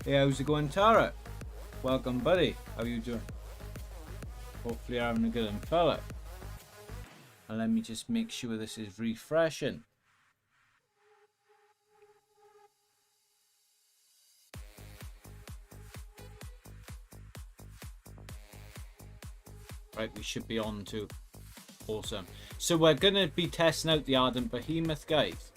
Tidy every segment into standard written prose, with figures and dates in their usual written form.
Hey, how's it going, Tara? Welcome, buddy. How you doing? Hopefully you're having a good one, fella. And let me just make sure this is refreshing. Right, we should be on too. Awesome. So we're going to be testing out the Ardent Behemoth, guys.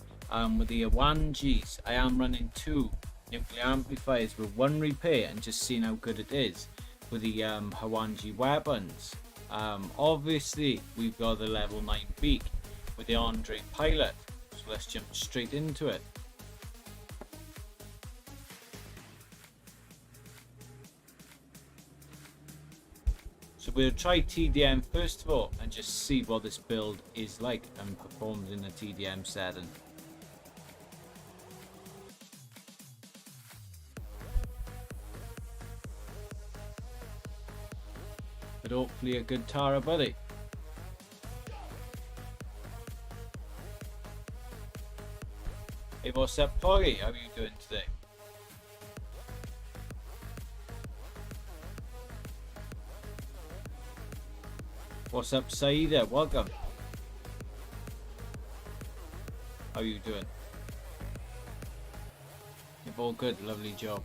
With the Hwangjes. I am running 2 nuclear amplifiers with 1 repair and just seeing how good it is with the Hwangje weapons. Obviously, we've got the level 9 beak with the Andre pilot. So let's jump straight into it. So we'll try TDM first of all and just see what this build is like and performs in a TDM setting. But hopefully a good Tara, buddy. Hey, what's up, Poggy? How are you doing today? What's up, Saida? Welcome. How are you doing? You're all good. Lovely job.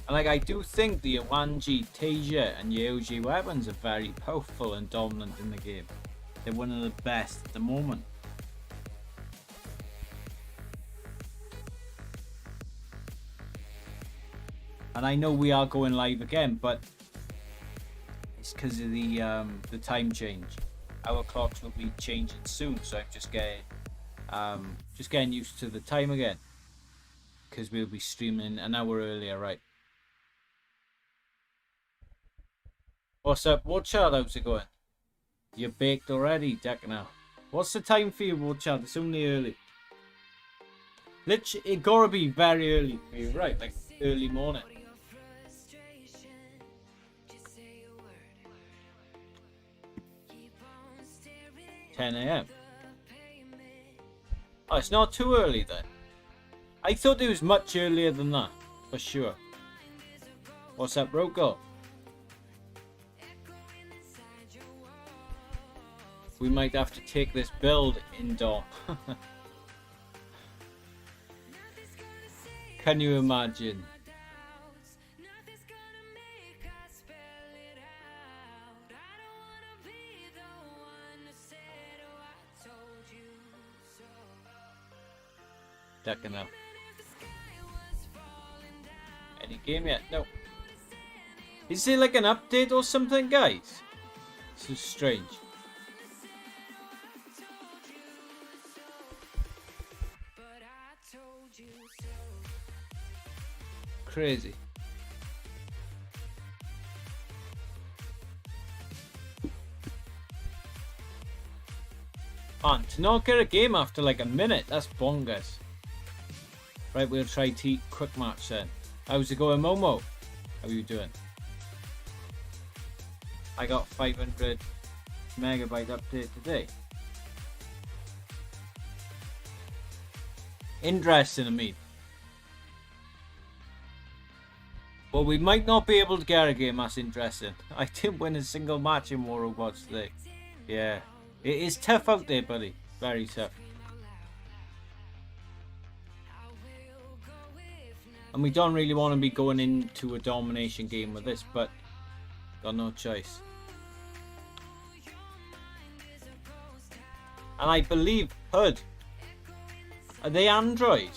And like, I do think the Hwangje, Tasia and Yaoji weapons are very powerful and dominant in the game. They're one of the best at the moment. And I know we are going live again, but it's because of the time change. Our clocks will be changing soon, so I'm just getting used to the time again. Because we'll be streaming an hour earlier, right? What's up, Woodchild? How's it going? You're baked already, Deck now. What's the time for you, Woodchild? It's only early. Literally, it gotta be very early for you, right? Like early morning. 10 AM. Oh, it's not too early then. I thought it was much earlier than that, for sure. What's up, Roko? We might have to take this build indoor. Can you imagine? Decking up. Any game yet? No. Is there like an update or something, guys? This is strange. Crazy. Man, to not get a game after like a minute, that's bonkers. Right, we'll try quick match then. How's it going, Momo? How are you doing? I got 500 megabyte update today. Interesting, I mean. Well, we might not be able to get a game that's interesting. I didn't win a single match in War Robots today. Yeah. It is tough out there, buddy. Very tough. And we don't really want to be going into a domination game with this, but got no choice. And I believe HUD. Are they Android?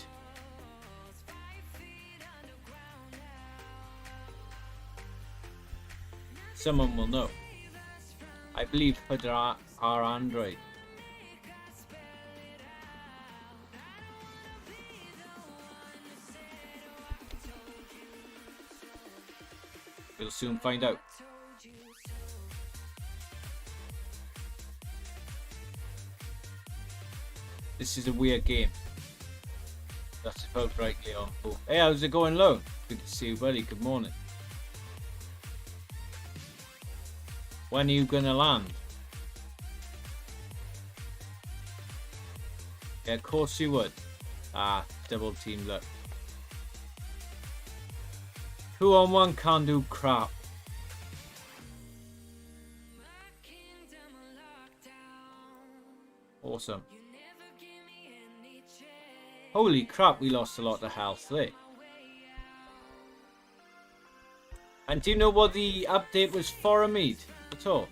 Someone will know. I believe HUD are Android. We'll soon find out. This is a weird game. That's about right, Leon. Oh. Hey, how's it going, Lone? Good to see you, buddy. Good morning. When are you gonna land? Yeah, of course you would. Ah, double team, look. 2-on-1 can't do crap. Awesome. Holy crap, we lost a lot of health there. And do you know what the update was for, Amid? At all?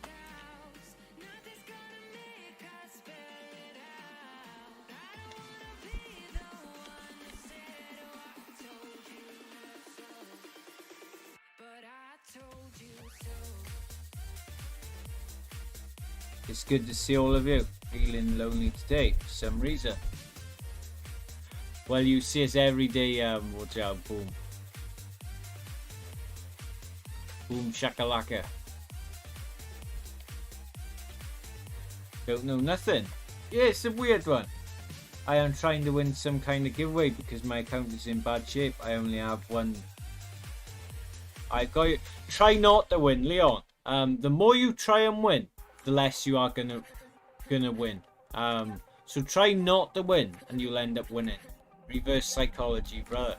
It's good to see all of you feeling lonely today for some reason. Well, you see us every day, watch out, boom. Boom shakalaka. Don't know nothing. Yeah, it's a weird one. I am trying to win some kind of giveaway because my account is in bad shape. I only have one. I got you. Try not to win, Leon. The more you try and win, the less you are gonna win. So try not to win and you'll end up winning. Reverse psychology, brother.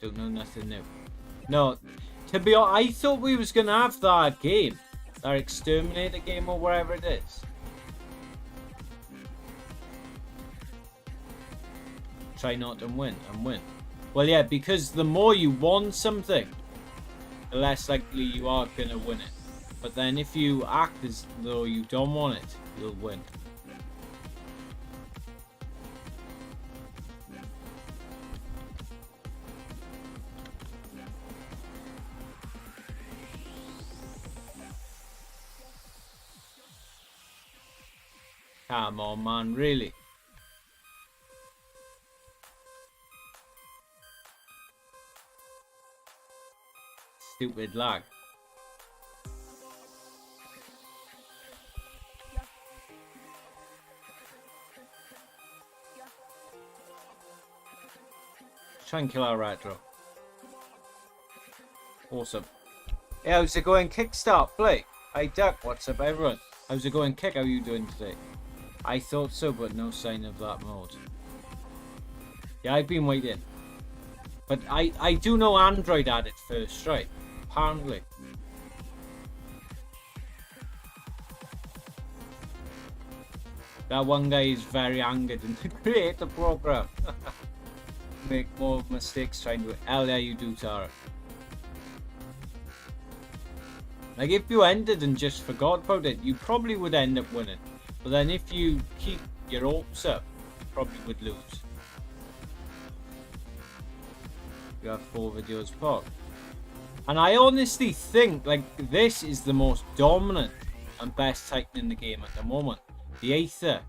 Don't know nothing new. No, to be honest, I thought we was gonna have that game. That exterminator game or whatever it is. Try not to win and win. Well, yeah, because the more you want something, the less likely you are gonna win it. But then if you act as though you don't want it, you'll win. Come on, man, really? Stupid lag. Try and kill our retro. Awesome. Hey, how's it going? Kickstart, Blake. Hey, Duck, what's up, everyone? How's it going, Kick? How are you doing today? I thought so, but no sign of that mode. Yeah, I've been waiting. But I do know Android had it first, right? Apparently. That one guy is very angered and create the program. Make more mistakes trying to... Hell yeah, you do, Tara. Like, if you ended and just forgot about it, you probably would end up winning. But then if you keep your hopes up, you probably would lose. You have 4 videos per. And I honestly think, like, this is the most dominant and best Titan in the game at the moment. The Aether.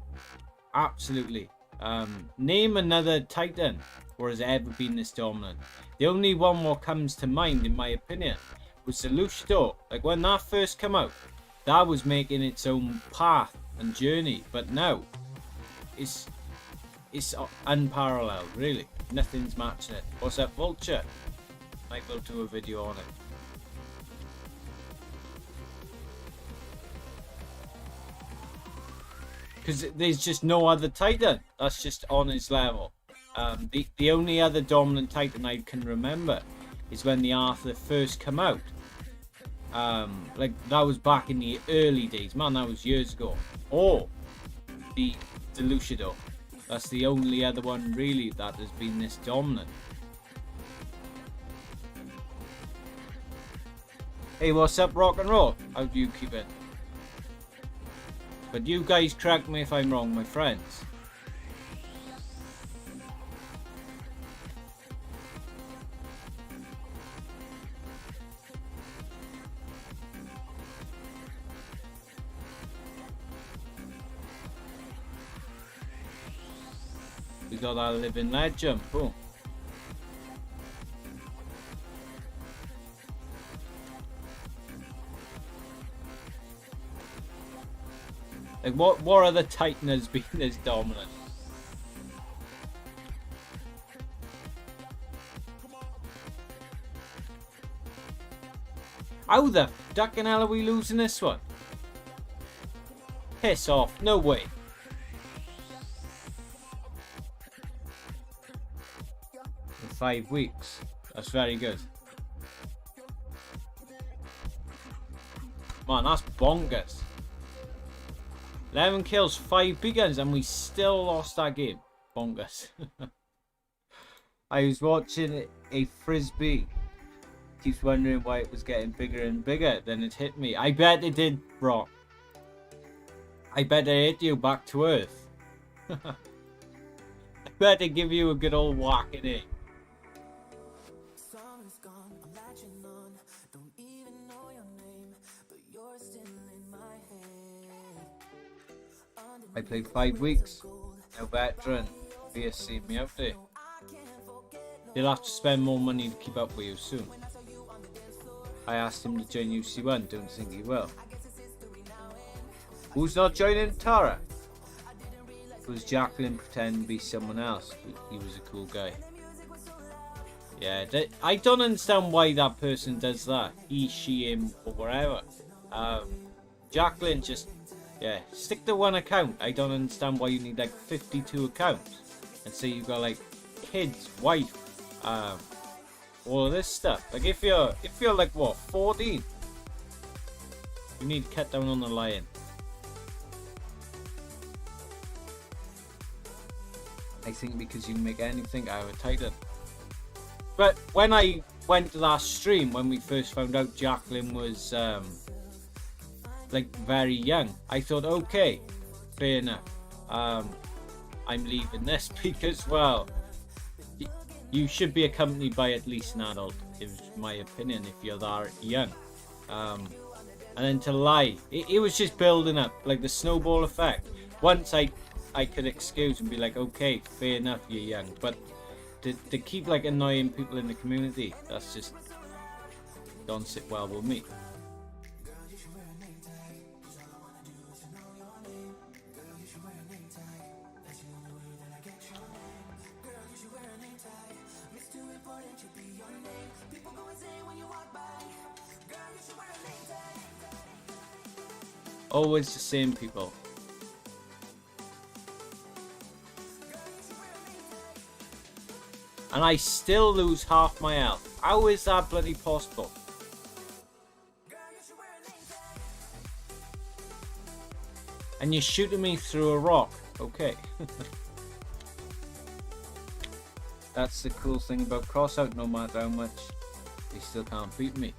Absolutely. Name another Titan where has ever been this dominant. The only one what comes to mind, in my opinion, was the Lucido. Like, when that first came out, that was making its own path and journey. But now, it's unparalleled, really. Nothing's matching it. What's up, Vulture? Might go do a video on it. Because there's just no other Titan that's just on his level. The only other dominant Titan I can remember is when the Arthur first came out. Like, that was back in the early days. Man, that was years ago. Or the Lucido. That's the only other one really that has been this dominant. Hey, what's up, rock and roll? How do you keep it? But you guys correct me if I'm wrong, my friends. We got our living legend. Boom. Like, what other Titan has been this dominant? How the ducking hell are we losing this one? Piss off. No way. In 5 weeks. That's very good. Man, that's bonkers. 11 kills, 5 beacons, and we still lost that game. Bonkers. I was watching a frisbee. Keeps wondering why it was getting bigger and bigger. Then it hit me. I bet it did, bro. I bet it hit you back to earth. I bet it give you a good old whack in it. I played 5 weeks. No veteran. VSC me out there. You'll have to spend more money to keep up with you soon. I asked him to join UC1. Don't think he will. Who's not joining Tara? It was Jacqueline pretending to be someone else. He was a cool guy. Yeah, I don't understand why that person does that. He, she, him, or whatever. Jacqueline just, yeah, stick to one account. I don't understand why you need like 52 accounts. And say you've got like kids, wife, all of this stuff. Like if you're like what, 14, you need to cut down on the lying. I think because you can make anything out of a Titan. But when I went to that stream, when we first found out Jacqueline was like very young, I thought, okay, fair enough. I'm leaving this because, well, you should be accompanied by at least an adult, is my opinion, if you're that young. And then to lie, it was just building up, like the snowball effect. Once I could excuse and be like, okay, fair enough, you're young, but to keep like annoying people in the community, that's just don't sit well with me. Always the same people. And I still lose half my health. How is that bloody possible? And you're shooting me through a rock. Okay. That's the cool thing about Crossout. No matter how much, they still can't beat me.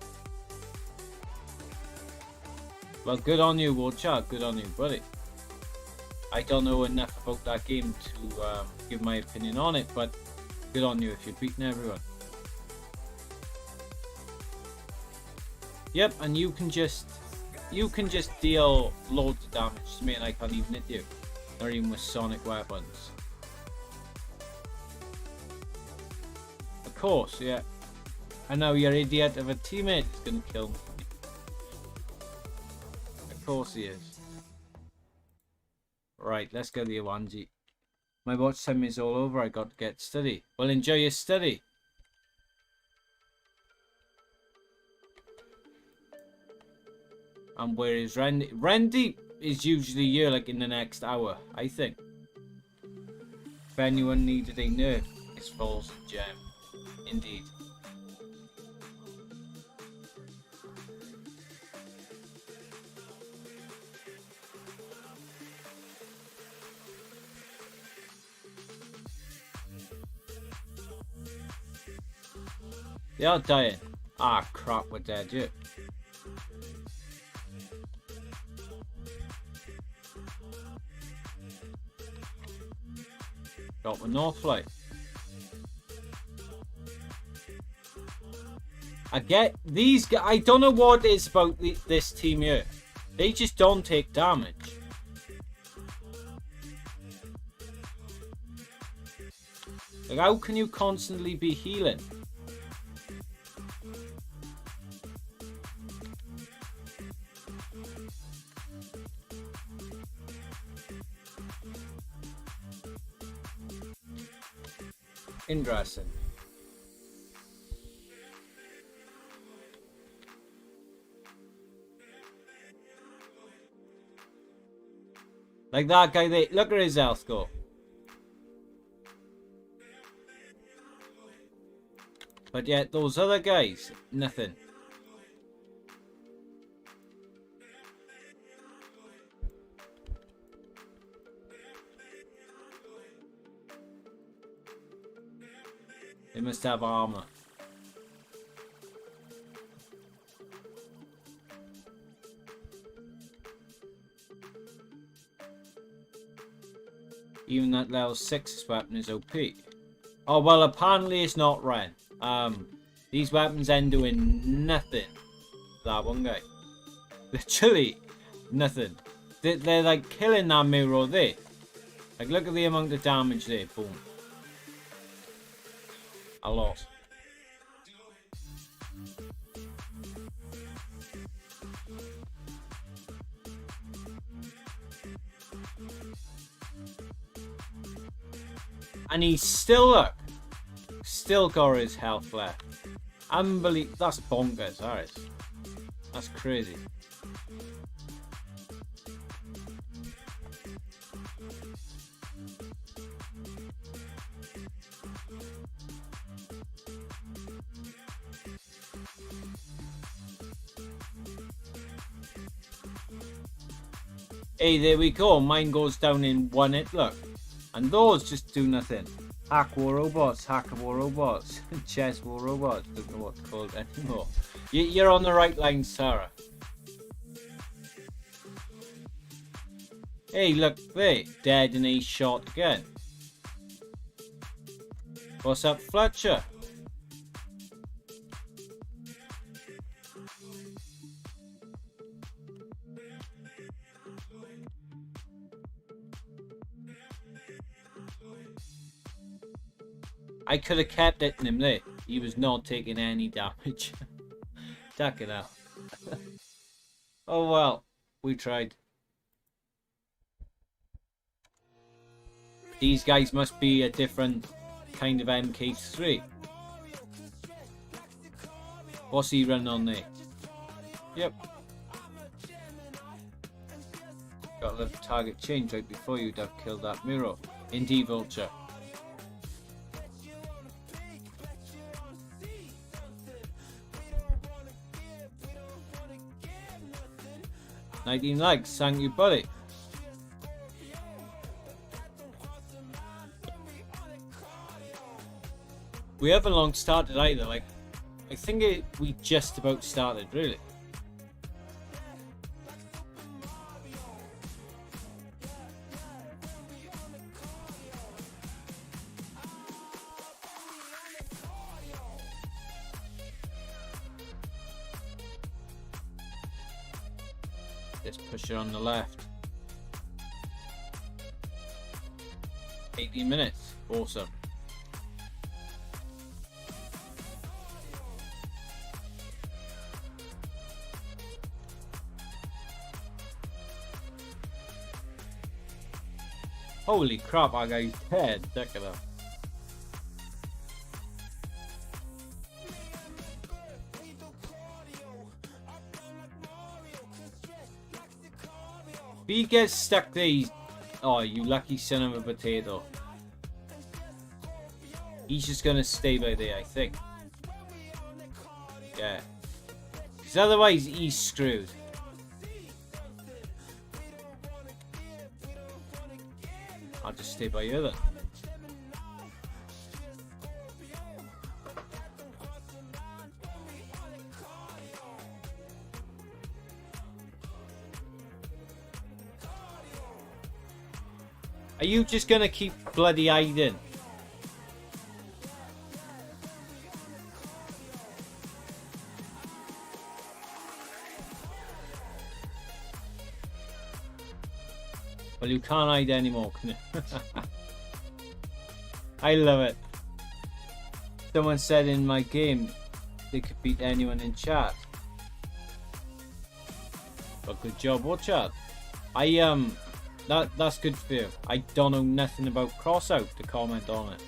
Well, good on you, Warframe. Good on you, buddy. I don't know enough about that game to give my opinion on it, but good on you if you're beating everyone. Yep, and you can just deal loads of damage to me and I can't even hit you. Not even with sonic weapons. Of course, yeah. And now your idiot of a teammate is gonna kill me. Of course he is. Right, let's go to the Hwangje. My watch time is all over. I got to get study. Well, enjoy your study. And where is Randy? Randy is usually here like in the next hour, I think. If anyone needed a nerf, it's Falls Gem. Indeed. They are dying. Ah, crap, we're dead, yeah. Got the North Flight. I get these guys. I don't know what it is about this team here. They just don't take damage. Like, how can you constantly be healing? Interesting. Like that guy there. Look at his health go. But yet those other guys, nothing. They must have armor. Even that level 6 weapon is OP. Oh, well, apparently it's not Ren. These weapons end doing nothing. That one guy. Literally nothing. They're like killing that mirror there. Like, look at the amount of damage there. Boom. A lot. And he's still got his health left. Unbelievable. That's bonkers, that is. That's crazy. Hey, there we go. Mine goes down in 1 hit, look. And those just do nothing. Hack war robots, hack war robots, chess war robots. Don't know what's called anymore. You're on the right line, Sarah. Hey, look there. Dead and he's shot again. What's up, Fletcher? I could have kept hitting him there. He was not taking any damage. Tuck it out. Oh well, we tried. These guys must be a different kind of MK3. What's he running on there? Yep. Got the target change right before you'd have killed that mirror. Indeed, Vulture. $19 likes, thank you, buddy. We haven't long started either. Like, I think we just about started, really. Let's push it on the left. 18 minutes. Awesome. Holy crap, I got his head. Check it out. If he gets stuck there, he's... Oh, you lucky son of a potato. He's just gonna stay by there, I think. Yeah. Because otherwise, he's screwed. I'll just stay by you then. Are you just gonna keep bloody hiding? Well, you can't hide anymore, can you? I love it. Someone said in my game they could beat anyone in chat. But good job, watch out. That's good for you. I don't know nothing about Crossout to comment on it.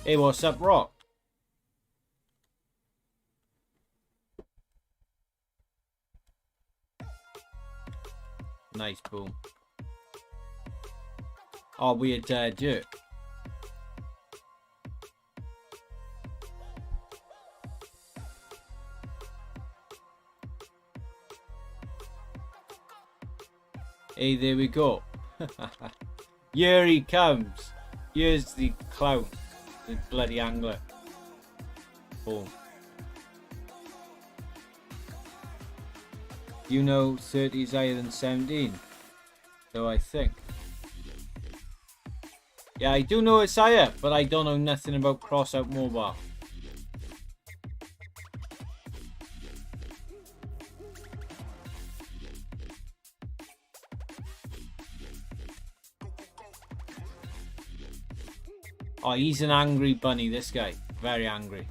Hey, what's up, Rock? Nice, boom. Oh, we are dead, yeah. Hey, there we go. Here he comes. Here's the clown. The bloody angler. Boom. You know 30 is higher than 17. So I think. Yeah, I do know it's higher, but I don't know nothing about cross-out mobile. Oh, he's an angry bunny, this guy. Very angry.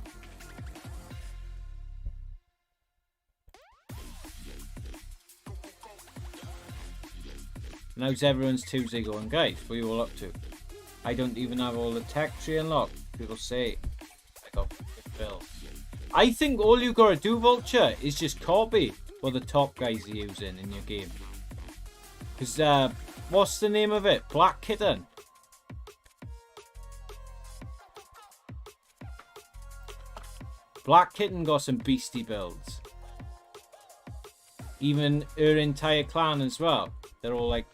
How's everyone's Tuesday going, guys? What are you all up to? I don't even have all the tech tree unlocked. People say I got good bills. I think all you gotta do, Vulture, is just copy what the top guys are using in your game. Because, what's the name of it? Black Kitten. Black Kitten got some beastie builds. Even her entire clan as well. They're all like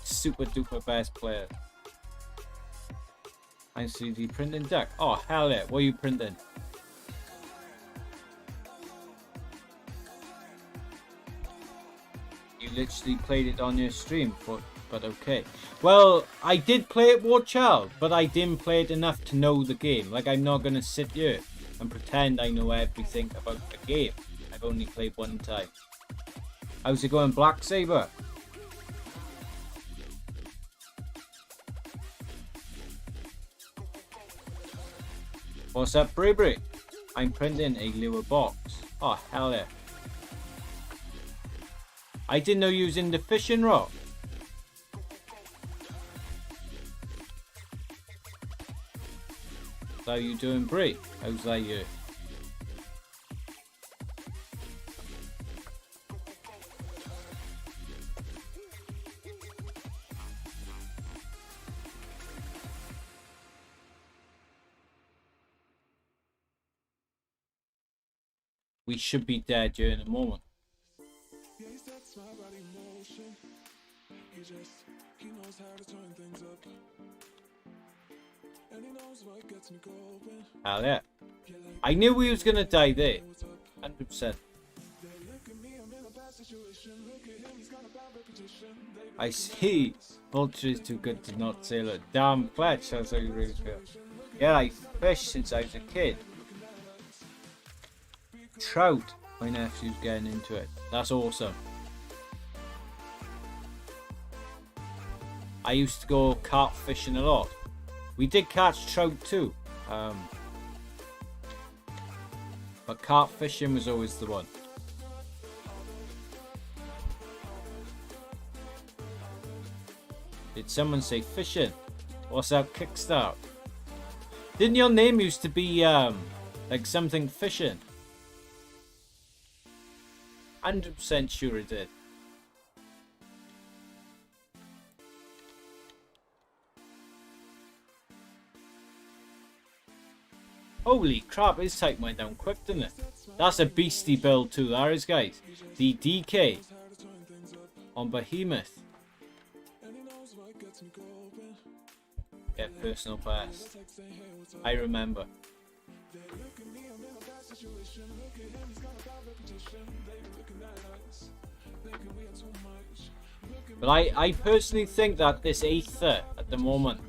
super duper best players. I'm 3D printing duck. Oh hell yeah, what are you printing? You literally played it on your stream, but okay. Well, I did play it War Child, but I didn't play it enough to know the game. Like, I'm not gonna sit here and pretend I know everything about the game. I've only played one time. How's it going, Black Saber? What's up, Bravery? I'm printing a lure box. Oh, hell yeah. I didn't know you was in the fishing rod. How you doing, Brie? How's that you? We should be dead during a moment. Hell yeah. I knew we was gonna die there. 100%. I see. Vulture is too good to not sail it. Damn Fletch, that's how you really feel. Yeah, I fished since I was a kid. Trout. My nephew's getting into it. That's awesome. I used to go carp fishing a lot. We did catch trout too. But carp fishing was always the one. Did someone say fishing? What's up, Kickstart? Didn't your name used to be like something fishing? 100% sure it did. Holy crap, his type went down quick, didn't it? That's a beastie build too, that is, guys. The DK on Behemoth. Get personal best. I remember. But I personally think that this Aether at the moment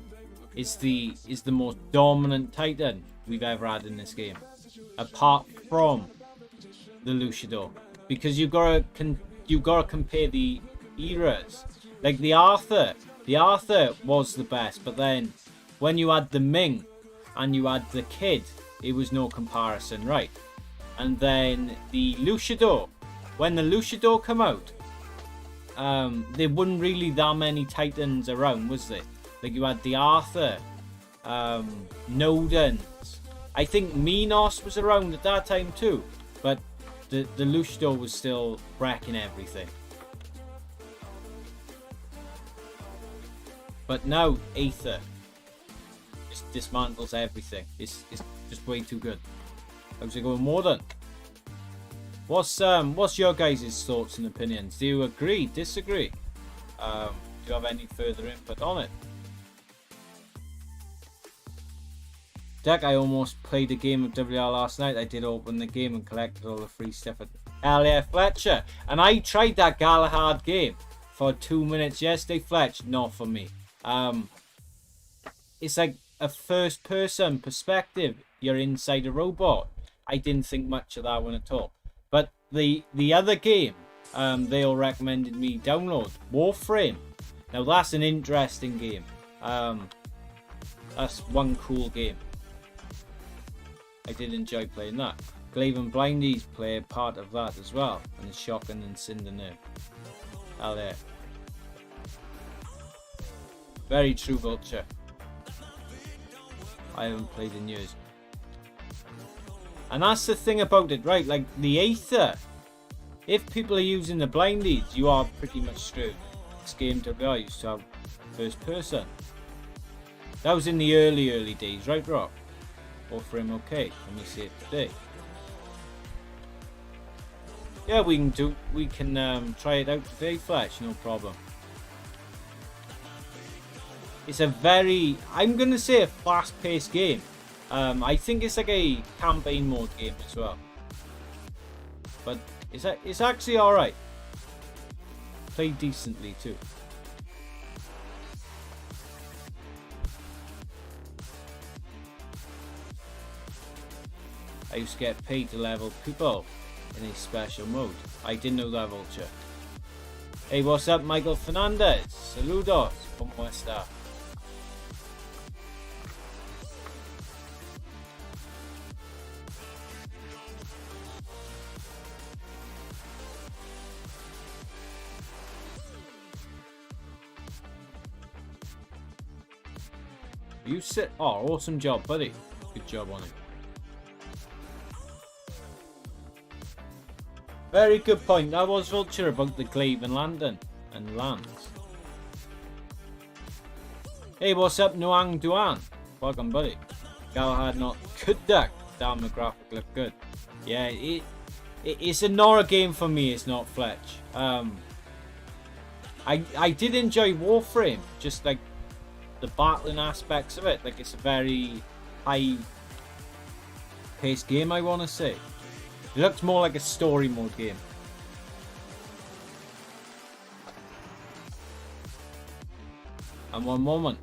is the most dominant Titan we've ever had in this game, apart from the Luchador, because you gotta compare the eras. Like the Arthur was the best, but then when you had the Ming and you had the Kid, it was no comparison, right? And then the Luchador, when the Luchador come out, there wasn't really that many Titans around, was there? Like you had the Arthur, Nodens. I think Minos was around at that time too, but the Luchador was still wrecking everything. But now Aether just dismantles everything. It's just way too good. How's it going, Morden? What's your guys' thoughts and opinions? Do you agree, disagree? Do you have any further input on it? Jack, I almost played a game of WR last night. I did open the game and collected all the free stuff at LA Fletcher. And I tried that Galahad game for 2 minutes yesterday. Fletch, not for me. It's like a first person perspective. You're inside a robot. I didn't think much of that one at all. But the other game they all recommended me download, Warframe. Now that's an interesting game. That's one cool game. I did enjoy playing that. Glaive and Blindies play a part of that as well, and it's Shocking and Cinderner. Oh, there. Very true, Vulture. I haven't played in years. And that's the thing about it, right? Like the Aether. If people are using the Blindies, you are pretty much screwed. This game WR used to have first person. That was in the early days, right, Rock? Warframe okay, let me see it today. Yeah, we can try it out today, Flash, no problem. It's a very, I'm gonna say a fast-paced game. I think it's like a campaign mode game as well. But it's actually alright. Played decently too. I used to get paid to level people in a special mode. I didn't know that, Vulture. Hey, what's up, Michael Fernandez? Saludos. ¿Cómo está? You sit. Oh, awesome job, buddy. Good job on it. Very good point. That was Vulture about the glaive and Landon and lands. Hey, what's up, Nuang Duan? Welcome, buddy. Galahad not good duck. Damn, the graphic look good. Yeah, it's a Nora game for me. It's not Fletch. I did enjoy Warframe. Just like the battling aspects of it. Like it's a very high-paced game, I want to say. It looks more like a story mode game. And one moment.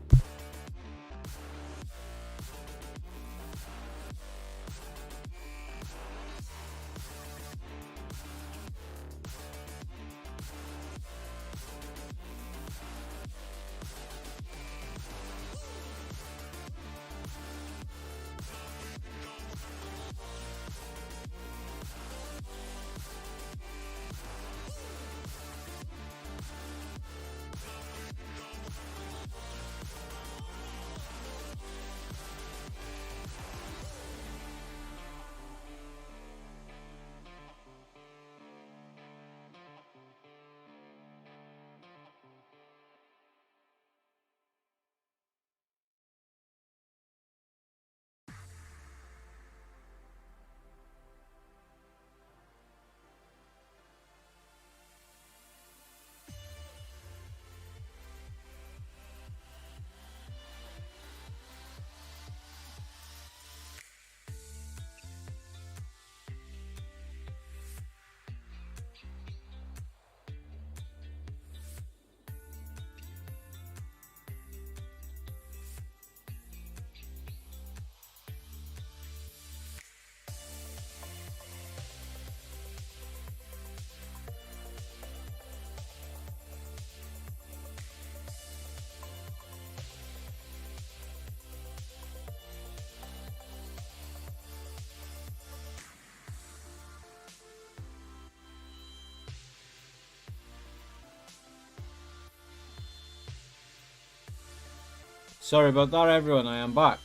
Sorry about that, everyone. I am back.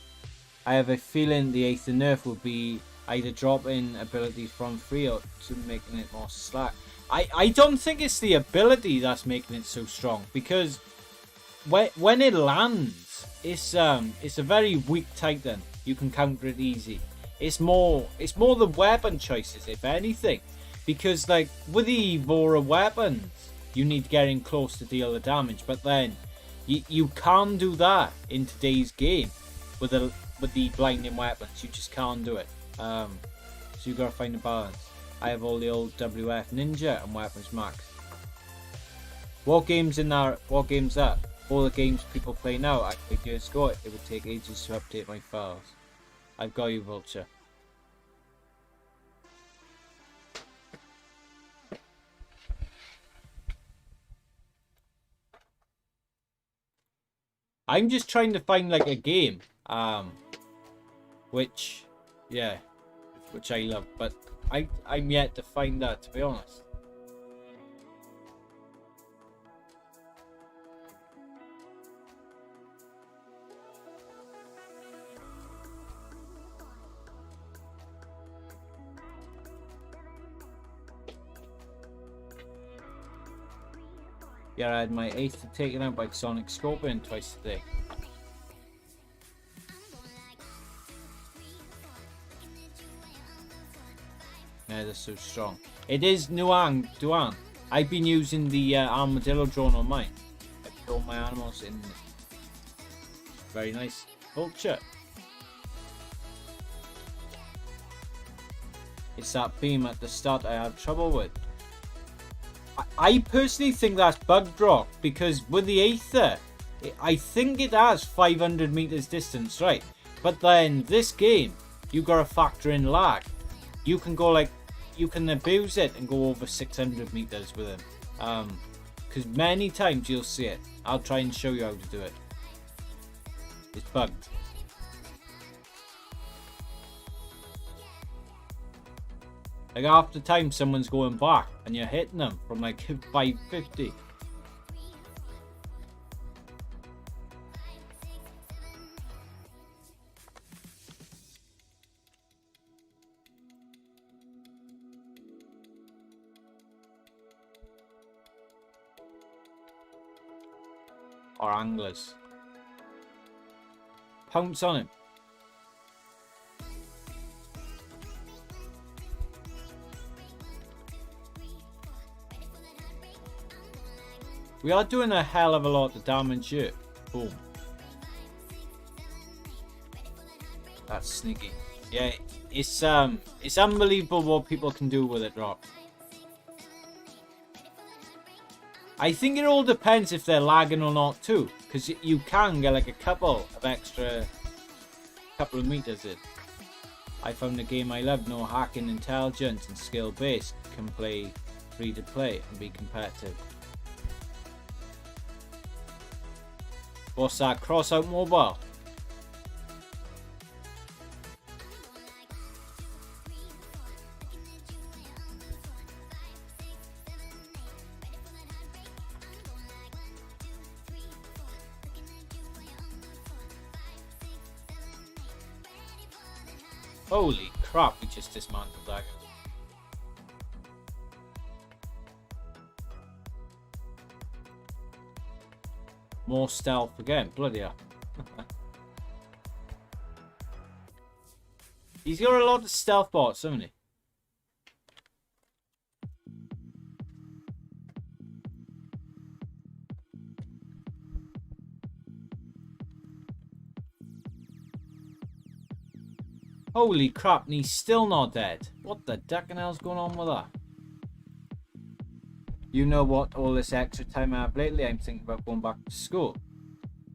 I have a feeling the Aether nerf will be either dropping abilities from free or to making it more slack. I don't think it's the ability that's making it so strong, because when it lands, it's a very weak Titan. You can counter it easy. It's more the weapon choices, if anything, because like with the Evora weapons, you need to get in close to deal the damage, but then you can't do that in today's game with the blinding weapons. You just can't do it. So you gotta find a balance. I have all the old WF Ninja and Weapons Max. What game's in there? What game's that? All the games people play now. I played years ago. It would take ages to update my files. I've got you, Vulture. I'm just trying to find like a game, which I love, but I'm yet to find that, to be honest. Yeah, I had my 8th taken out by Sonic Scorpion twice today. Yeah, they're so strong. It is Nuang Duan. I've been using the armadillo drone on mine. I put all my animals in. Very nice. Vulture. It's that beam at the start I have trouble with. I personally think that's bug drop, because with the Aether, I think it has 500 meters distance, right? But then this game, you gotta factor in lag. You can go like, you can abuse it and go over 600 meters with it. Because many times you'll see it. I'll try and show you how to do it. It's bugged. Like half the time someone's going back and you're hitting them from like 550. Or anglers. Pounce on him. We are doing a hell of a lot of damage here. Boom. That's sneaky. Yeah, it's unbelievable what people can do with it, Rock. I think it all depends if they're lagging or not too, because you can get like a couple of meters in. I found a game I love, no hacking, intelligence and skill based, can play free to play and be competitive. What's that? Cross out mobile. Holy crap, we just dismantled that. More stealth again, bloody hell. He's got a lot of stealth bots, hasn't he? Holy crap, and he's still not dead. What the ducking hell's going on with that? You know what, all this extra time I have lately, I'm thinking about going back to school.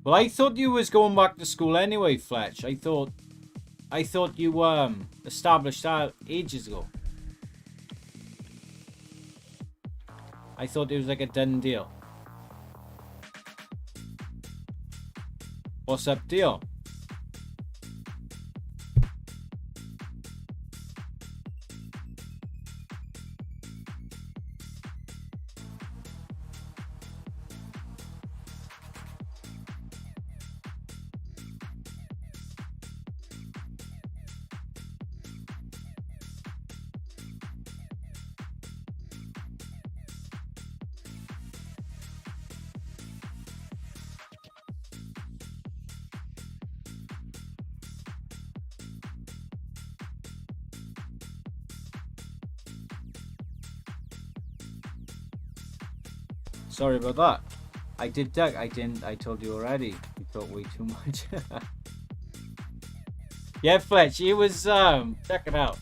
Well, I thought you was going back to school anyway, Fletch. I thought you established that ages ago. I thought it was like a done deal. What's up, deal? Sorry about that. I did duck. I didn't. I told you already. You thought way too much. Yeah, Fletch. It was check it out.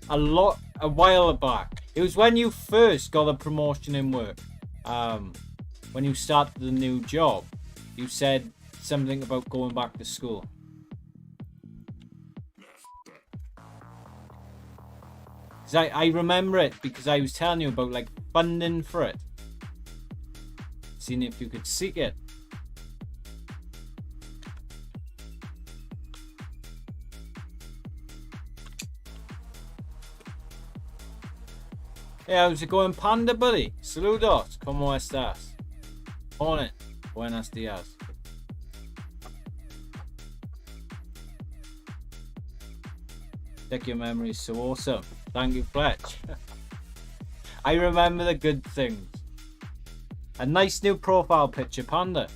A while back. It was when you first got a promotion in work. When you started the new job, you said something about going back to school. I remember it because I was telling you about like funding for it. Seeing if you could seek it. Hey, how's it going, Panda Buddy? Saludos, ¿cómo estás? Morning, buenos días. Check your memory is so awesome. Thank you, Fletch. I remember the good things. A nice new profile picture, Panda.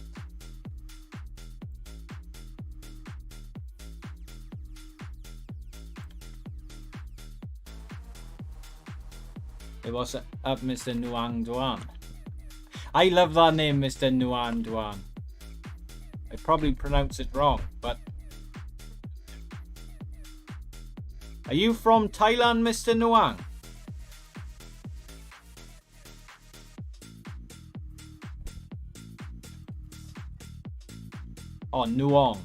It was up Mr. Nuang Duan. I love that name, Mr. Nuang Duan. I probably pronounce it wrong, but... Are you from Thailand, Mr. Nuang? Oh, Nuong.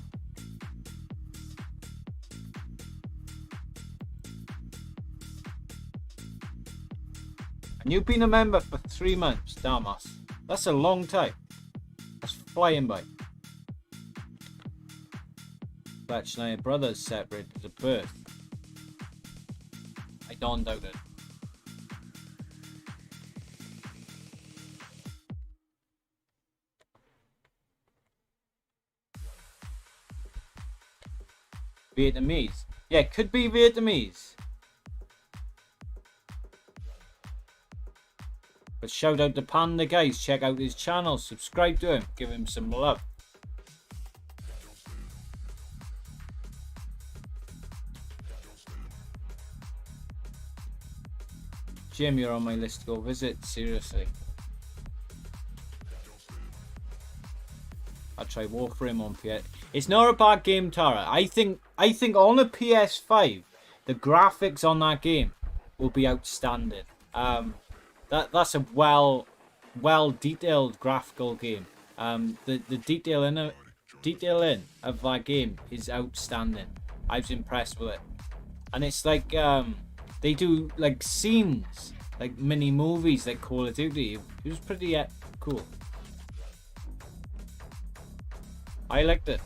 And you've been a member for 3 months, Damas. That's a long time. That's flying by. Fletch and I are brothers separated at birth. I don't doubt it. Vietnamese. Yeah, it could be Vietnamese. But shout out to Panda, guys. Check out his channel. Subscribe to him. Give him some love. Jim, you're on my list to go visit. Seriously. I'll try Warframe on PS. It's not a bad game, Tara. I think on a PS5, the graphics on that game will be outstanding. That's a well detailed graphical game. The detail in of that game is outstanding. I was impressed with it, and it's like they do like scenes, like mini movies, like Call of Duty. It was pretty cool. I liked it.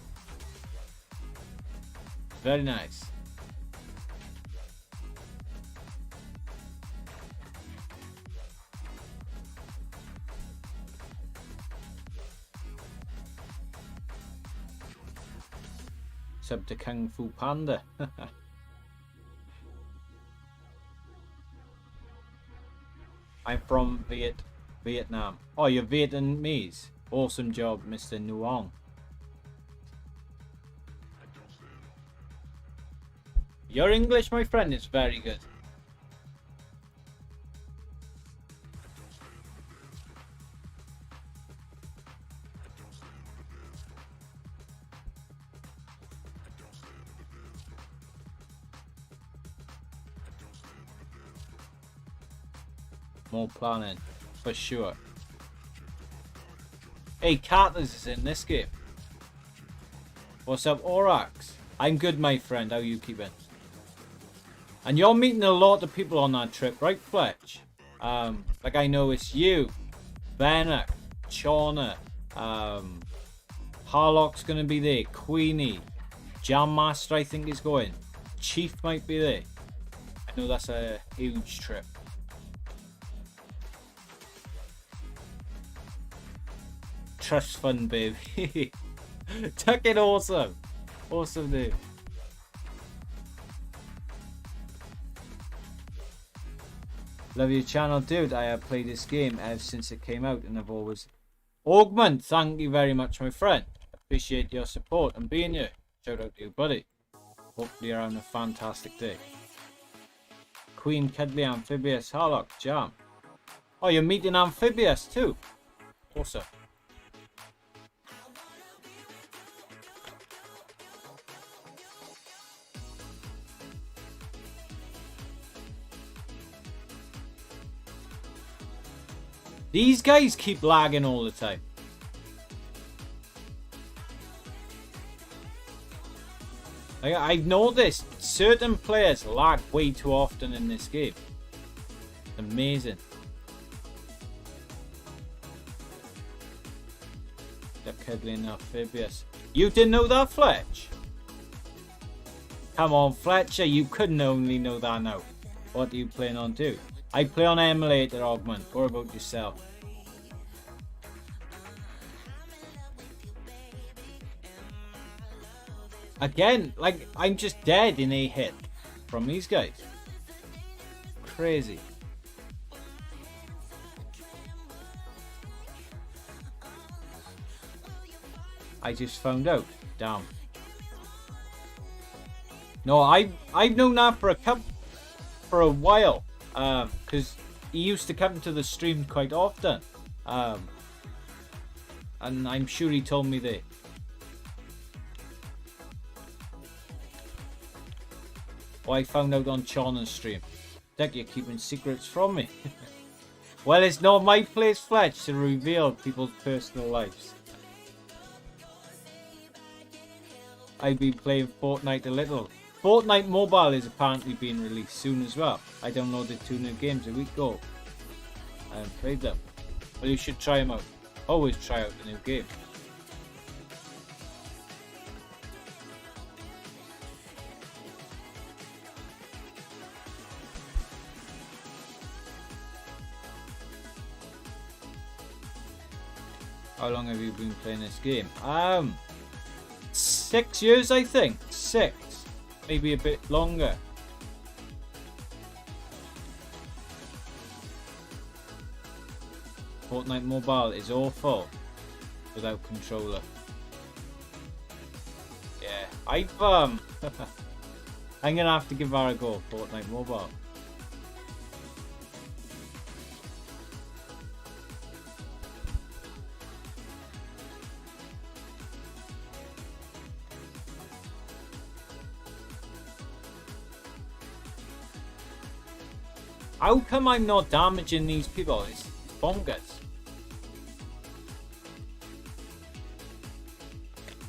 Very nice. Sub to Kung Fu Panda. I'm from Vietnam. Oh, you're Vietnamese. Awesome job, Mr. Nuong. Your English, my friend, is very good. More planning, for sure. Hey, Carter's is in this game. What's up, Orax? I'm good, my friend. How you keeping? And you're meeting a lot of people on that trip, right, Fletch? Like I know it's you, Banner, Chawner, Harlock's gonna be there, Queenie, Jam Master I think is going, Chief might be there. I know that's a huge trip. Trust fund, baby. Tuck it, awesome. Awesome, dude. Love your channel, dude. I have played this game ever since it came out and I've always... Augment, thank you very much, my friend. Appreciate your support and being here. Shout out to you, buddy. Hopefully you're having a fantastic day. Queen, Kedley, Amphibious, Harlock, Jam. Oh, you're meeting Amphibious too. Awesome. These guys keep lagging all the time. I've noticed certain players lag way too often in this game. Amazing. They're cuddling amphibious. You didn't know that, Fletch? Come on, Fletcher, you couldn't only know that now. What do you plan on doing? I play on emulator, Augment. What about yourself? Again, like, I'm just dead in a hit from these guys. Crazy. I just found out. Damn. No, I've known that for a while. Because he used to come to the stream quite often. And I'm sure he told me that. Oh, I found out on Chon's stream. Dick, you're keeping secrets from me. Well, it's not my place, Fletch, to reveal people's personal lives. I've been playing Fortnite a little. Fortnite Mobile is apparently being released soon as well. I downloaded 2 new games a week ago. I haven't played them. But you should try them out. Always try out a new game. How long have you been playing this game? 6 years, I think. 6. Maybe a bit longer. Fortnite Mobile is awful without controller. Yeah, I'm gonna have to give that a go. Fortnite Mobile. How come I'm not damaging these people? It's bonkers.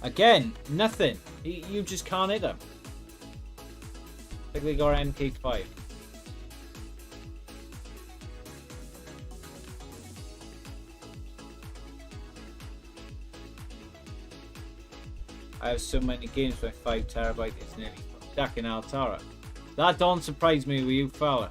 Again, nothing. You just can't hit them. Like they got MK5. I have so many games with 5 terabyte. It's nearly stuck in Altara. That don't surprise me with you, fella.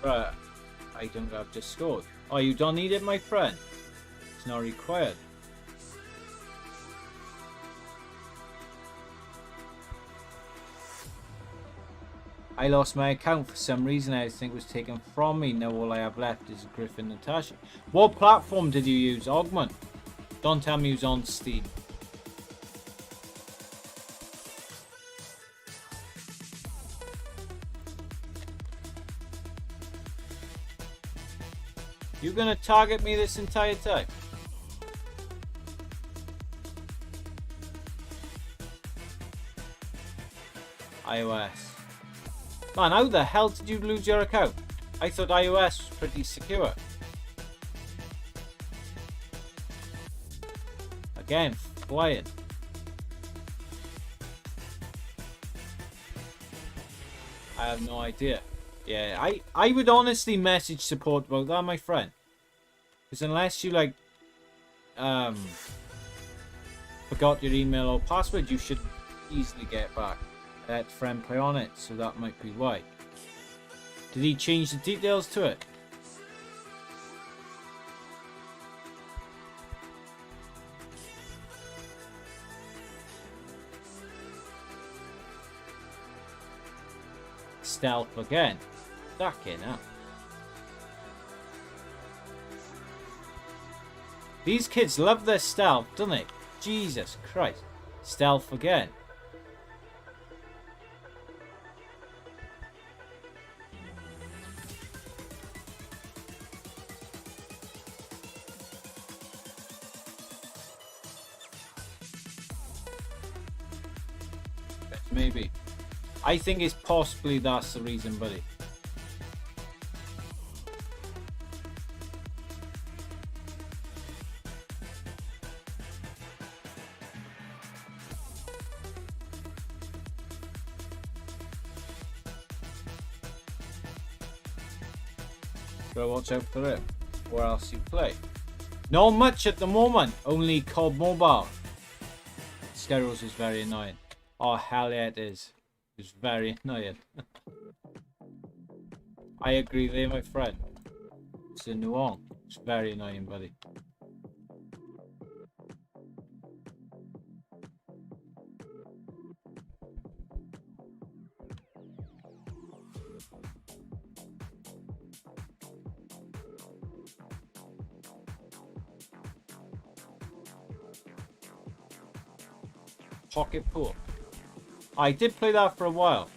Right, I don't have Discord. Oh, you don't need it, my friend. It's not required. I lost my account for some reason. I think it was taken from me. Now all I have left is Griffin Natasha. What platform did you use, Augment? Don't tell me you was on Steam. You gonna target me this entire time? iOS. Man, how the hell did you lose your account? I thought iOS was pretty secure. Again, flying. I have no idea. Yeah, I would honestly message support about that, my friend. Because unless you, like, forgot your email or password, you should easily get back. Let friend play on it, so that might be why. Did he change the details to it? Stealth again. Fucking hell. These kids love their stealth, don't they? Jesus Christ. Stealth again. Maybe. I think it's possibly that's the reason, buddy. So watch out for it. Where else you play? Not much at the moment. Only COD Mobile. Skyros is very annoying. Oh hell yeah, it is. It's very annoying. I agree there, my friend. It's a nuance. It's very annoying, buddy. Pocket Pool. I did play that for a while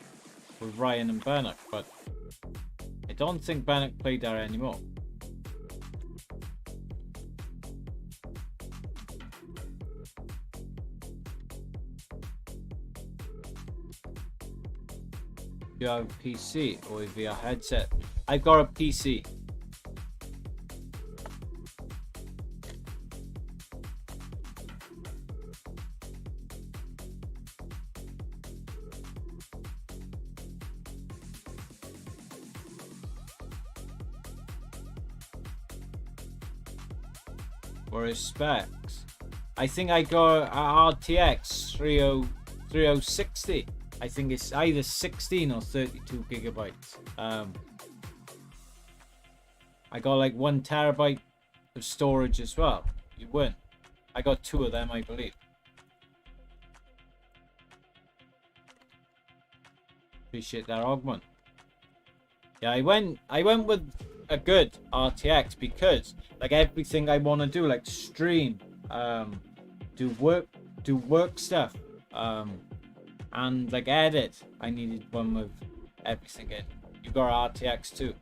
with Ryan and Bannock, but I don't think Bannock played that anymore. You have a PC or a VR headset? I've got a PC. Or his specs. I think I got a RTX 3060. I think it's either 16 or 32 gigabytes. I got like 1 terabyte of storage as well. You win. I got 2 of them, I believe. Appreciate that, Augment. Yeah, I went with a good RTX because like everything I want to do, like stream, do work stuff, and like edit, I needed one with everything in. You got RTX too.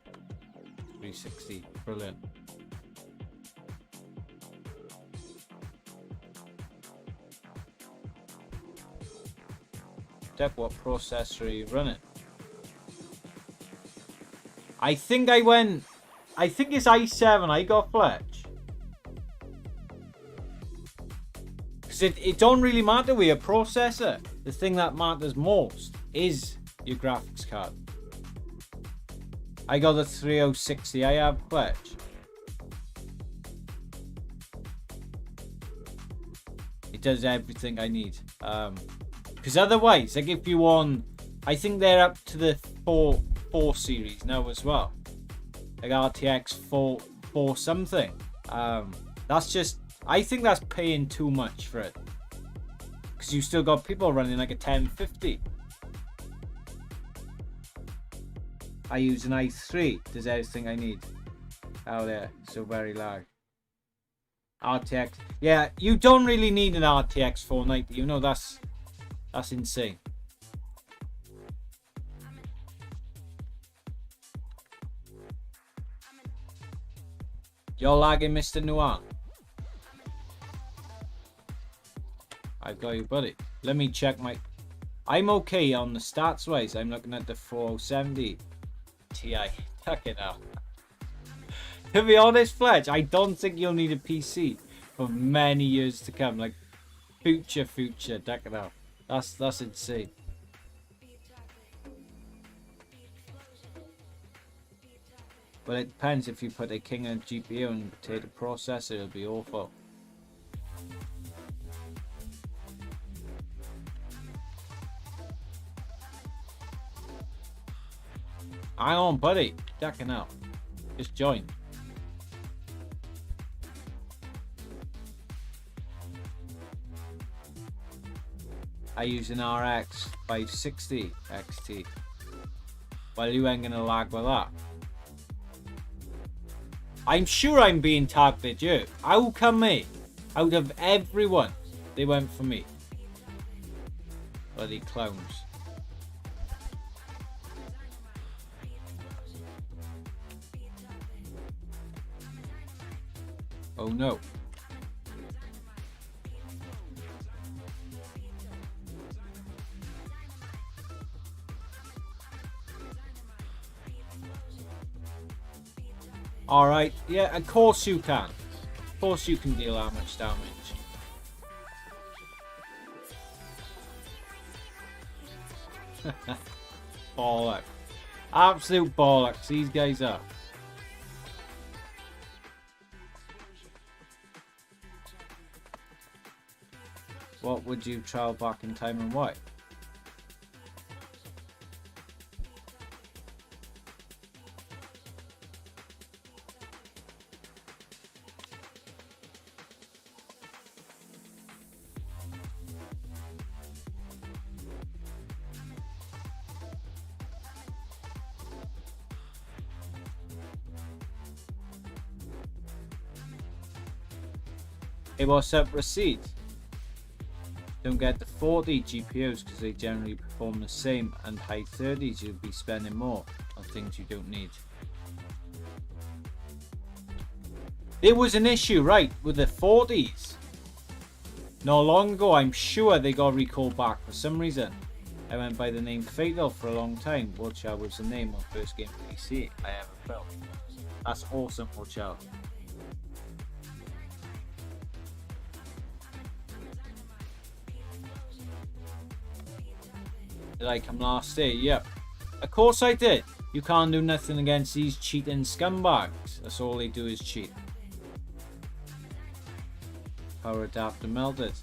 360, brilliant. Check what processor are you running? I think it's i7 I got, Fletch. Because it don't really matter with your processor. The thing that matters most is your graphics card. I got the 3060 I have, Fletch. It does everything I need. Because otherwise, like if you want, I think they're up to the 4 series now as well, like RTX 4 something. That's just, I think that's paying too much for it, because you still got people running like a 1050. I use an i3, does everything I need. Oh yeah, so very lag. RTX, yeah, you don't really need an RTX 490, you know, that's insane. You're lagging, Mr. Nuan. I've got you, buddy. Let me check my... I'm okay on the stats wise. I'm looking at the 4070 Ti. Tuck it out. To be honest, Fletch, I don't think you'll need a PC for many years to come. Like, future. Tuck it out. That's insane. But it depends, if you put a king on GPU and potato processor, it'll be awful. Hang on, buddy. Ducking out. Just join. I use an RX 560 XT. Well, you ain't gonna lag with that. I'm sure I'm being targeted here. How come me? Out of everyone, they went for me. Bloody clowns. Oh no. Alright, yeah, of course you can. Of course you can deal that much damage. Bollocks. Absolute bollocks, these guys are. What would you travel back in time and why? Hey, what's up, Receipt? Don't get the 40 GPUs because they generally perform the same, and high 30s you'll be spending more on things you don't need. There was an issue, right, with the 40s. Not long ago, I'm sure they got recalled back for some reason. I went by the name Fatal for a long time. Watchow was the name of first game PC I ever built. That's awesome, Watchow. Did I come last day? Yep. Of course I did. You can't do nothing against these cheating scumbags. That's all they do is cheat. Power adapter melted.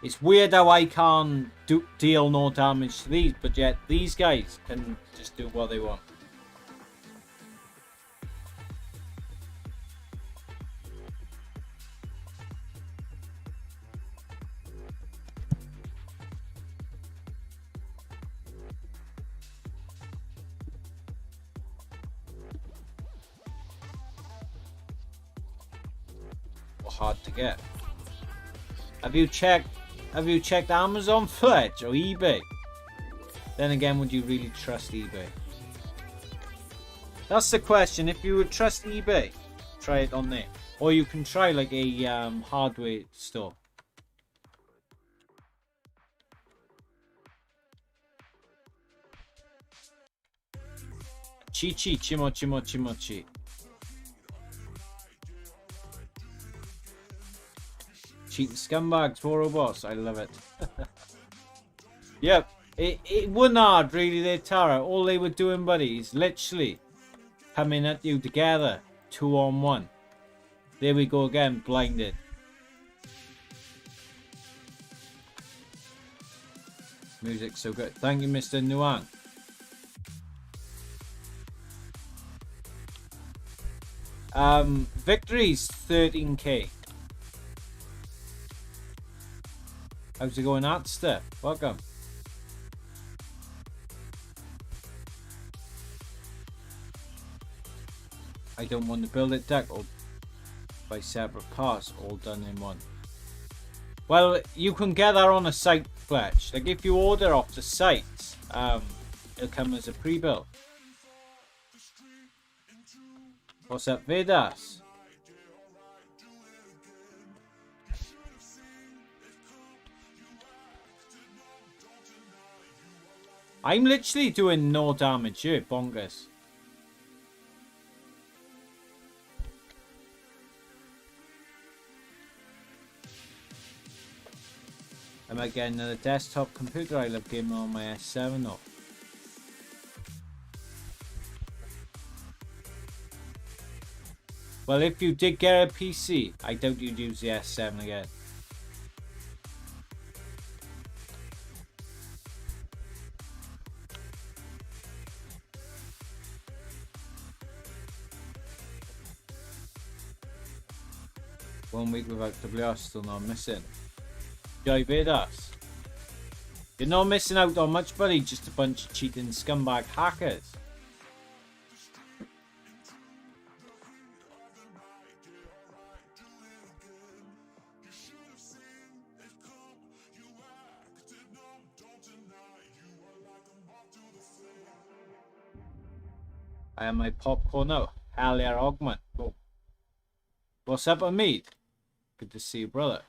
It's weird how I can't deal no damage to these, but yet these guys can just do what they want. Hard to get. Have you checked Amazon Fletch or eBay? Then again, would you really trust eBay? That's the question. If you would trust eBay, try it on there. Or you can try like a hardware store. Chi-chi, chimo. Cheating scumbags, 4 robots. I love it. Yep, it wasn't hard really there, Tara. All they were doing, buddy, is literally coming at you together, 2-on-1. There we go again, blinded. Music's so good. Thank you, Mr. Nuang. Victory's 13k. How's it going, Atster? Welcome. I don't want to build it deck or by separate parts, all done in one. Well, you can get that on a site, Fletch. Like if you order off the site, it'll come as a pre-built. What's up, Vedas? I'm literally doing no damage here, bonkers. I might get another desktop computer. I love gaming on my S7 though. Well, if you did get a PC, I doubt you'd use the S7 again. One week without WS, still not missing. Joy Vedas. You're not missing out on much, buddy. Just a bunch of cheating scumbag hackers. I have my popcorn now. Hell yeah, Augment. Cool. What's up with me? Good to see you, brother.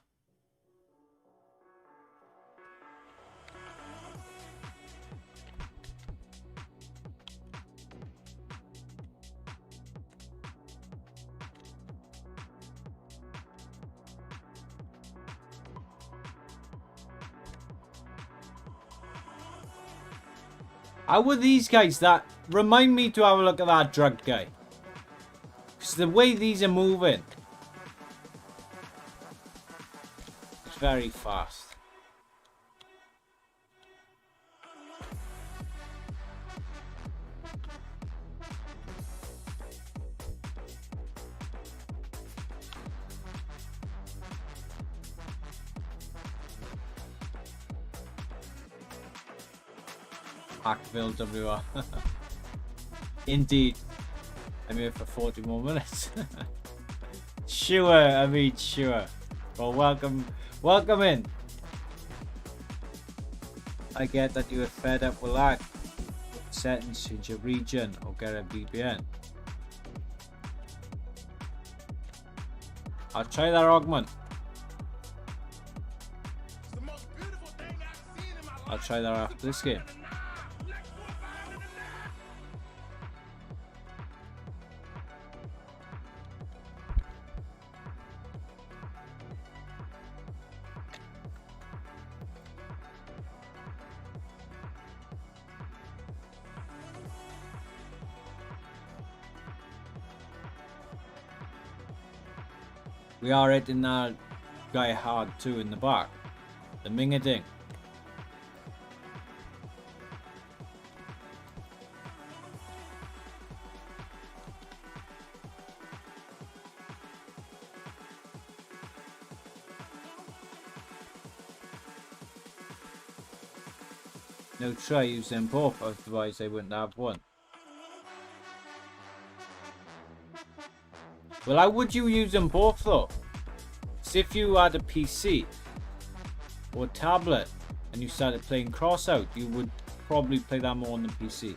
How were these guys that remind me to have a look at that drug guy? Because the way these are moving, it's very fast. Hackville WR. Indeed. I'm here for 40 more minutes. Sure, I mean sure. Well, welcome in. I get that you are fed up with lag. Settings, change your region or get a VPN. I'll try that augment. I'll try that after this game. We are hitting that guy hard too in the back. The Mingading. No, try using both, otherwise I wouldn't have one. Well, how would you use them both though? So if you had a PC or a tablet and you started playing Crossout, you would probably play that more on the PC.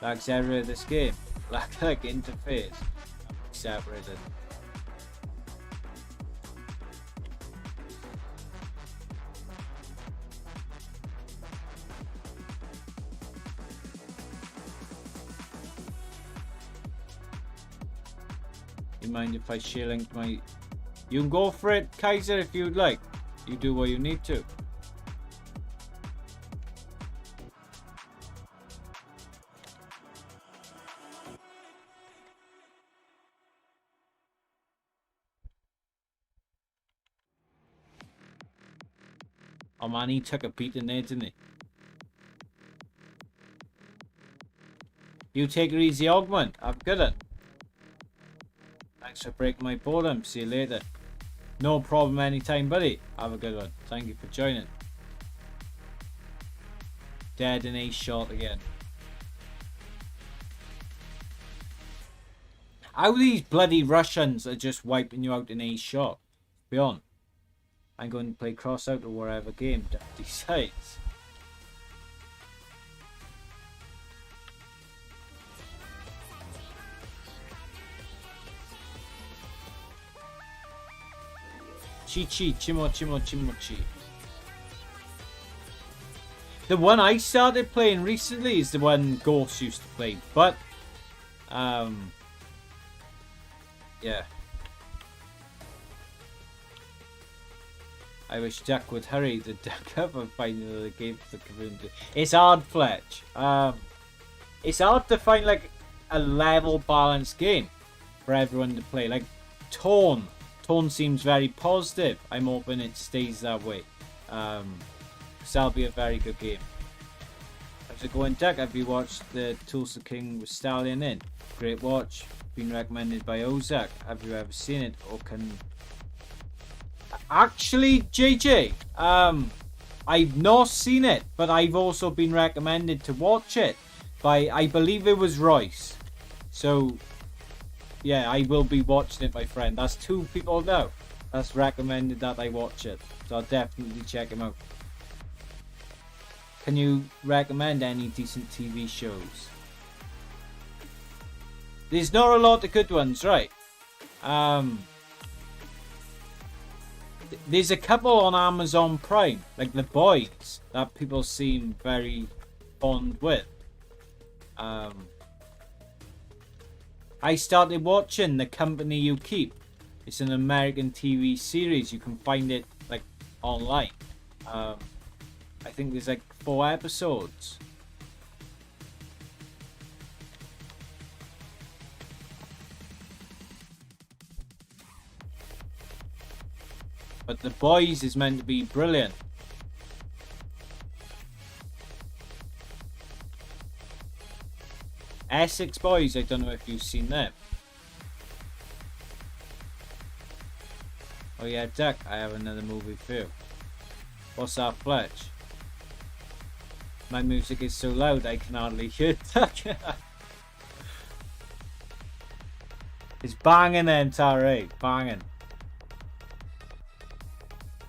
Lags error this game. Like interface. Separated. You mind if I share link my... You can go for it, Kaiser, if you'd like. You do what you need to. Oh man, he took a beating there, didn't he? You take it easy, Augment. I've got it. Thanks for breaking my boredom. See you later. No problem anytime, buddy. Have a good one. Thank you for joining. Dead in a shot again. How these bloody Russians are just wiping you out in a shot. Beyond. I'm going to play Crossout or whatever game that decides. Chi-chi, chimo-chimo-chimo-chi. The one I started playing recently is the one Ghost used to play, but yeah. I wish Jack would hurry the cover finding the game for the community. It's hard, Fletch. It's hard to find like a level balanced game for everyone to play. Like Tone seems very positive. I'm hoping it stays that way. Because that'll be a very good game. How's it going, Jack? Have you watched the Tulsa King with Stallion in? Great watch. Been recommended by Ozak. Have you ever seen it? Or can... Actually, JJ, I've not seen it, but I've also been recommended to watch it by, I believe it was Royce. So, yeah, I will be watching it, my friend. That's 2 people now. That's recommended that I watch it. So I'll definitely check him out. Can you recommend any decent TV shows? There's not a lot of good ones, right? There's a couple on Amazon Prime, like The Boys, that people seem very fond with. I started watching The Company You Keep. It's an American TV series. You can find it like online. I think there's like 4 episodes. But The Boys is meant to be brilliant. Essex Boys, I don't know if you've seen them. Oh yeah, Duck, I have another movie for you. What's that, Fletch? My music is so loud I can hardly hear Duck. It's banging then, Tara, banging.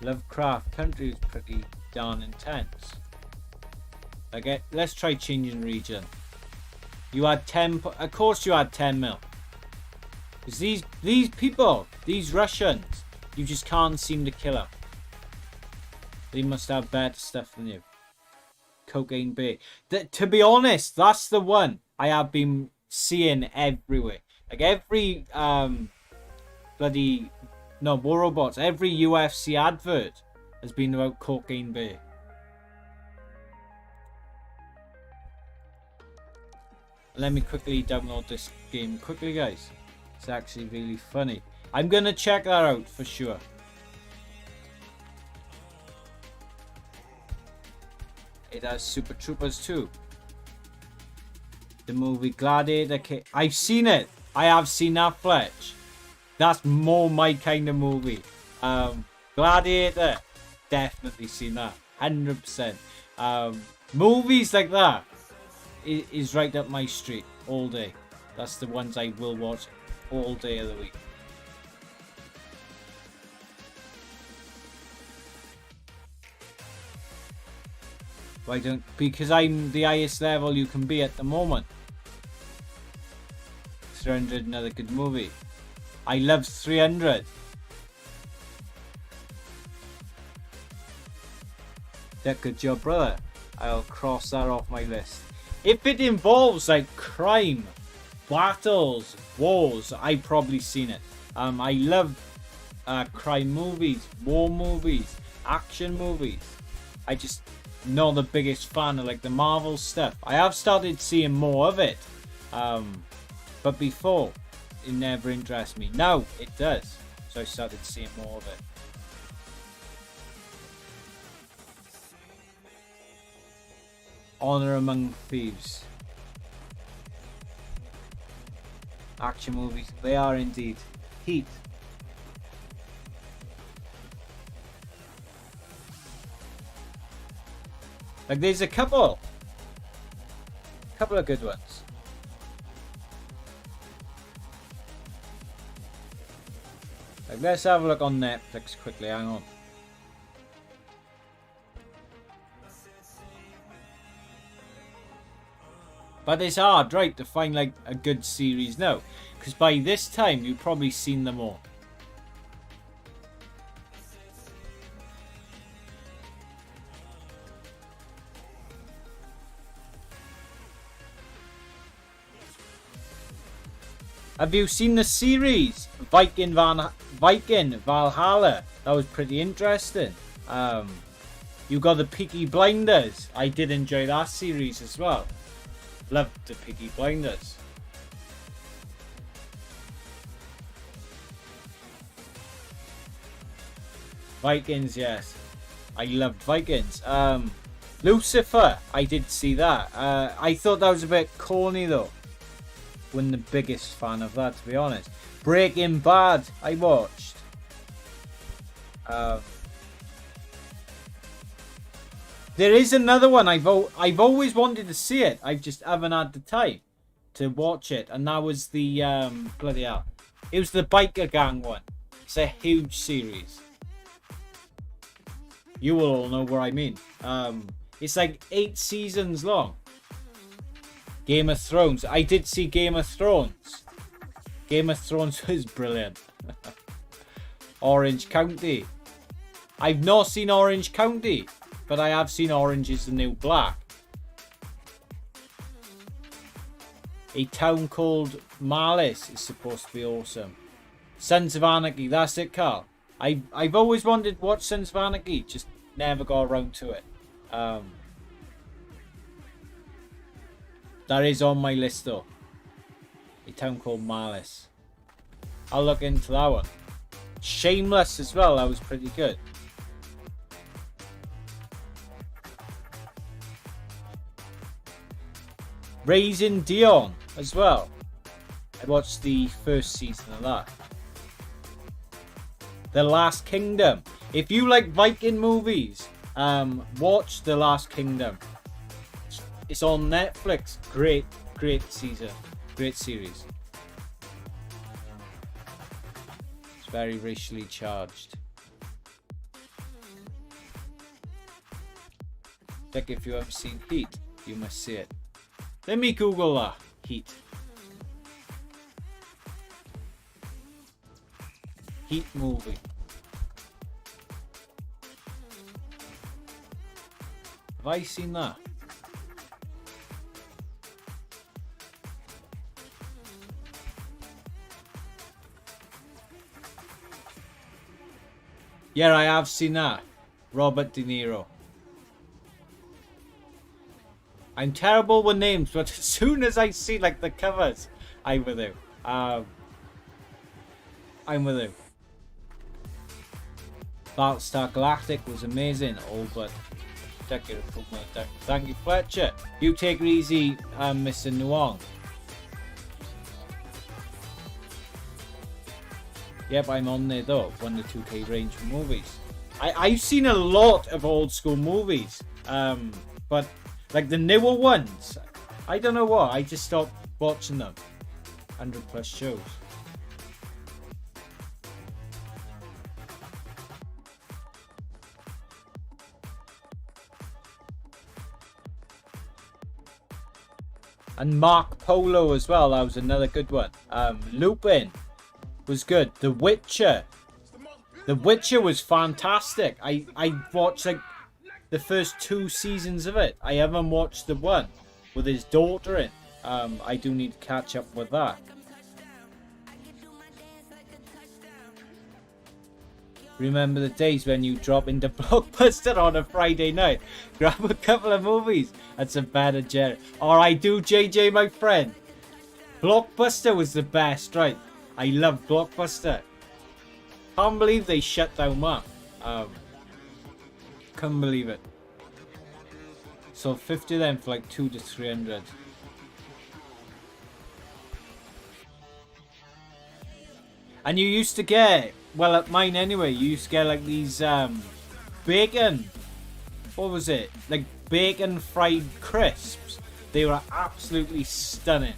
Lovecraft Country is pretty darn intense. Okay, let's try changing region. You had 10, of course you had 10 mil. Because these people, these Russians, you just can't seem to kill them. They must have better stuff than you. Cocaine Bay. To be honest, that's the one I have been seeing everywhere. Like every bloody War Robots, every UFC advert has been about Cocaine Bay. Let me quickly download this game quickly, guys. It's actually really funny. I'm gonna check that out for sure. It has Super Troopers too. The movie Gladiator. I've seen it. I have seen that, Fletch. That's more my kind of movie. Gladiator. Definitely seen that. 100%. Movies like that is right up my street all day. That's the ones I will watch all day of the week. Why don't? Because I'm the highest level you can be at the moment. 300, another good movie. I love 300. That good job, brother. I'll cross that off my list. If it involves like crime, battles, wars, I've probably seen it. I love crime movies, war movies, action movies. I just not the biggest fan of like the Marvel stuff. I have started seeing more of it, but before it never interested me. Now it does, so I started seeing more of it. Honor Among Thieves. Action movies, they are indeed. Heat. Like there's a couple of good ones. Like let's have a look on Netflix quickly, hang on. But it's hard, right, to find like a good series now. Because by this time, you've probably seen them all. Have you seen the series? Viking Valhalla. That was pretty interesting. You got the Peaky Blinders. I did enjoy that series as well. Loved the Peaky Blinders. Vikings, yes. I loved Vikings. Lucifer, I did see that. I thought that was a bit corny though. Wasn't the biggest fan of that, to be honest. Breaking Bad, I watched. There is another one I've always wanted to see it. I just haven't had the time to watch it, and that was the bloody hell. It was the biker gang one. It's a huge series. You will all know what I mean. It's like 8 seasons long. Game of Thrones. I did see Game of Thrones. Game of Thrones was brilliant. Orange County. I've not seen Orange County, but I have seen Orange is the New Black. A Town Called Malice is supposed to be awesome. Sons of Anarchy, that's it, Carl. I've always wanted to watch Sons of Anarchy, just never got around to it. That is on my list though. A Town Called Malice. I'll look into that one. Shameless as well, that was pretty good. Raising Dion as well. I watched the first season of that. The Last Kingdom. If you like Viking movies, watch The Last Kingdom. It's on Netflix. Great season. Great series. It's very racially charged. Check if you haven't seen Heat. You must see it. Let me Google that. Heat. Heat movie. Have I seen that? Yeah, I have seen that. Robert De Niro. I'm terrible with names, but as soon as I see like the covers, I'm with you. I'm with you. Battlestar Galactic was amazing, all but thank you, Fletcher. You take it easy, Mr. Nuong. Yep, I'm on there though. 1 to 2K range for movies. I've seen a lot of old school movies, but like the newer ones, I don't know what. I just stopped watching them. 100+ shows. And Mark Polo as well. That was another good one. Lupin was good. The Witcher. The Witcher was fantastic. I watched like the first 2 seasons of it. I haven't watched the one with his daughter in. I do need to catch up with that. Remember the days when you drop into Blockbuster on a Friday night, grab a couple of movies and some better Jerry. Or I do, JJ, my friend. Blockbuster was the best, right? I love Blockbuster. Can't believe they shut down that. Couldn't believe it. So 50 of them for like 200 to 300. And you used to get, well at mine anyway, you used to get like these bacon, what was it? Like bacon fried crisps. They were absolutely stunning.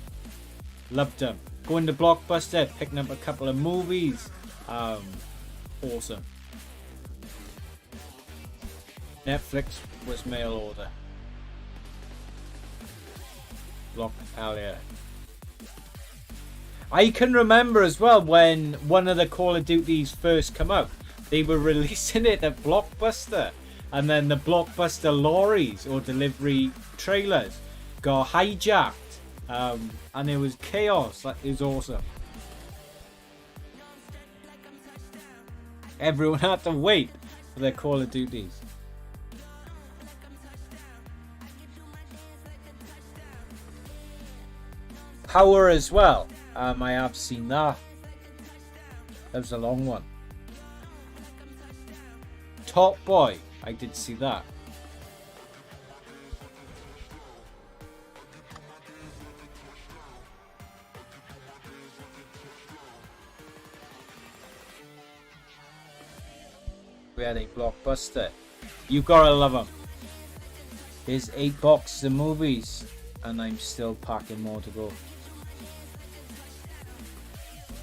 Loved them. Going to Blockbuster, picking up a couple of movies. Awesome. Netflix was mail order. Hell yeah. I can remember as well when one of the Call of Duties first come out. They were releasing it at Blockbuster. And then the Blockbuster lorries or delivery trailers got hijacked. And it was chaos. It was awesome. Everyone had to wait for their Call of Duties. Power as well. I have seen that. That was a long one. Top Boy. I did see that. We had a Blockbuster. You gotta love them. There's 8 boxes of movies, and I'm still packing more to go.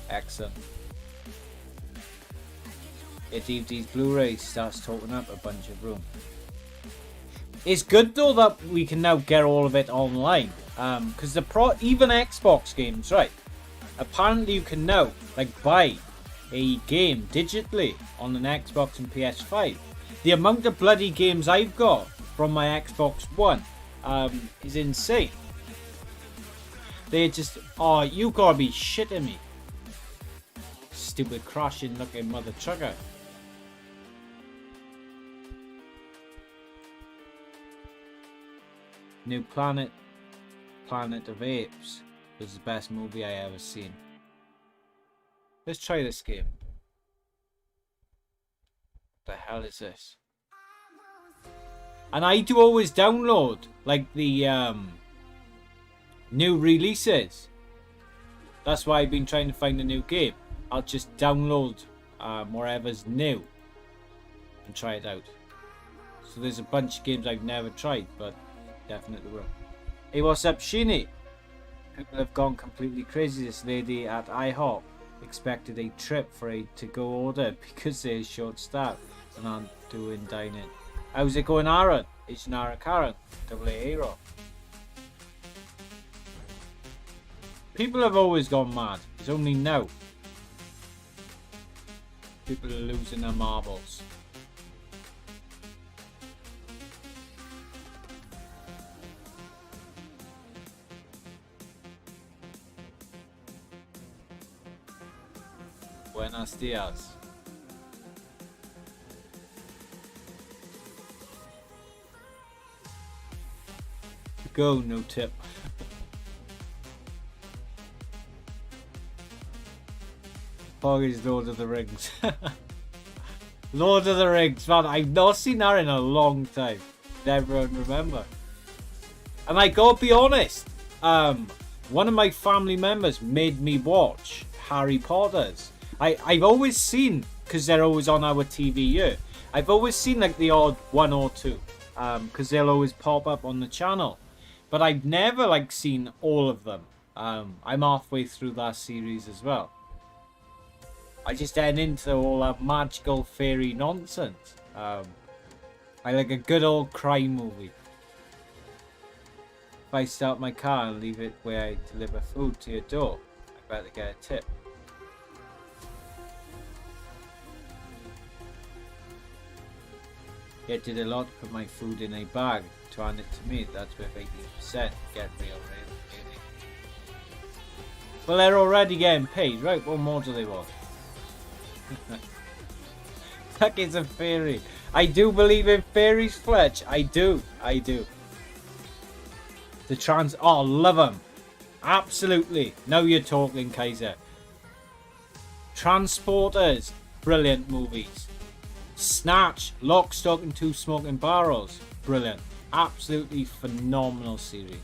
Excellent. Your DVD's Blu-ray starts talking up a bunch of room. It's good though that we can now get all of it online, because even Xbox games, right? Apparently you can now like buy a game digitally on an Xbox and PS5. The amount of bloody games I've got from my Xbox One is insane. They're just, oh, you gotta be shitting me. Stupid crashing looking mother trucker. New Planet of Apes was the best movie I ever seen. Let's try this game. What the hell is this? And I do always download like the new releases. That's why I've been trying to find a new game. I'll just download whatever's new and try it out. So there's a bunch of games I've never tried, but definitely will. Hey, what's up, Sheeny? People have gone completely crazy. This lady at IHOP expected a trip for a to-go order because they're short-staffed and aren't doing dining. How's it going, Aaron? It's Nara Karen, double A hero. People have always gone mad. It's only now people are losing their marbles. Buenos dias. Go, no tip. Foggy's Lord of the Rings. Lord of the Rings, man. I've not seen that in a long time. Never remember. And I gotta be honest, one of my family members made me watch Harry Potter's. I've always seen, because they're always on our TV here, I've always seen like the odd one or two, because they'll always pop up on the channel. But I've never like seen all of them. I'm halfway through that series as well. I just head into all that magical fairy nonsense. I like a good old crime movie. If I start my car and leave it where I deliver food to your door, I better get a tip. It did a lot to put my food in a bag to hand it to me. That's worth 80%. Get real. Well, they're already getting paid, right? What more do they want? That is a fairy. I do believe in fairies, Fletch. I do. The oh, love them. Absolutely. Now you're talking, Kaiser. Transporters. Brilliant movies. Snatch, Lock, Stock and Two Smoking Barrels. Brilliant. Absolutely phenomenal series.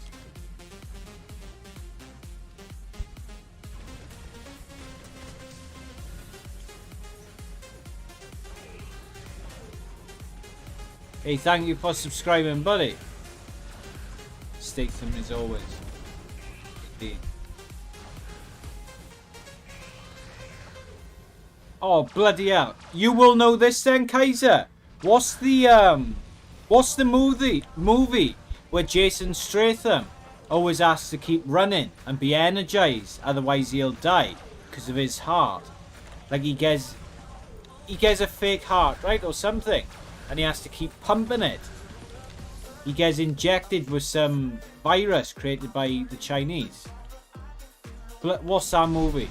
Hey, thank you for subscribing, buddy. Stay tuned as always. Indeed. Oh, bloody hell. You will know this then, Kaiser. What's the movie where Jason Statham always has to keep running and be energized, otherwise he'll die because of his heart. Like he gets a fake heart, right, or something, and he has to keep pumping it. He gets injected with some virus created by the Chinese. What's that movie?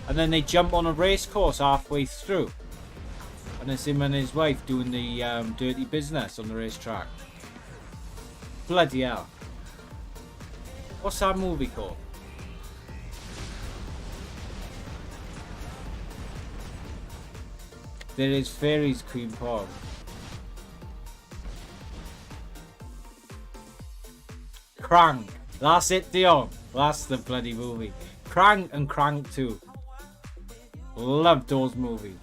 And then they jump on a race course halfway through. And it's him and his wife doing the dirty business on the racetrack. Bloody hell. What's that movie called? There is Fairies Queen Pog. Crank. That's it, Dion. That's the bloody movie. Crank and Crank 2. Love those movies.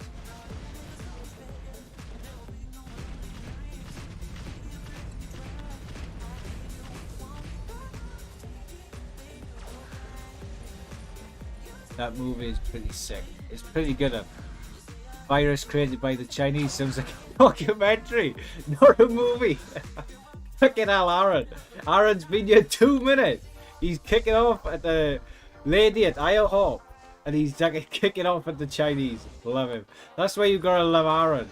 That movie is pretty sick. It's pretty good. Virus created by the Chinese sounds like a documentary, not a movie. Fucking hell, Aaron. Aaron's been here 2 minutes. He's kicking off at the lady at IHOP. And he's kicking off at the Chinese. Love him. That's why you gotta love Aaron.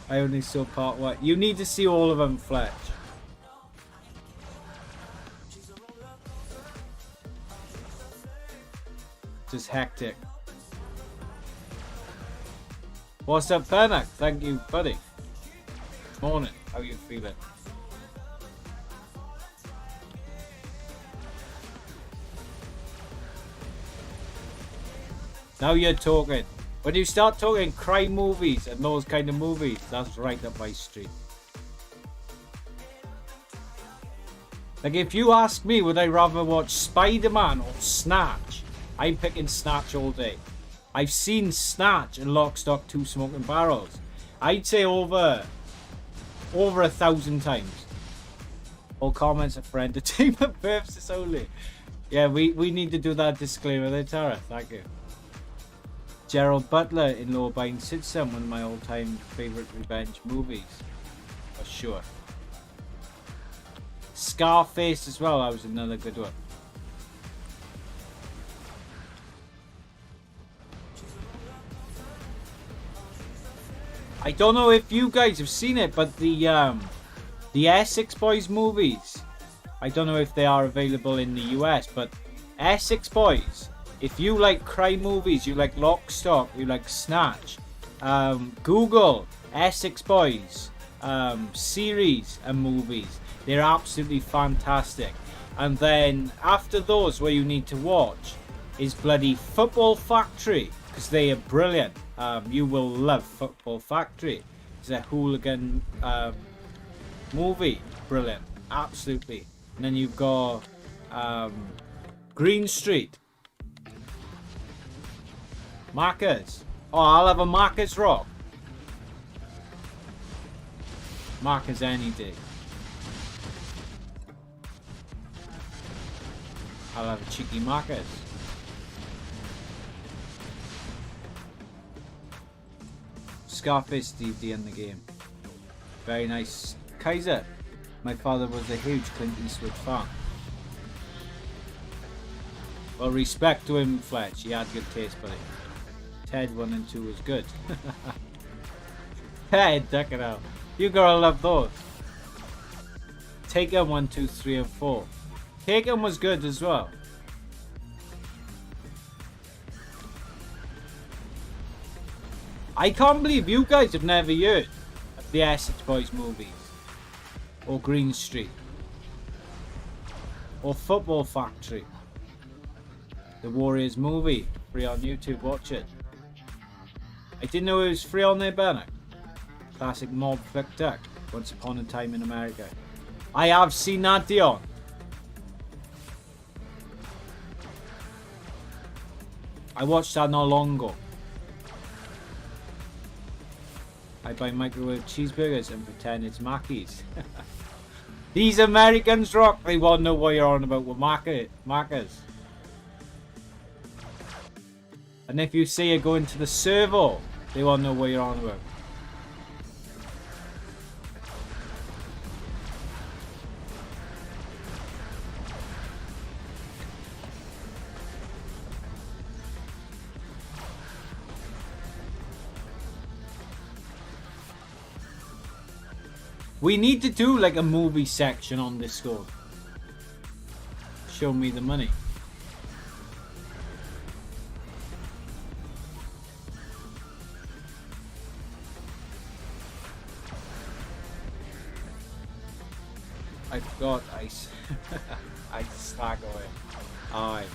I only saw part 1. You need to see all of them, Fletch. Just hectic. What's up, Bernac? Thank you, buddy. Morning. How you feeling? Now you're talking. When you start talking crime movies and those kind of movies, that's right up my street. Like, if you ask me, would I rather watch Spider-Man or Snatch? I'm picking Snatch all day. I've seen Snatch and Lock, Stock, 2 Smoking Barrels. I'd say over 1,000 times. All comments are for entertainment purposes only. Yeah, we need to do that disclaimer there, Tara. Thank you. Gerald Butler in Law Abiding Citizen, one of my all-time favourite revenge movies. For sure. Scarface as well, that was another good one. I don't know if you guys have seen it, but the Essex Boys movies, I don't know if they are available in the US, but Essex Boys, if you like crime movies, you like Lock, Stock, you like Snatch, Google Essex Boys series and movies. They're absolutely fantastic. And then after those, where you need to watch is bloody Football Factory, because they are brilliant. You will love Football Factory. It's a hooligan movie. Brilliant. Absolutely. And then you've got Green Street. Marcus. Oh, I'll have a Marcus Rock. Marcus any day. I'll have a cheeky Marcus. Scarface DVD in the game. Very nice. Kaiser. My father was a huge Clint Eastwood fan. Well, respect to him, Fletch. He had good taste, buddy. Ted 1 and 2 was good. Ted, check it out. You gotta love those. Taken 1, 2, 3, and 4. Taken was good as well. I can't believe you guys have never heard of the Essex Boys movies. Or Green Street. Or Football Factory. The Warriors movie. Free on YouTube, watch it. I didn't know it was free on there, Bernard. Classic mob flick duck. Once Upon a Time in America. I have seen that, Dion. I watched that not long ago. I buy microwave cheeseburgers and pretend it's Mackey's. These Americans rock. They won't know what you're on about with Macca's. And if you say you're going to the servo, they won't know what you're on about. We need to do like a movie section on Discord. Show me the money. I forgot ice. I slack away. Aye.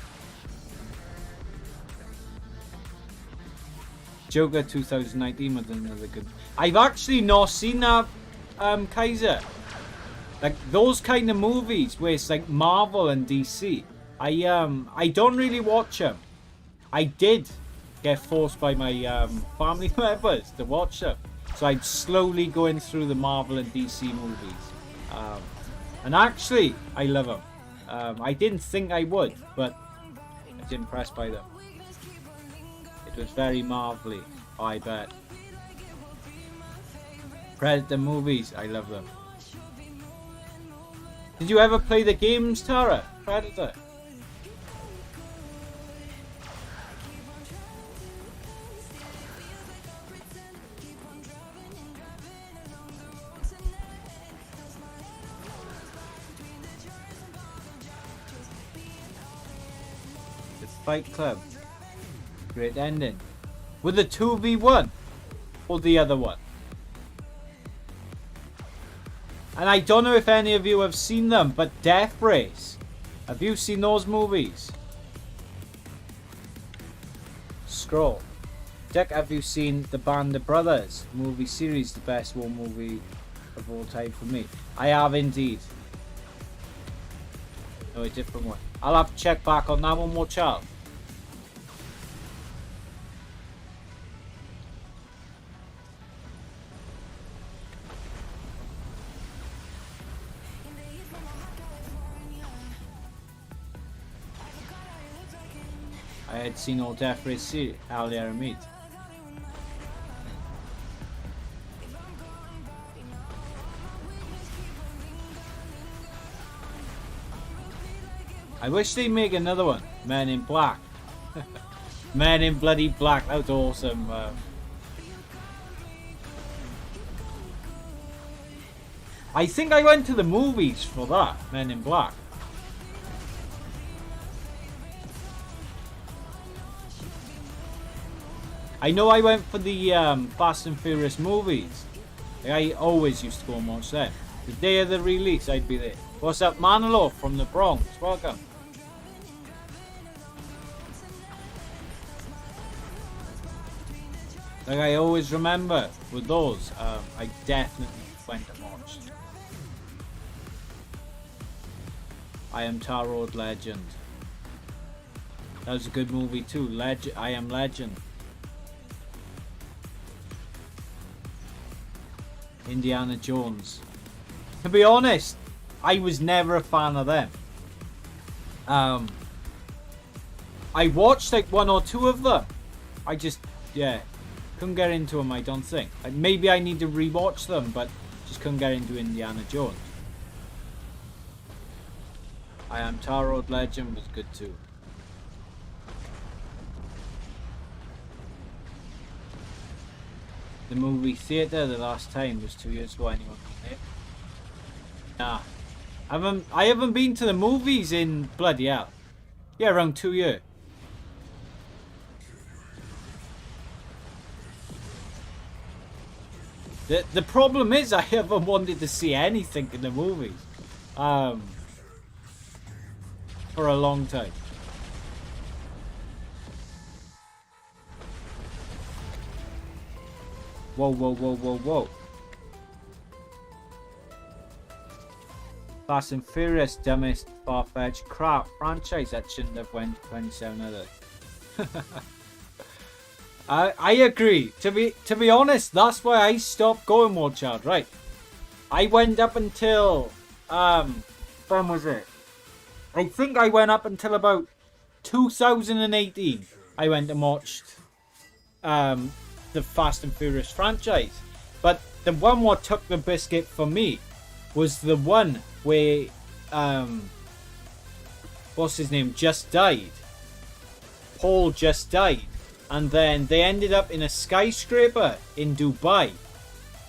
Joker 2019 was another good. I've actually not seen that, Kaiser. Like those kind of movies where it's like Marvel and DC. I don't really watch them. I did get forced by my family members to watch them, so I'm slowly going through the Marvel and DC movies. And actually, I love them. I didn't think I would, but I was impressed by them. It was very marvelly, I bet. Predator movies, I love them. Did you ever play the games, Tara? Predator? The Fight Club. Great ending. With the 2v1 or the other one? And I don't know if any of you have seen them, but Death Race. Have you seen those movies? Scroll. Dick, have you seen the Band of Brothers movie series? The best war movie of all time for me. I have indeed. No, a different one. I'll have to check back on that one more, child. I had seen all Death Race series earlier in meet. I wish they'd make another one. Men in Black. Men in bloody black. That was awesome. I think I went to the movies for that. Men in Black. I know I went for the Fast and Furious movies. I always used to go and watch them. The day of the release, I'd be there. What's up, Manolo from the Bronx? Welcome. Like I always remember with those, I definitely went and watched. I Am Tarot Legend. That was a good movie too. I Am Legend. Indiana Jones. To be honest, I was never a fan of them. I watched like one or two of them. I just, couldn't get into them, I don't think. Maybe I need to rewatch them, but just couldn't get into Indiana Jones. I Am Tarot Legend was good too. The movie theatre the last time was 2 years ago. Anyone been there? Nah. I haven't been to the movies in bloody hell. Yeah, around 2 years. The problem is I haven't wanted to see anything in the movies. For a long time. Whoa, whoa, whoa, whoa, whoa. Fast and Furious, dumbest, far-fetched crap franchise that shouldn't have went 27 others. I agree. To be honest, that's why I stopped going more, child. Right. I went up until when was it? I think I went up until about 2018. I went and watched the Fast and Furious franchise. But the one what took the biscuit for me was the one where what's his name just died. Paul just died, and then they ended up in a skyscraper in Dubai.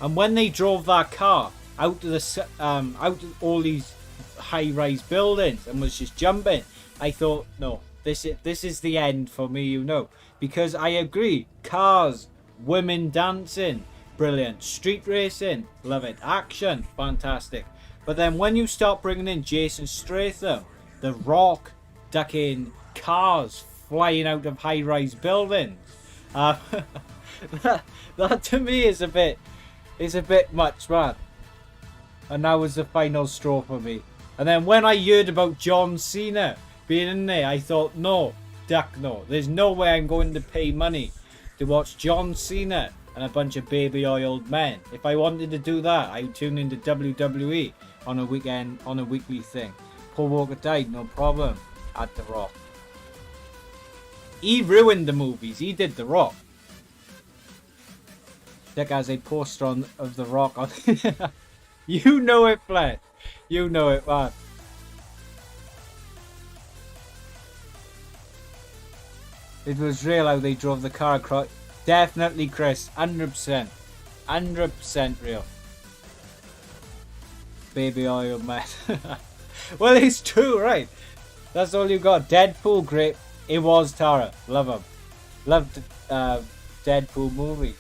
And when they drove that car out of the out of all these high-rise buildings and was just jumping, I thought, no, this is the end for me, you know, because I agree, cars, women dancing, brilliant. Street racing, love it. Action, fantastic. But then when you start bringing in Jason Statham, The Rock, ducking cars flying out of high-rise buildings, that to me is a bit much, man. And that was the final straw for me. And then when I heard about John Cena being in there, I thought, no, duck no. There's no way I'm going to pay money to watch John Cena and a bunch of baby-oiled men. If I wanted to do that, I would tune into WWE on a weekly thing. Paul Walker died, no problem. At The Rock. He ruined the movies. He did The Rock. Look, as a poster on of The Rock on. You know it, Flair. You know it, man. It was real how they drove the car across. Definitely, Chris. 100%. 100% real. Baby oil, man. Well, it's true, right? That's all you got. Deadpool, great. It was Tara. Love him. Loved Deadpool movies.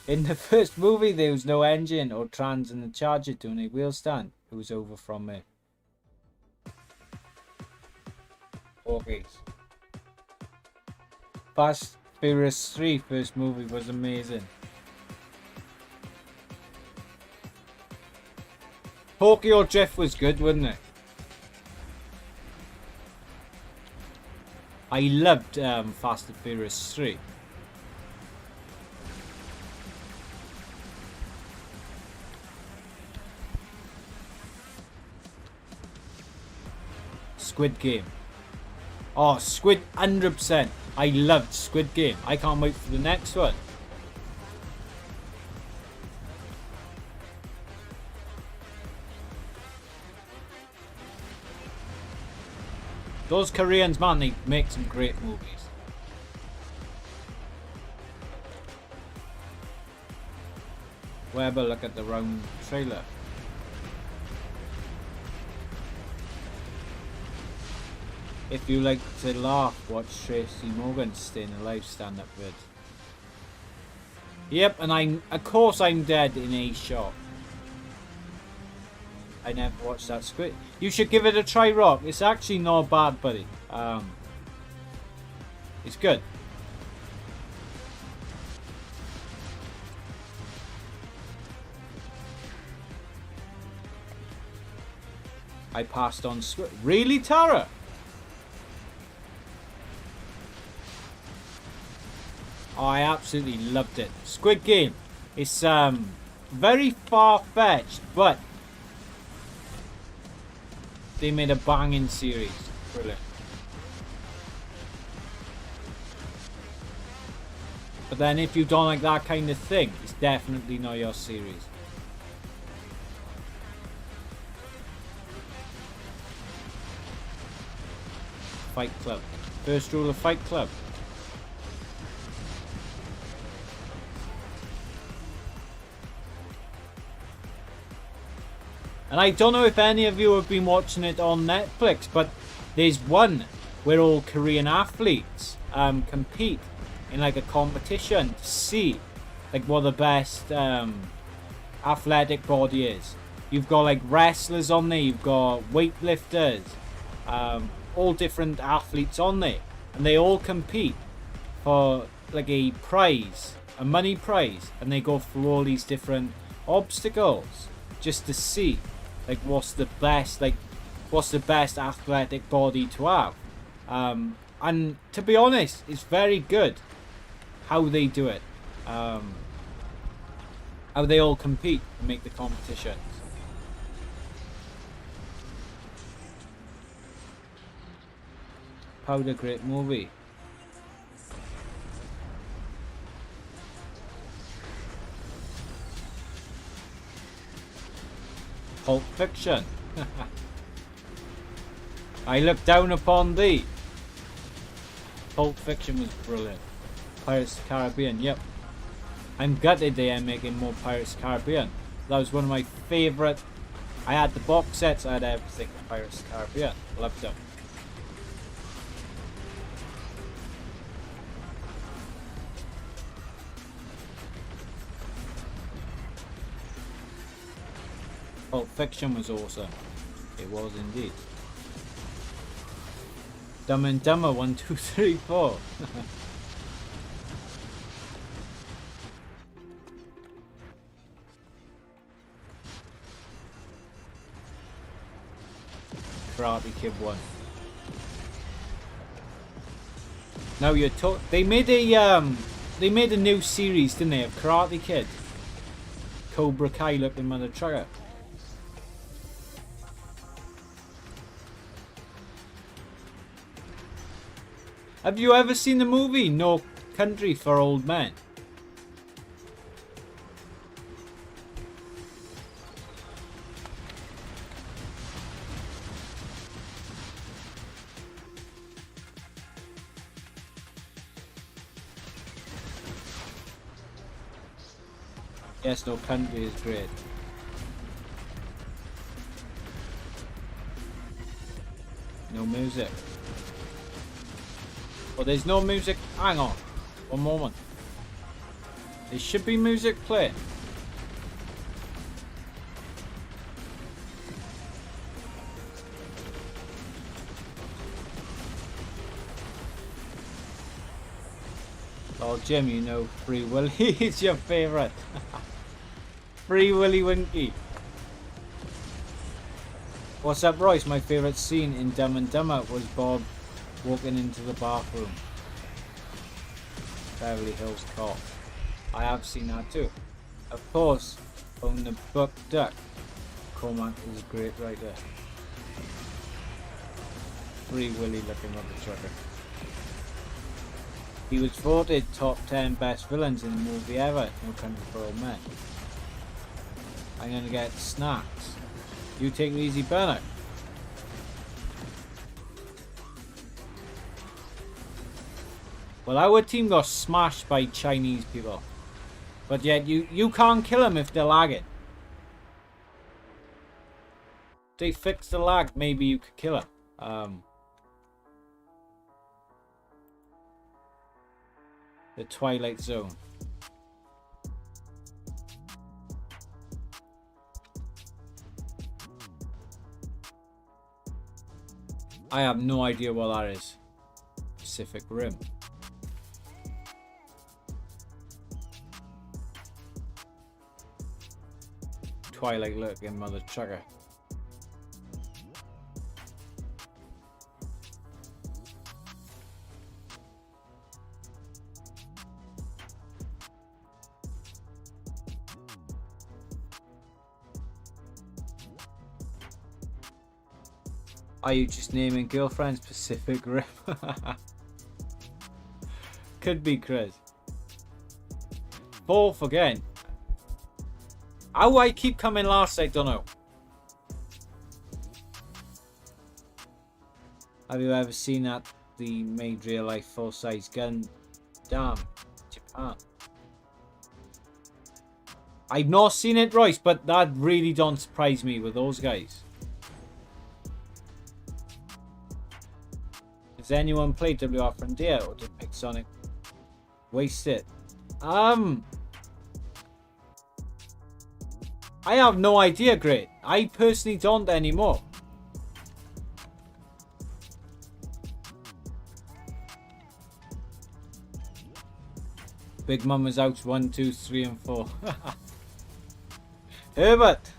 In the first movie, there was no engine or trans in the Charger doing a wheel stand. It was over from me. Okay. Fast Furious 3 first movie was amazing. Tokyo Drift was good, wasn't it? I loved Fast and Furious 3. Squid Game. Oh, Squid, 100%. I loved Squid Game. I can't wait for the next one. Those Koreans, man, they make some great movies. Weber, look at the round trailer. If you like to laugh, watch Tracy Morgan Staying Alive stand up vid. Yep, and of course I'm dead in a shot. I never watched that squid. You should give it a try, Rock. It's actually not bad, buddy. It's good. I passed on squid. Really, Tara? Oh, I absolutely loved it. Squid Game. It's very far-fetched, but they made a banging series. Brilliant. But then if you don't like that kind of thing, it's definitely not your series. Fight Club. First rule of Fight Club. And I don't know if any of you have been watching it on Netflix, but there's one where all Korean athletes compete in like a competition to see like what the best athletic body is. You've got like wrestlers on there, you've got weightlifters, all different athletes on there, and they all compete for like a prize, a money prize, and they go through all these different obstacles just to see like what's the best athletic body to have. And to be honest, it's very good how they do it, how they all compete and make the competitions. Powder, great movie. Pulp Fiction. I look down upon thee. Pulp Fiction was brilliant. Pirates of the Caribbean, yep. I'm gutted they are making more Pirates of the Caribbean. That was one of my favourite. I had the box sets, I had everything of Pirates of the Caribbean. Loved them. Pulp Fiction was awesome. It was indeed. Dumb and Dumber 1, 2, 3, 4. Karate Kid 1. Now you're they made a new series, didn't they, of Karate Kid? Cobra Kai looking mother trucker. Have you ever seen the movie No Country for Old Men? Yes, No Country is great. No music. Oh, there's no music. Hang on. One moment. There should be music playing. Oh, Jim, you know Free Willy is your favourite. Free Willy Winky. What's up, Royce? My favourite scene in Dumb and Dumber was Bob walking into the bathroom. Beverly Hills Cop. I have seen that too. Of course, on the Buck Duck. Cormac is a great writer. Free Willy looking at the trucker. He was voted top 10 best villains in the movie ever, No Country for Old Men. I'm gonna get snacks. You take it easy, Bernard. Well, our team got smashed by Chinese people. But yet, you can't kill them if they lag it. If they fix the lag, maybe you could kill them. The Twilight Zone. I have no idea what that is. Pacific Rim. Twilight looking mother trucker. Are you just naming girlfriends Pacific Rim? Could be, Chris. Fourth again. How I keep coming last, I don't know. Have you ever seen that? The made real life full-size gun? Damn, Japan. I've not seen it, Royce, but that really don't surprise me with those guys. Has anyone played Warframe or did Pick Sonic waste it? I have no idea, Great. I personally don't anymore. Big Mum was out 1, 2, 3, and 4. Herbert.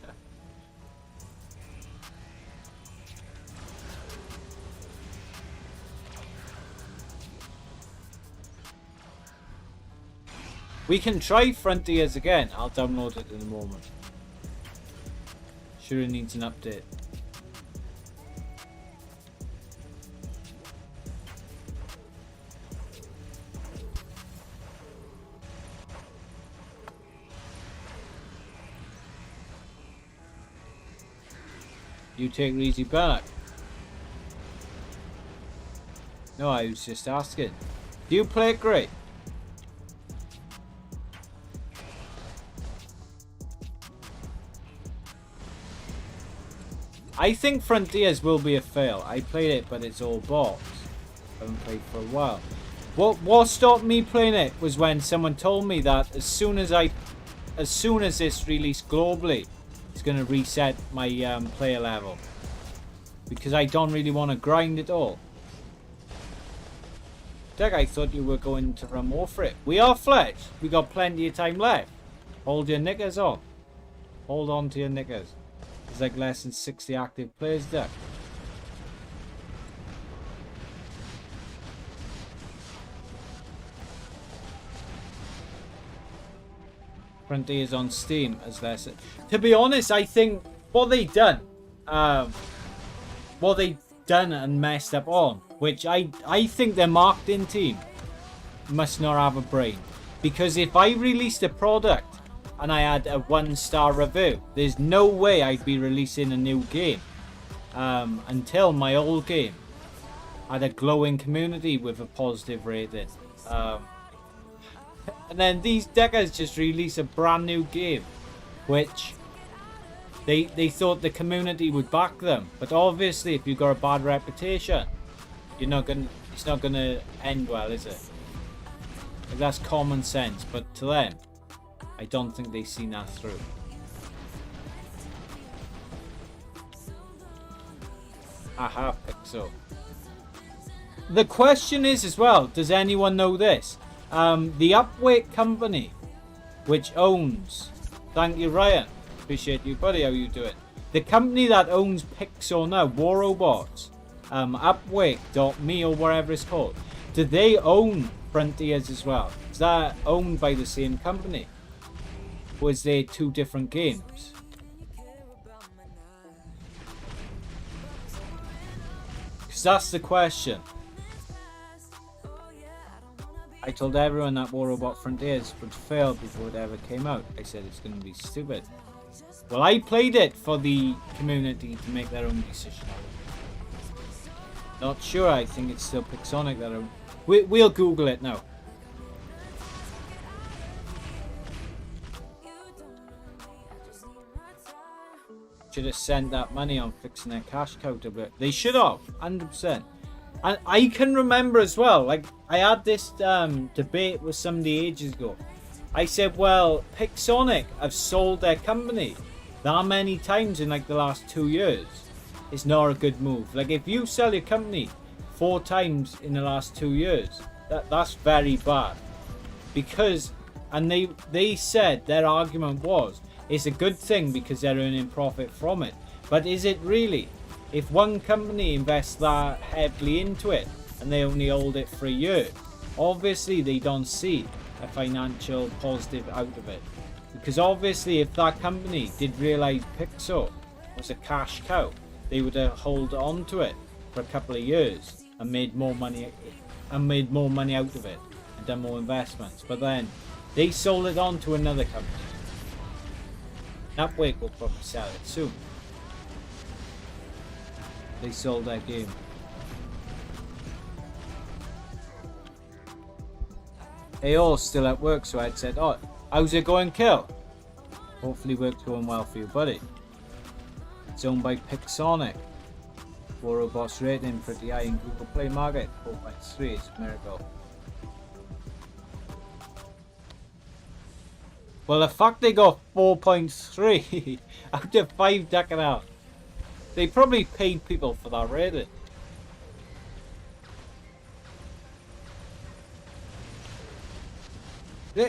We can try Frontiers again. I'll download it in a moment. Sure, it needs an update. You take it easy back. No, I was just asking. Do you play it great? I think Frontiers will be a fail. I played it, but it's all bots. I haven't played for a while. What stopped me playing it was when someone told me that as soon as this released globally, it's going to reset my player level. Because I don't really want to grind it all. Doug, I thought you were going to run more for it. We are Fletch. We got plenty of time left. Hold your knickers on. Hold on to your knickers. There's like less than 60 active players, Doug. Frontiers on Steam as less. To be honest, I think what they done, what they done and messed up on, which I think their marketing team must not have a brain. Because if I released a product and I had a 1-star review, there's no way I'd be releasing a new game until my old game had a glowing community with a positive rating. And then these deckers just release a brand new game, which they thought the community would back them. But obviously, if you've got a bad reputation, it's not gonna end well, is it? Like, that's common sense, but to them, I don't think they've seen that through. Aha, Pixel. The question is as well, does anyone know this? The Upwake company, which owns... Thank you, Ryan. Appreciate you, buddy. How you doing? The company that owns Pixel now, War Robots, Upwake.me or whatever it's called, do they own Frontiers as well? Is that owned by the same company? Or is there two different games? Because that's the question. I told everyone that War Robot Frontiers would fail before it ever came out. I said it's going to be stupid. Well, I played it for the community to make their own decision. Not sure. I think it's still Pixonic that own. We'll Google it now. Should have sent that money on fixing their cash cow a bit. They should have, 100%. And I can remember as well, like, I had this debate with somebody ages ago. I said, well, Pixonic have sold their company that many times in like the last 2 years. It's not a good move. Like, if you sell your company 4 times in the last 2 years, that's very bad. Because, and they said their argument was, it's a good thing because they're earning profit from it. But is it really? If one company invests that heavily into it and they only hold it for a year, obviously they don't see a financial positive out of it. Because obviously if that company did realise Pixel was a cash cow, they would have held on to it for a couple of years and made more money out of it and done more investments. But then they sold it on to another company. Upwake will probably sell it soon. They sold their game. Hey, all still at work, so I'd said, oh, how's it going, Kill? Hopefully work's going well for you, buddy. It's owned by Pixonic. War Robots rating pretty high in Google Play Market. 4.3 is a miracle. Well, the fact they got 4.3 out of 5 decking out. They probably paid people for that rating.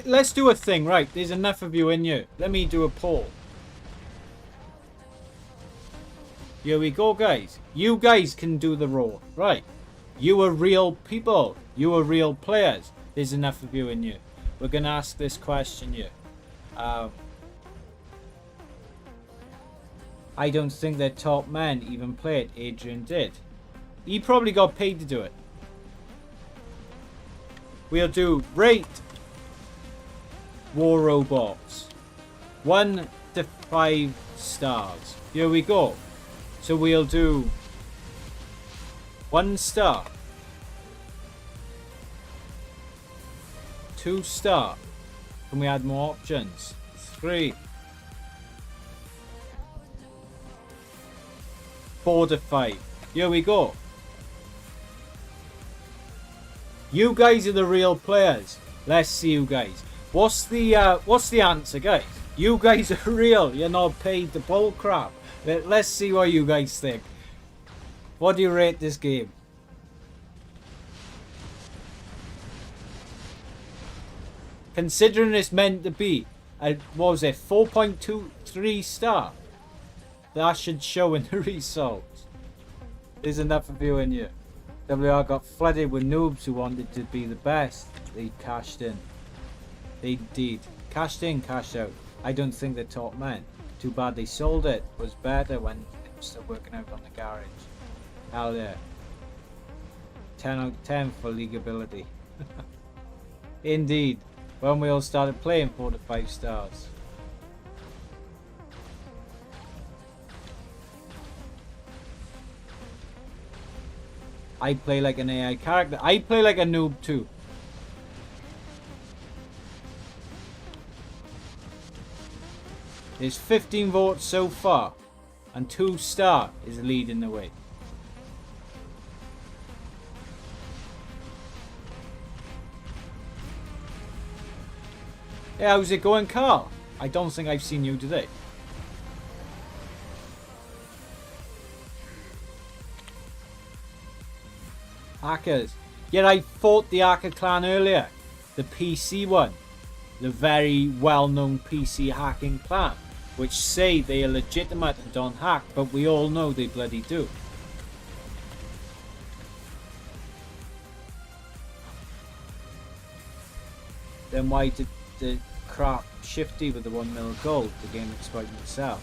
Let's do a thing, right? There's enough of you in here. Let me do a poll. Here we go, guys. You guys can do the role, right? You are real people. You are real players. There's enough of you in here. We're gonna ask this question here. I don't think their top men even play it. Adrian did. He probably got paid to do it. We'll do rate War Robots 1 to 5 stars. Here we go. So we'll do 1 star, 2 star. Can we add more options? 3, 4 to 5. Here we go. You guys are the real players. Let's see you guys. What's the answer, guys? You guys are real. You're not paid to bull crap. Let's see what you guys think. What do you rate this game? Considering it's meant to be a, what was it, 4.23 star? That should show in the results. There's enough of you in here. WR got flooded with noobs who wanted to be the best. They cashed in. They did. Cashed in, cashed out. I don't think they're top men. Too bad they sold it. It was better when it was still working out on the garage. Hell yeah. 10 out of 10 for leagueability. Indeed. When we all started playing 4 to 5 stars. I play like an AI character. I play like a noob too. There's 15 votes so far, and 2-star is leading the way. Hey, how's it going, Carl? I don't think I've seen you today. Hackers. Yeah, I fought the Hacker clan earlier. The PC one. The very well-known PC hacking clan. Which say they are legitimate and don't hack, but we all know they bloody do. Then why did the crap Shifty with the 1 mil gold, the game exploiting itself?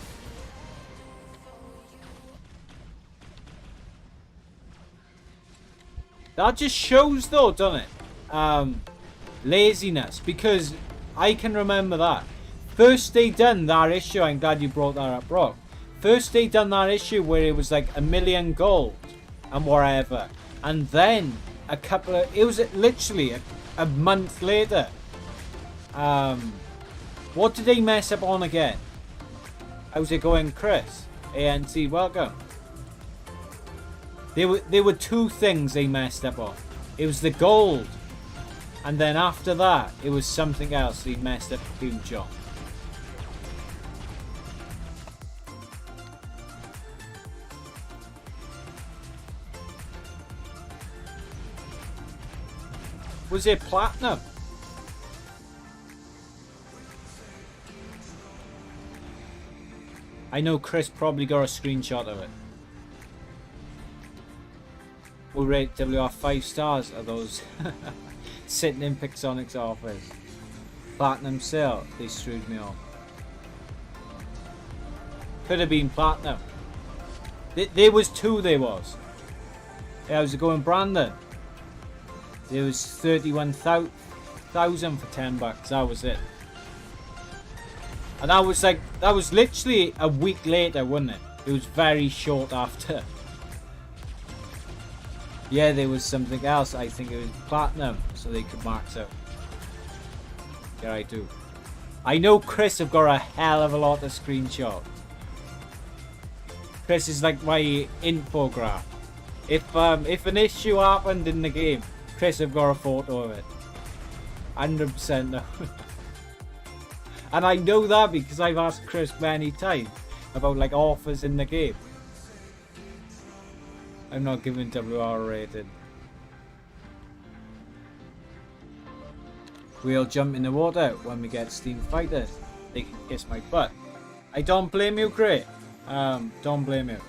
That just shows though, doesn't it? Laziness, because I can remember that. First they done that issue, I'm glad you brought that up, Brock. First they done that issue where it was like 1 million gold and whatever. And then a couple of, it was literally a month later. What did they mess up on again? How's it going, Chris? ANC, welcome. There were 2 things they messed up on. It was the gold. And then after that, it was something else they messed up huge on. Was it platinum? I know Chris probably got a screenshot of it. We'll rate WR 5 stars are those sitting in Pixonic's office. Platinum sale, they screwed me off. Could have been platinum. There was 2, there was. Yeah, how's it going, Brandon? There was 31,000 for $10. That was it. And that was like, that was literally a week later, wasn't it? It was very short after. Yeah, there was something else. I think it was platinum, so they could max out. Yeah, I do. I know Chris have got a hell of a lot of screenshots. Chris is like my infograph. If an issue happened in the game, Chris have got a photo of it. 100% no. And I know that because I've asked Chris many times about like offers in the game. I'm not giving WR a rating. We'll jump in the water when we get Steam Fighters. They can kiss my butt. I don't blame you, Gray. Don't blame you.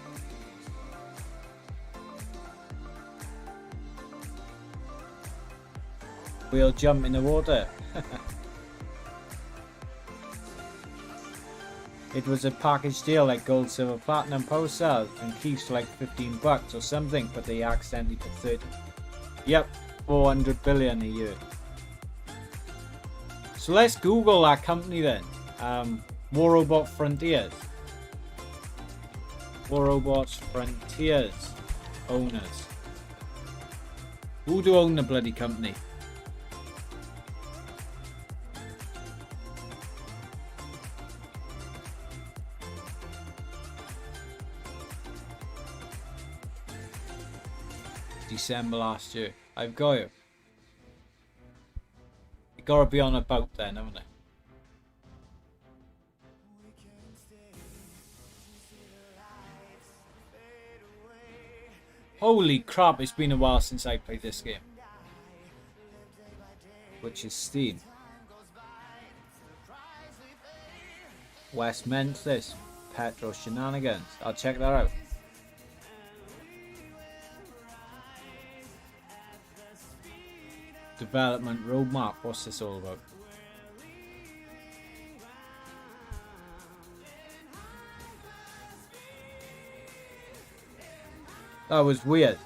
We'll jump in the water. It was a package deal like gold, silver, platinum, power cells and keys for like $15 or something, but they accidentally put 30. Yep, 400 billion a year. So let's Google that company then. War Robot Frontiers. War Robots Frontiers owners. Who do own the bloody company? December last year. I've got you. You gotta be on a boat then, haven't you? Holy crap, it's been a while since I played this game. Which is Steam. West Memphis, Petro Shenanigans. I'll check that out. Development roadmap. What's this all about? That was weird.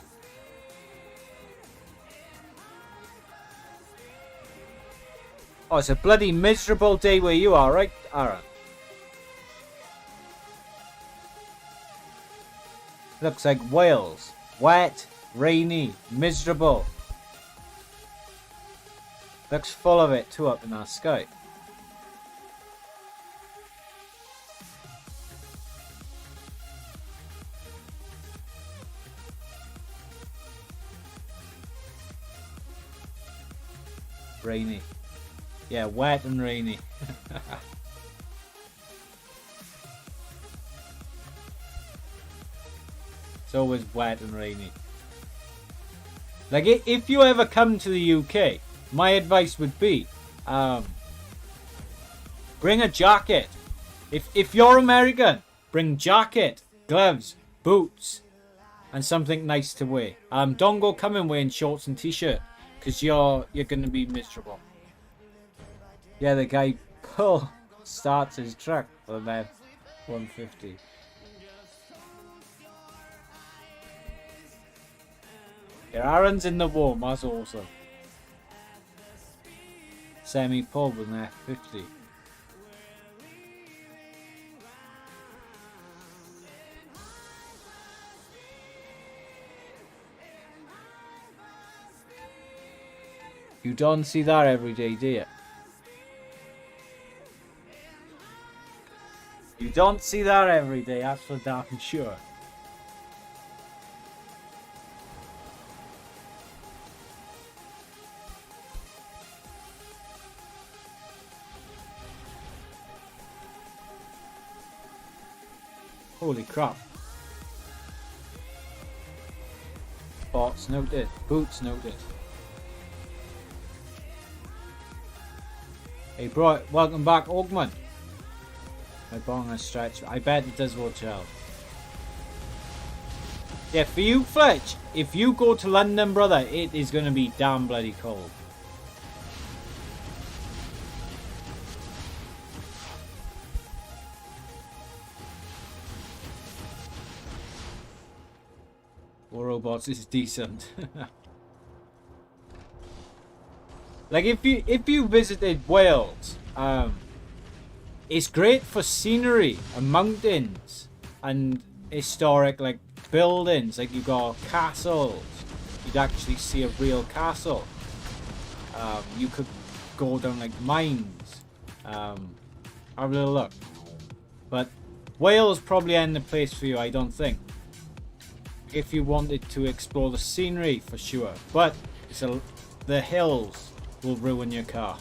Oh, it's a bloody miserable day where you are, right, Aaron? Looks like Wales. Wet, rainy, miserable. Looks full of it too up in our sky. Rainy. Yeah, wet and rainy. It's always wet and rainy. Like, if you ever come to the UK, my advice would be, bring a jacket. If you're American, bring jacket, gloves, boots, and something nice to wear. Don't go coming wearing shorts and t-shirt, because you're gonna be miserable. Yeah, the guy starts his truck for about 150. Yeah, Aaron's in the warm, that's awesome. Semi-pub with an F50. You don't see that every day, do you? You don't see that every day, that's for damn sure. Holy crap. Bots noted. Boots noted. Hey bro, welcome back Augment. My bong has stretched. I bet it does watch out. Yeah, for you Fletch, if you go to London brother, it is going to be damn bloody cold. War Robots is decent. Like if you visited Wales, it's great for scenery and mountains and historic like buildings. Like you got castles, you'd actually see a real castle. You could go down like mines. Have a little look. But Wales probably ain't the place for you, I don't think. If you wanted to explore the scenery, for sure. But the hills will ruin your car.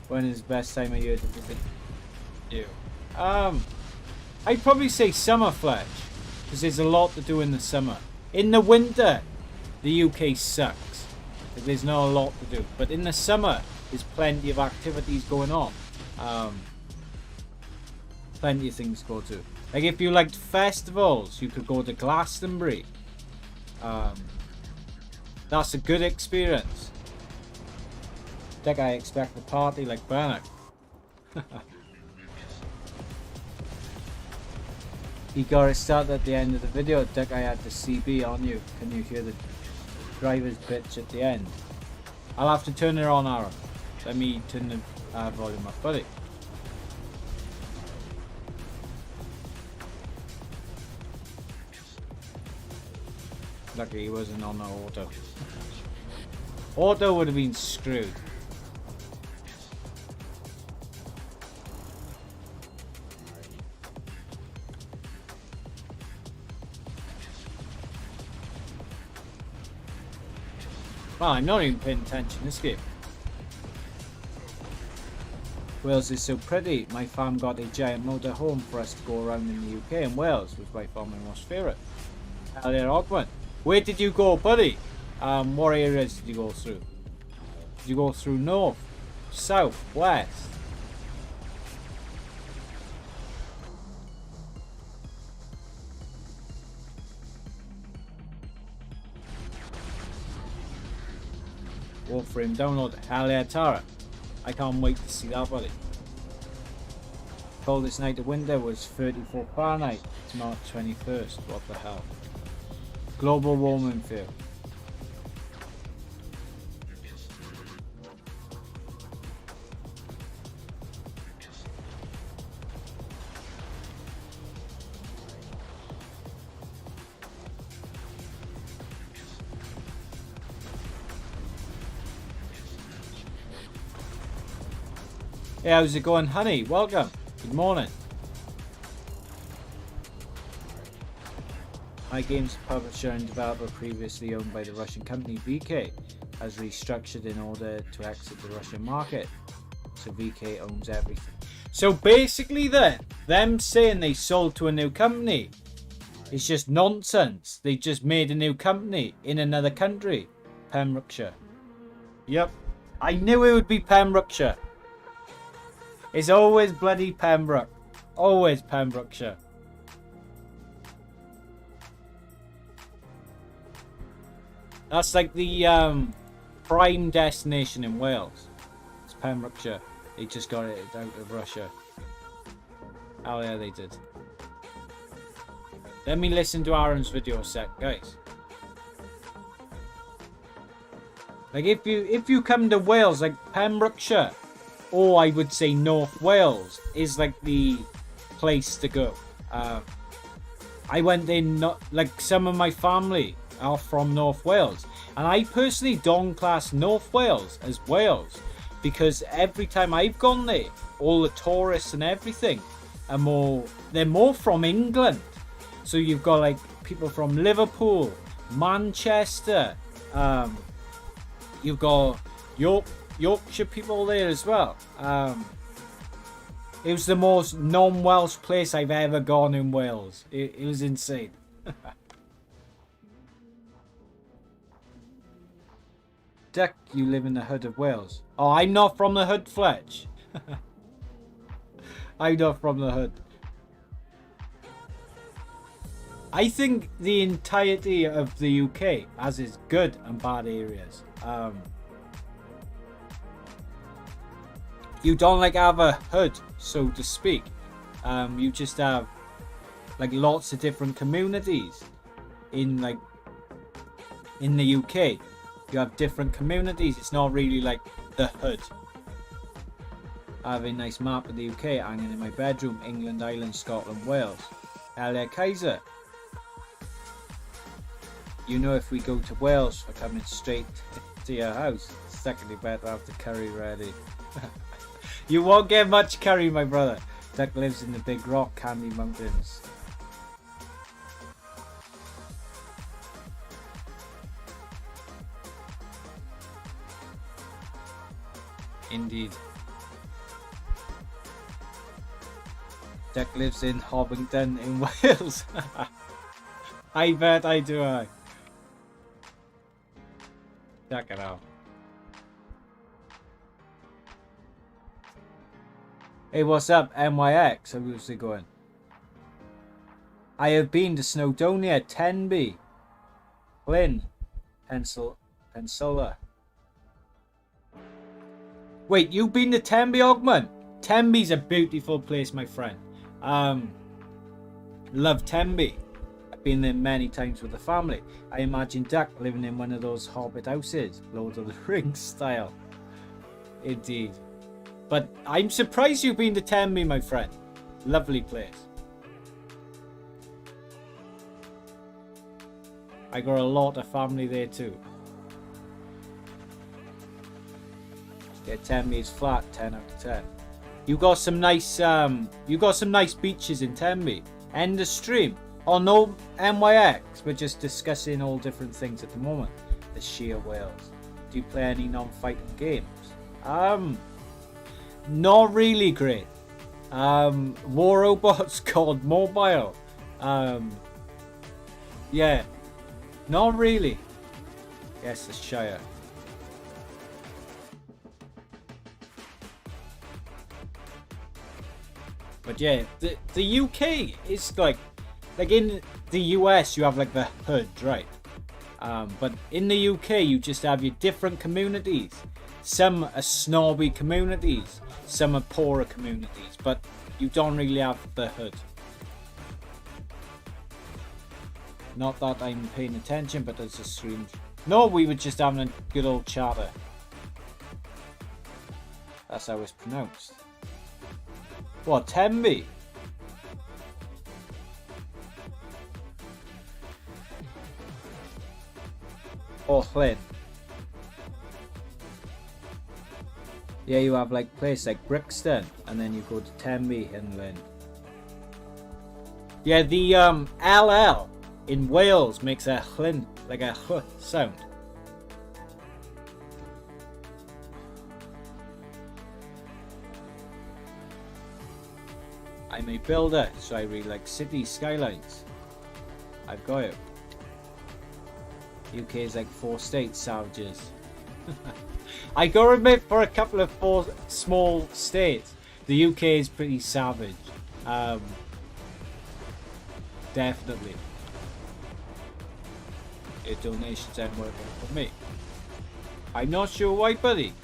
When is the best time of year to visit you? I'd probably say summer, Fletch, because there's a lot to do in the summer. In the winter, the UK sucks. There's not a lot to do. But in the summer, there's plenty of activities going on. Plenty of things to go to. Like if you liked festivals, you could go to Glastonbury. That's a good experience. I think I expect a party like Banner. He got it started at the end of the video. I think I had the CB on you. Can you hear the driver's bitch at the end? I'll have to turn it on, Aaron. Let me turn the volume up, buddy. Lucky he wasn't on the auto. Auto would have been screwed. Well, I'm not even paying attention this game. Wales is so pretty. My farm got a giant motorhome for us to go around in the UK, and Wales was by far my most favourite. Elliot Ogman. Where did you go, buddy? What areas did you go through? Did you go through north, south, west? Warframe download. Hell yeah, Tara. I can't wait to see that, buddy. coldest night of winter was 34 Fahrenheit. It's March 21st. What the hell? Global warming view. Hey, how's it going, honey? Welcome. Good morning. My game's publisher and developer, previously owned by the Russian company VK, has restructured in order to exit the Russian market. So VK owns everything. So basically then, them saying they sold to a new company is just nonsense. They just made a new company in another country. Pembrokeshire. Yep. I knew it would be Pembrokeshire. It's always bloody Pembroke. Always Pembrokeshire. That's like the prime destination in Wales. It's Pembrokeshire. They just got it out of Russia. Oh yeah, they did. Let me listen to Aaron's video a sec, guys. Like if you come to Wales, like Pembrokeshire, or I would say North Wales is like the place to go. I went in, not like some of my family are from North Wales, and I personally don't class North Wales as Wales because every time I've gone there, all the tourists and everything are they're more from England. So you've got like people from Liverpool, Manchester, you've got Yorkshire people there as well. It was the most non-Welsh place I've ever gone in Wales. It was insane. Duck, you live in the hood of Wales. Oh, I'm not from the hood, Fletch. I'm not from the hood. I think the entirety of the UK has its good and bad areas. You don't like have a hood, so to speak. You just have like lots of different communities in the UK. You have different communities. It's not really like the hood. I have a nice map of the UK hanging in my bedroom. England, Ireland, Scotland, Wales. Hello, Kaiser. You know, if we go to Wales, we're coming straight to your house. Secondly, better have the curry ready. You won't get much curry, my brother. Duck lives in the Big Rock Candy Mountains. Indeed. Duck lives in Hobbiton in Wales. I bet I do. Check it out. Hey, what's up, MYX? How's it going? I have been to Snowdonia, Tenby, Flynn, Pensacola. Wait, you've been to Tenby, Ogman? Tenby's a beautiful place, my friend. Love Tenby. I've been there many times with the family. I imagine Duck living in one of those Hobbit houses, Lord of the Rings style. Indeed. But I'm surprised you've been to Tenby, my friend. Lovely place. I got a lot of family there too. Yeah, Tenby is flat, 10 out of 10. You got some nice beaches in Tenby. End of stream. Oh no, MYX. We're just discussing all different things at the moment. The sheer Wales. Do you play any non-fighting games? Not really great. War Robots, COD Mobile. Yeah, not really. Yes, the Shire. But yeah, the UK is like in the US you have like the hood, right? But in the UK you just have your different communities. Some are snobby communities, some are poorer communities, but you don't really have the hood. Not that I'm paying attention, but there's a stream. No, we were just having a good old chatter. That's how it's pronounced. What, Tembi? Or Llyn? Yeah, you have like places like Brixton, and then you go to Tembi and Llyn. Yeah, the LL in Wales makes a Llyn, like a H sound. I'm a builder, so I really like city skylines. I've got it. UK is like 4 states, savages. I gotta admit, for a couple of 4 small states, the UK is pretty savage. Definitely. Your donations aren't working for me. I'm not sure why, buddy.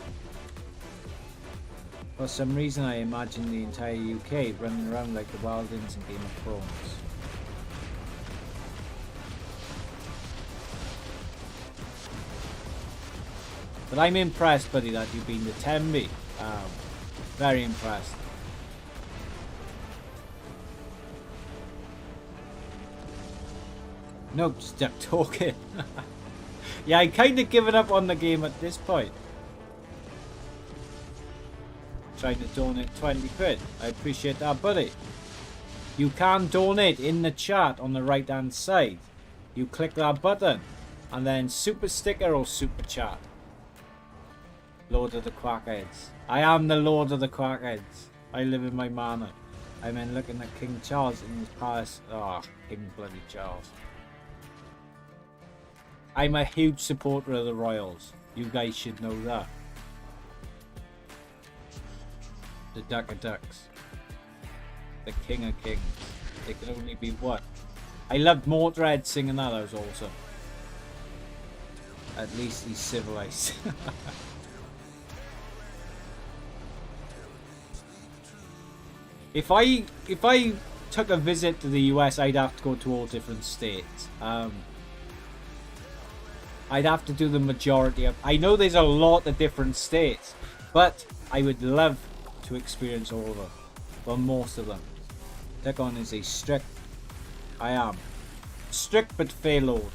For some reason, I imagine the entire UK running around like the Wildings in Game of Thrones. But I'm impressed, buddy, that you've been to Tembi. Very impressed. Nope, stuck talking. Yeah, I kind of given up on the game at this point. Trying to donate 20 quid. I appreciate that, buddy. You can donate in the chat on the right hand side. You click that button and then super sticker or super chat. Lord of the Quackheads. I am the Lord of the Quackheads. I live in my manor. I mean, looking at King Charles in his palace. Oh, King bloody Charles. I'm a huge supporter of the Royals. You guys should know that. The Duck of Ducks. The King of Kings. It can only be one. I loved Mordred singing that. That was awesome. At least he's civilized. If I took a visit to the US, I'd have to go to all different states. I'd have to do the majority of... I know there's a lot of different states, but I would love to experience all of them. Well, most of them. Tekon is a strict... I am. Strict but fair lord.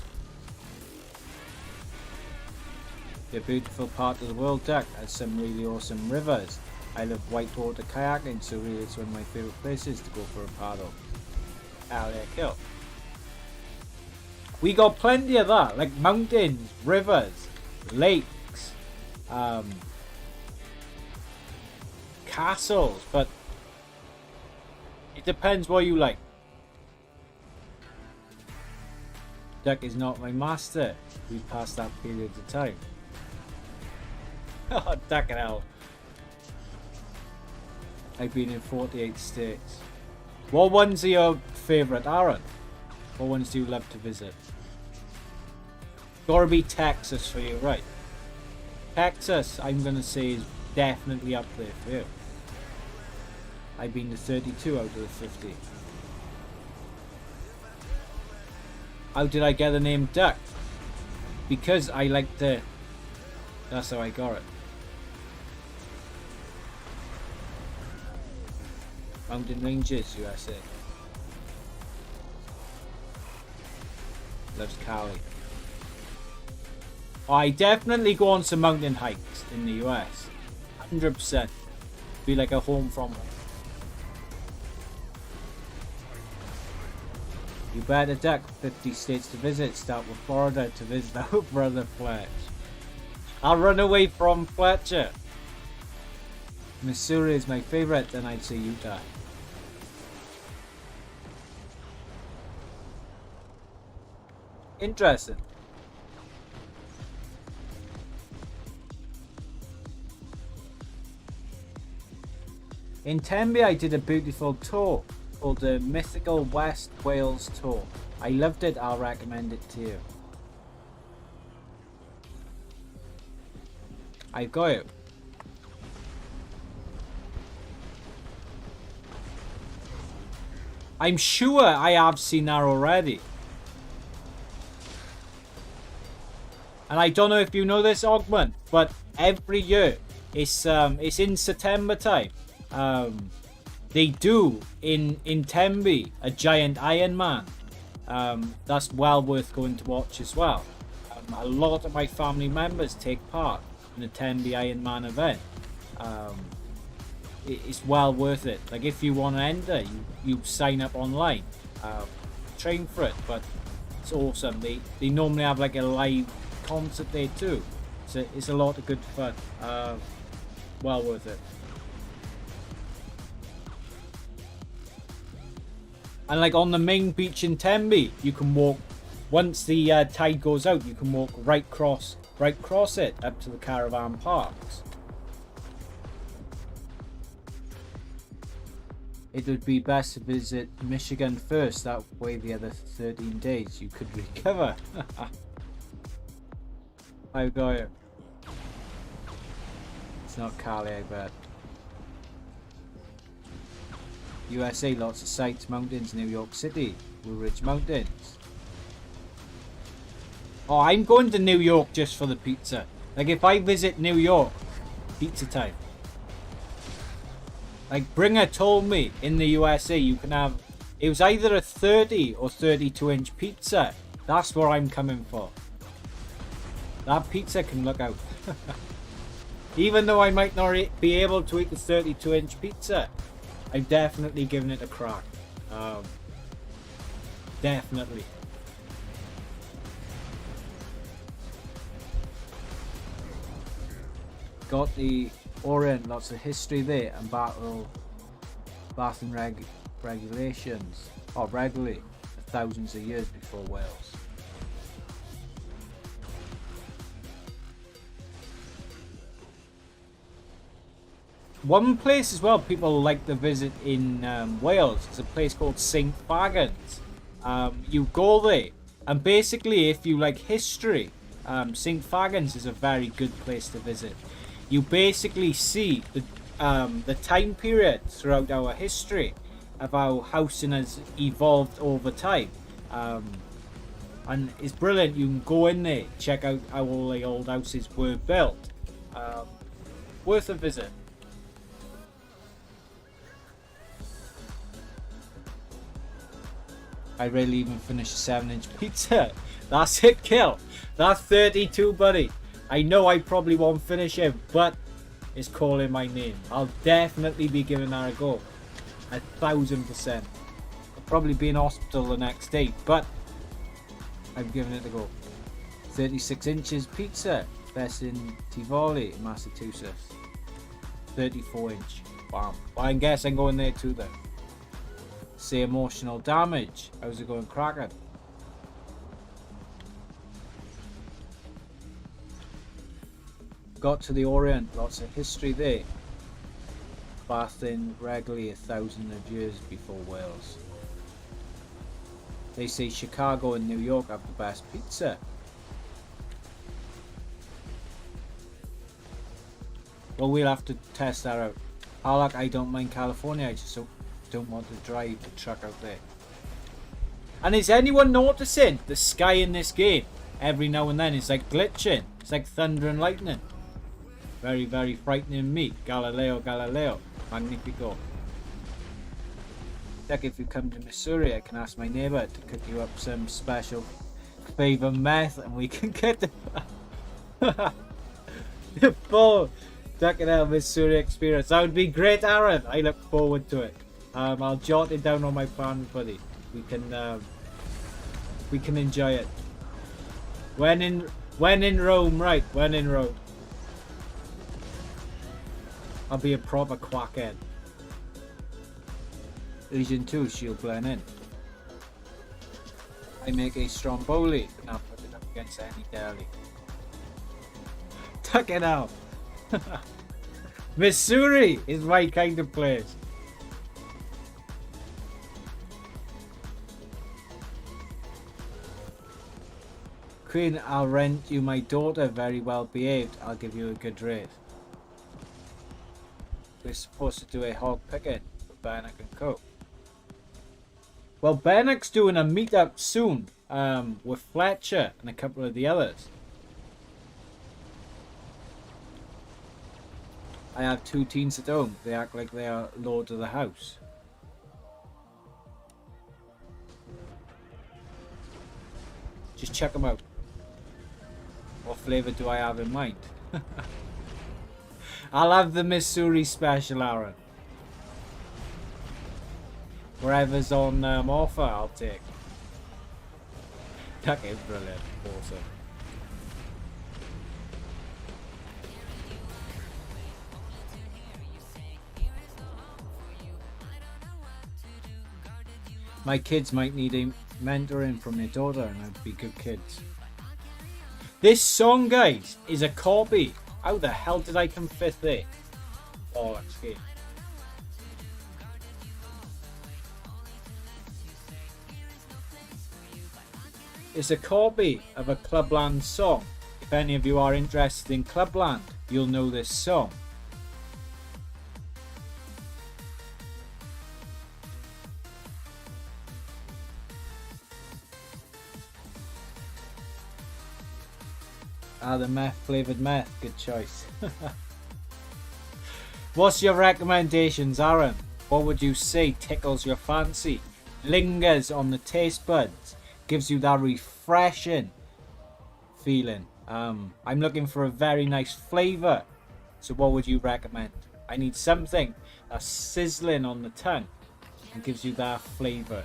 The beautiful part of the world, Duck, has some really awesome rivers. I love whitewater kayaking, so really it's one of my favourite places to go for a paddle. Hell yeah, kill. We got plenty of that, like mountains, rivers, lakes, castles, but it depends what you like. Duck is not my master. We passed that period of time. Oh, Duck and hell. I've been in 48 states. What ones are your favourite, Aaron? What ones do you love to visit? Gotta be Texas for you, right? Texas, I'm gonna say, is definitely up there for you. I've been to 32 out of the 50. How did I get the name Duck? Because I like to... That's how I got it. Mountain Ranges, USA. Loves Cali. Oh, I definitely go on some mountain hikes in the US. 100%. Be like a home from home. You better, Duck. 50 states to visit. Start with Florida to visit our brother Fletch. I'll run away from Fletcher. Missouri is my favorite, then I'd say Utah. Interesting. In Tembi, I did a beautiful tour called the Mythical West Wales Tour. I loved it. I'll recommend it to you. I've got it. I'm sure I have seen that already. And I don't know if you know this, Augment, but every year, it's in September time. They do in Tembe a giant Iron Man. That's well worth going to watch as well. A lot of my family members take part in the Tembe Iron Man event. It's well worth it. Like if you want to enter, you sign up online, train for it. But it's awesome. They normally have like a live concert there too. So it's a lot of good fun. Well worth it. And like on the main beach in Tembe, you can walk, once the tide goes out, you can walk right across it up to the caravan parks. It would be best to visit Michigan first, that way the other 13 days you could recover. I got it. It's not Cali, I bet. USA, lots of sights, mountains, New York City, Blue Ridge Mountains. Oh, I'm going to New York just for the pizza. Like if I visit New York, pizza time. Like Bringer told me in the USA you can have, it was either a 30 or 32 inch pizza. That's what I'm coming for. That pizza can look out. Even though I might not be able to eat the 32 inch pizza, I'm definitely giving it a crack. Definitely. Got the Orient, lots of history there, and bath and regulations, or regularly, for thousands of years before Wales. One place as well people like to visit in Wales is a place called St. Fagans. You go there, and basically if you like history, St. Fagans is a very good place to visit. You basically see the time period throughout our history of how housing has evolved over time. And it's brilliant. You can go in there, check out how all the old houses were built. Worth a visit. I rarely even finish a 7-inch pizza. That's it, kill. That's 32, buddy. I know I probably won't finish it, but it's calling my name. I'll definitely be giving that a go. 1000%. I'll probably be in hospital the next day, but I'm giving it a go. 36 inches pizza. Best in Tivoli, Massachusetts. 34 inch. Wow. Well, I guess I'm going there too then. Say emotional damage. How's it going, cracking? Got to the Orient, lots of history there. Bathed in regularly 1,000 years before Wales. They say Chicago and New York have the best pizza. Well, we'll have to test that out. I don't mind California, I just don't want to drive the truck out there. And is anyone noticing the sky in this game? Every now and then it's like glitching. It's like thunder and lightning. Very, very frightening me. Galileo, Galileo. Magnifico. Like if you come to Missouri, I can ask my neighbour to cook you up some special favour meth and we can get the full Ducking Out Missouri experience. That would be great, Aaron. I look forward to it. I'll jot it down on my phone, buddy. We can enjoy it. When in Rome, right? When in Rome. I'll be a proper quackhead. Legion 2, she'll blend in. I make a stromboli, but not put it up against any deli. Tuck it out. Missouri is my kind of place. Queen, I'll rent you my daughter, very well behaved. I'll give you a good rate. We're supposed to do a hog picking for Bannock and Co. Well, Bennock's doing a meetup soon with Fletcher and a couple of the others. I have 2 teens at home. They act like they are lord of the house. Just check them out. What flavour do I have in mind? I'll have the Missouri special, Aaron. Wherever's on offer, I'll take. That is brilliant. Awesome. My kids might need a mentoring from their daughter and I'd be good kids. This song, guys, is a copy. How the hell did I come 5th there? Oh, that's good. It's a copy of a Clubland song. If any of you are interested in Clubland, you'll know this song. Ah, the meth flavoured meth. Good choice. What's your recommendations, Aaron? What would you say tickles your fancy, lingers on the taste buds, gives you that refreshing feeling? I'm looking for a very nice flavour. So what would you recommend? I need something that's sizzling on the tongue and gives you that flavour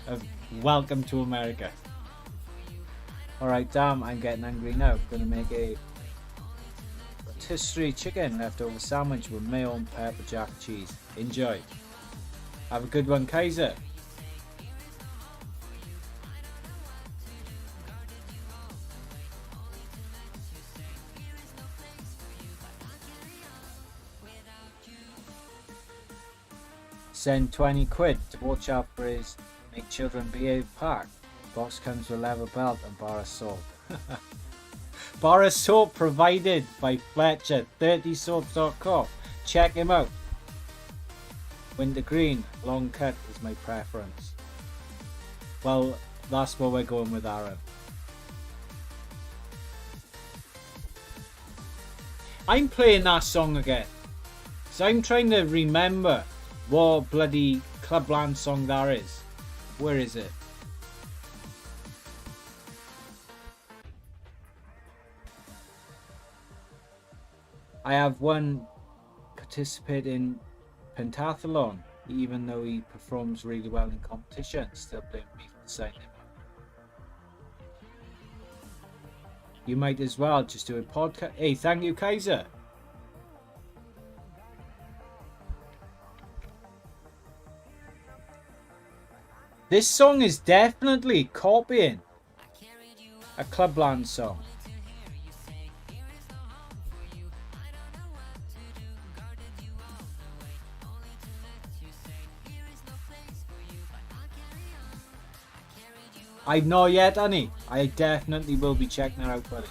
of welcome to America. Alright, damn, I'm getting angry now. Gonna make a rotisserie chicken leftover sandwich with mayo and pepper jack cheese. Enjoy. Have a good one, Kaiser. Send 20 quid to watch out for his Make Children Behave pack. Box comes with a leather belt and bar of soap. Bar of soap provided by Fletcher, 30soaps.com. Check him out. Wintergreen, long cut is my preference. Well, that's what we're going with, Aaron. I'm playing that song again. So I'm trying to remember what bloody Clubland song that is. Where is it? I have one participate in pentathlon, even though he performs really well in competition. Still blame me for signing him. You might as well just do a podcast. Hey, thank you, Kaiser. This song is definitely copying a Clubland song. I've not yet, Annie. I definitely will be checking her out, buddy.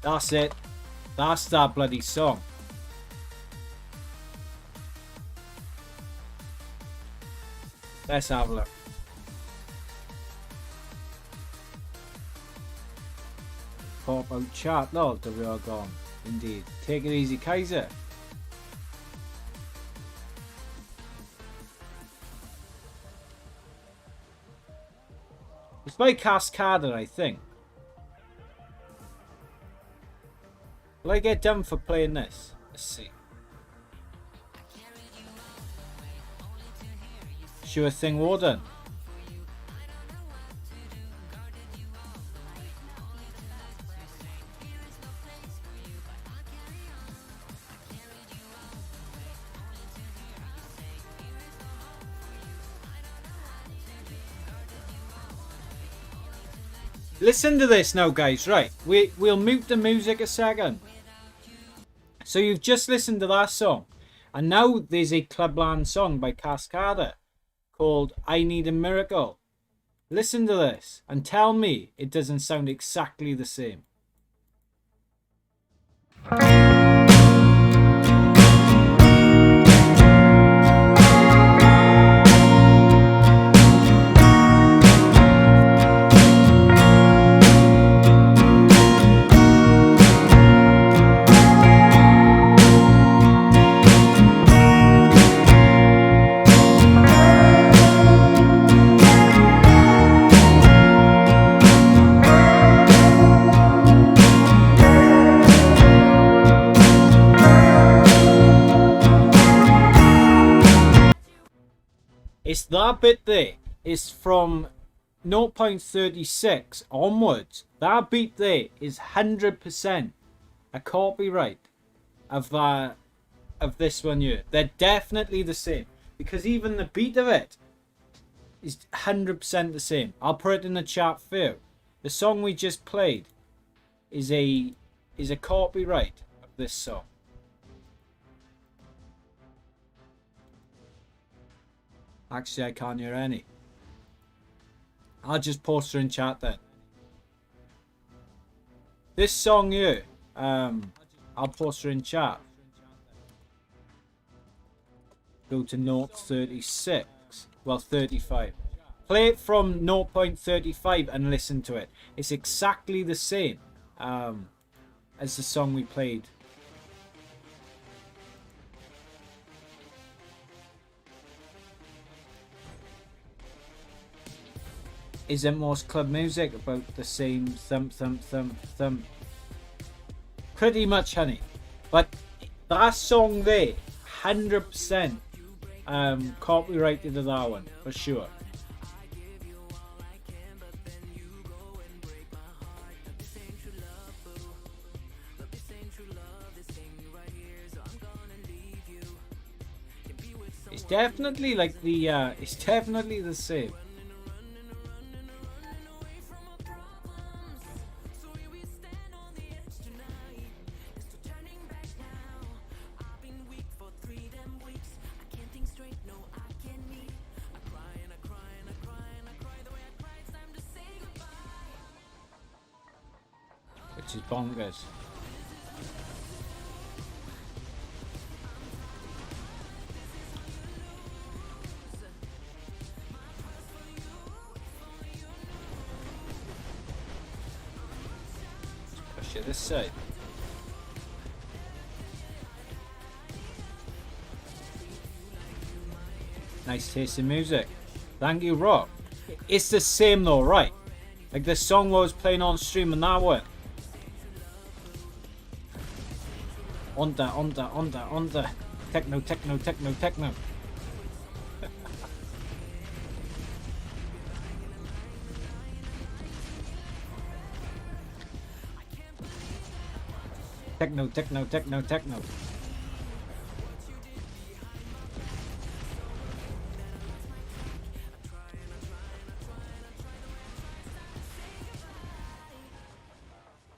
That's it. That's that bloody song. Let's have a look. Pop out chat, lol, we are gone. Indeed. Take it easy, Kaiser. It's by Cascada, I think. Will I get done for playing this? Let's see. Sure thing, Warden. Listen to this now, guys. Right, we'll mute the music a second. So you've just listened to that song, and now there's a Clubland song by Cascada called "I Need a Miracle." Listen to this and tell me it doesn't sound exactly the same. It's that bit there. It's from 0.36 onwards. That beat there is 100% a copyright of this one here. They're definitely the same, because even the beat of it is 100% the same. I'll put it in the chat for you. The song we just played is a copyright of this song. Actually, I can't hear any. I'll just post her in chat then. This song here, I'll post her in chat. Go to note 36. Well, 35. Play it from 0.35 and listen to it. It's exactly the same as the song we played. Isn't most club music about the same thump, thump, thump, thump? Pretty much, honey. But that song there, 100% copyrighted to that one, for sure. It's definitely like the, it's definitely the same. Which is bonkers. Let's push it this side. Nice taste in music. Thank you, Rock. It's the same though, right? Like the song I was playing on stream and that one. On the techno. Techno.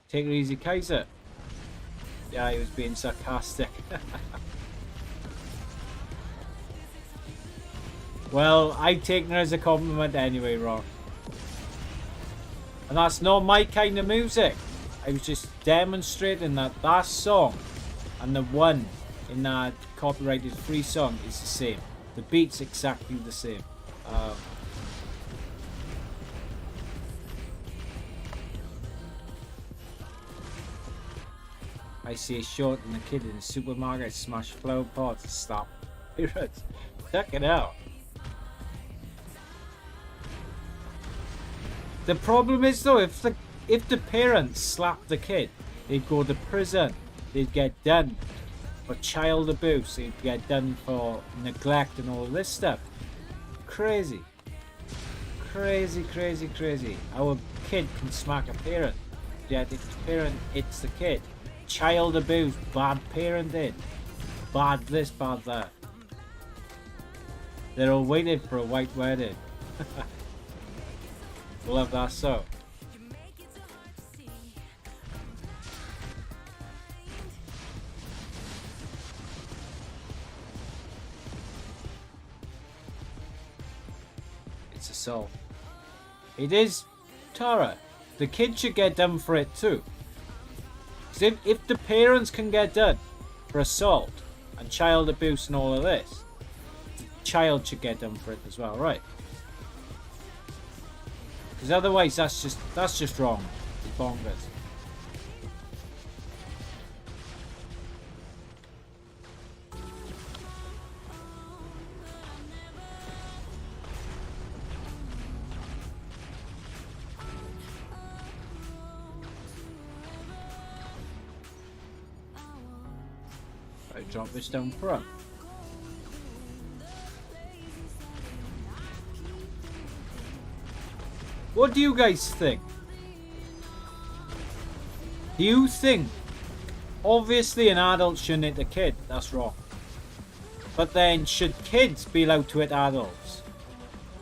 Take it easy, Kaiser. Yeah, he was being sarcastic. Well, I've taken it as a compliment anyway, Rock. And that's not my kind of music. I was just demonstrating that that song and the one in that copyrighted free song is the same. The beat's exactly the same. I see a short and a kid in the supermarket smash flower pots. Stop. Check it out. The problem is though, if the parents slapped the kid, they'd go to prison. They'd get done for child abuse. They'd get done for neglect and all this stuff. Crazy. Our kid can smack a parent. Yet if the parent hits the kid. Child abuse, bad parenting, bad this, bad that. They're all waiting for a white wedding. Love that song. It's a soul. It is, Tara. The kid should get done for it too. Because if the parents can get done for assault and child abuse and all of this, the child should get done for it as well, right? Because otherwise that's just wrong. It's bonkers. Drop this down front. What do you guys think? Do you think obviously an adult shouldn't hit a kid? That's wrong. But then should kids be allowed to hit adults?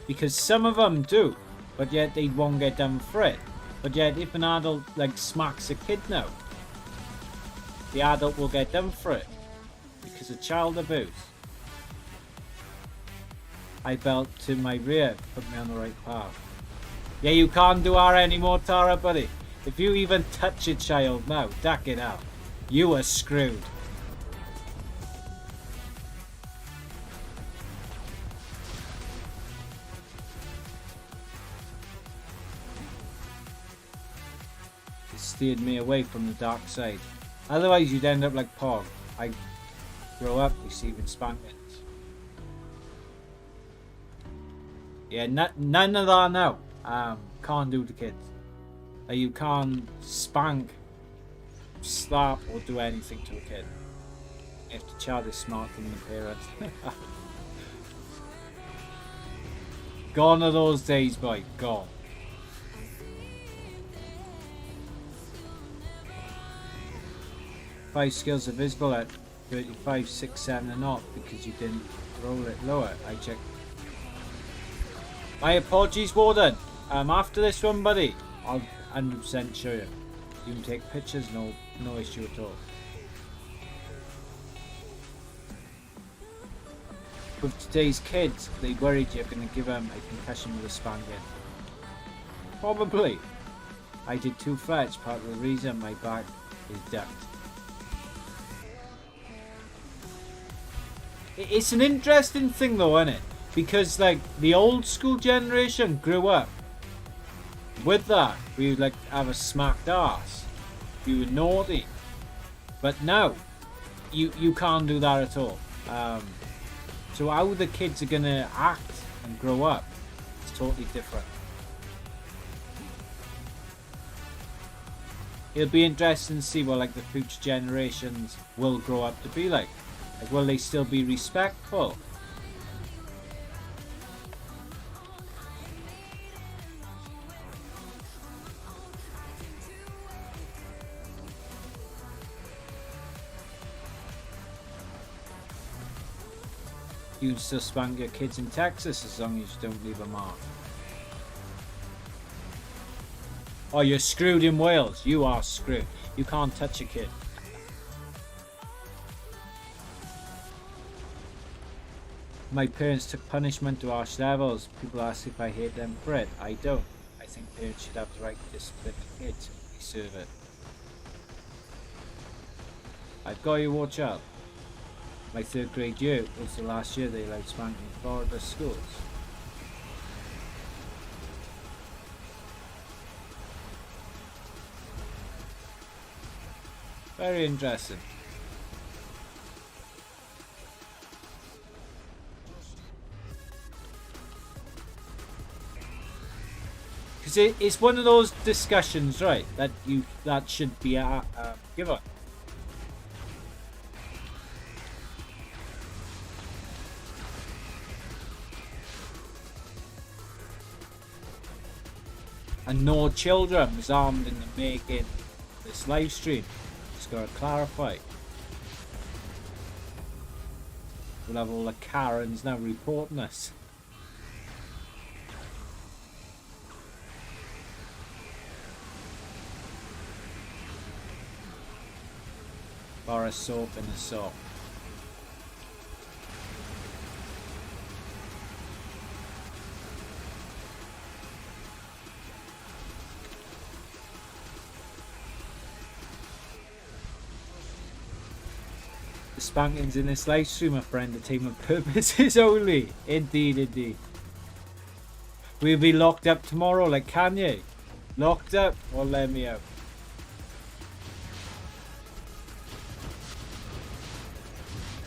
Because some of them do, but yet they won't get done for it. But yet if an adult like smacks a kid now, the adult will get done for it. Because of child abuse. I belt to my rear, put me on the right path. Yeah, you can't do R anymore, Tara, buddy. If you even touch a child now, duck it out. You are screwed. It steered me away from the dark side. Otherwise, you'd end up like Pog. I grow up receiving spankings. Yeah, none of that now. Can't do to kids. You can't spank, slap, or do anything to a kid if the child is smarter than the parents. Gone are those days, boy. Gone. Five skills are visible at 35, 6, 7 and not because you didn't roll it lower. I checked. My apologies, Warden. After this one, buddy, I'll 100% show you. You can take pictures, no issue at all. With today's kids, they worried you're going to give them a concussion with a spanking. Probably. I did 2 fletch, part of the reason my back is ducked. It's an interesting thing though, isn't it? Because like the old school generation grew up with that. We would like have a smacked ass. You were naughty. But now you can't do that at all. So how the kids are gonna act and grow up is totally different. It'll be interesting to see what like the future generations will grow up to be like. Like, will they still be respectful? You can still spank your kids in Texas as long as you don't leave a mark. Oh, you're screwed in Wales. You are screwed. You can't touch a kid. My parents took punishment to harsh levels. People ask if I hate them for it. I don't. I think parents should have the right to discipline the kids if they deserve it. I've got you, watch out. My 3rd grade year was the last year they allowed spanking in Florida schools. Very interesting. Because it's one of those discussions, right, that should be given. And no children was armed in the making this live stream. Just gotta clarify. We'll have all the Karens now reporting us. Bar of soap and a soap. The spankings in this live stream, my friend, entertainment purposes only. Indeed, indeed. We'll be locked up tomorrow like Kanye. Locked up or let me out.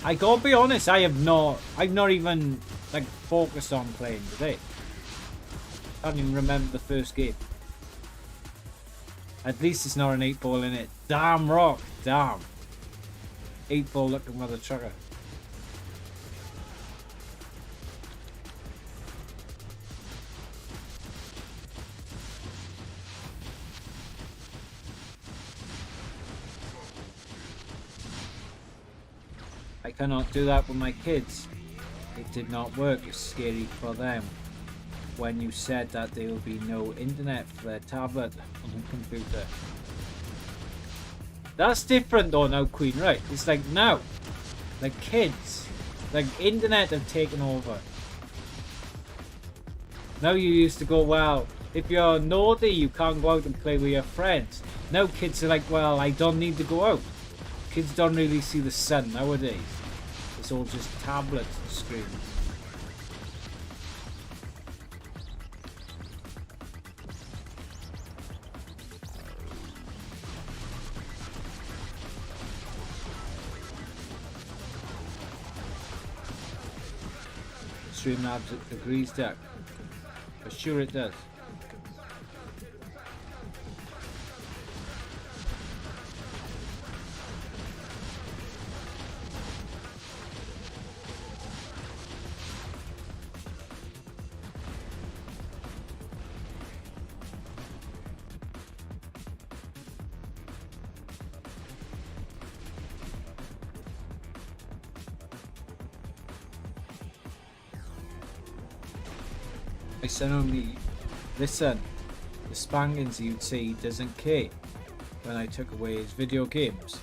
I gotta be honest, I've not even like focused on playing today. Can't even remember the first game. At least it's not an 8-ball in it. Damn rock, damn. 8-ball looking mother trucker. I cannot do that with my kids. It did not work. It's scary for them. When you said that there will be no internet for their tablet on the computer. That's different though now, Queen, right? It's like now. Like kids. Like internet have taken over. Now you used to go, well, if you're naughty you can't go out and play with your friends. Now kids are like, well, I don't need to go out. Kids don't really see the sun nowadays. It's all just tablets and screens. Streamlabs agrees, Jack. For sure it does. My son only, listen, the spankings you'd say he doesn't care when I took away his video games.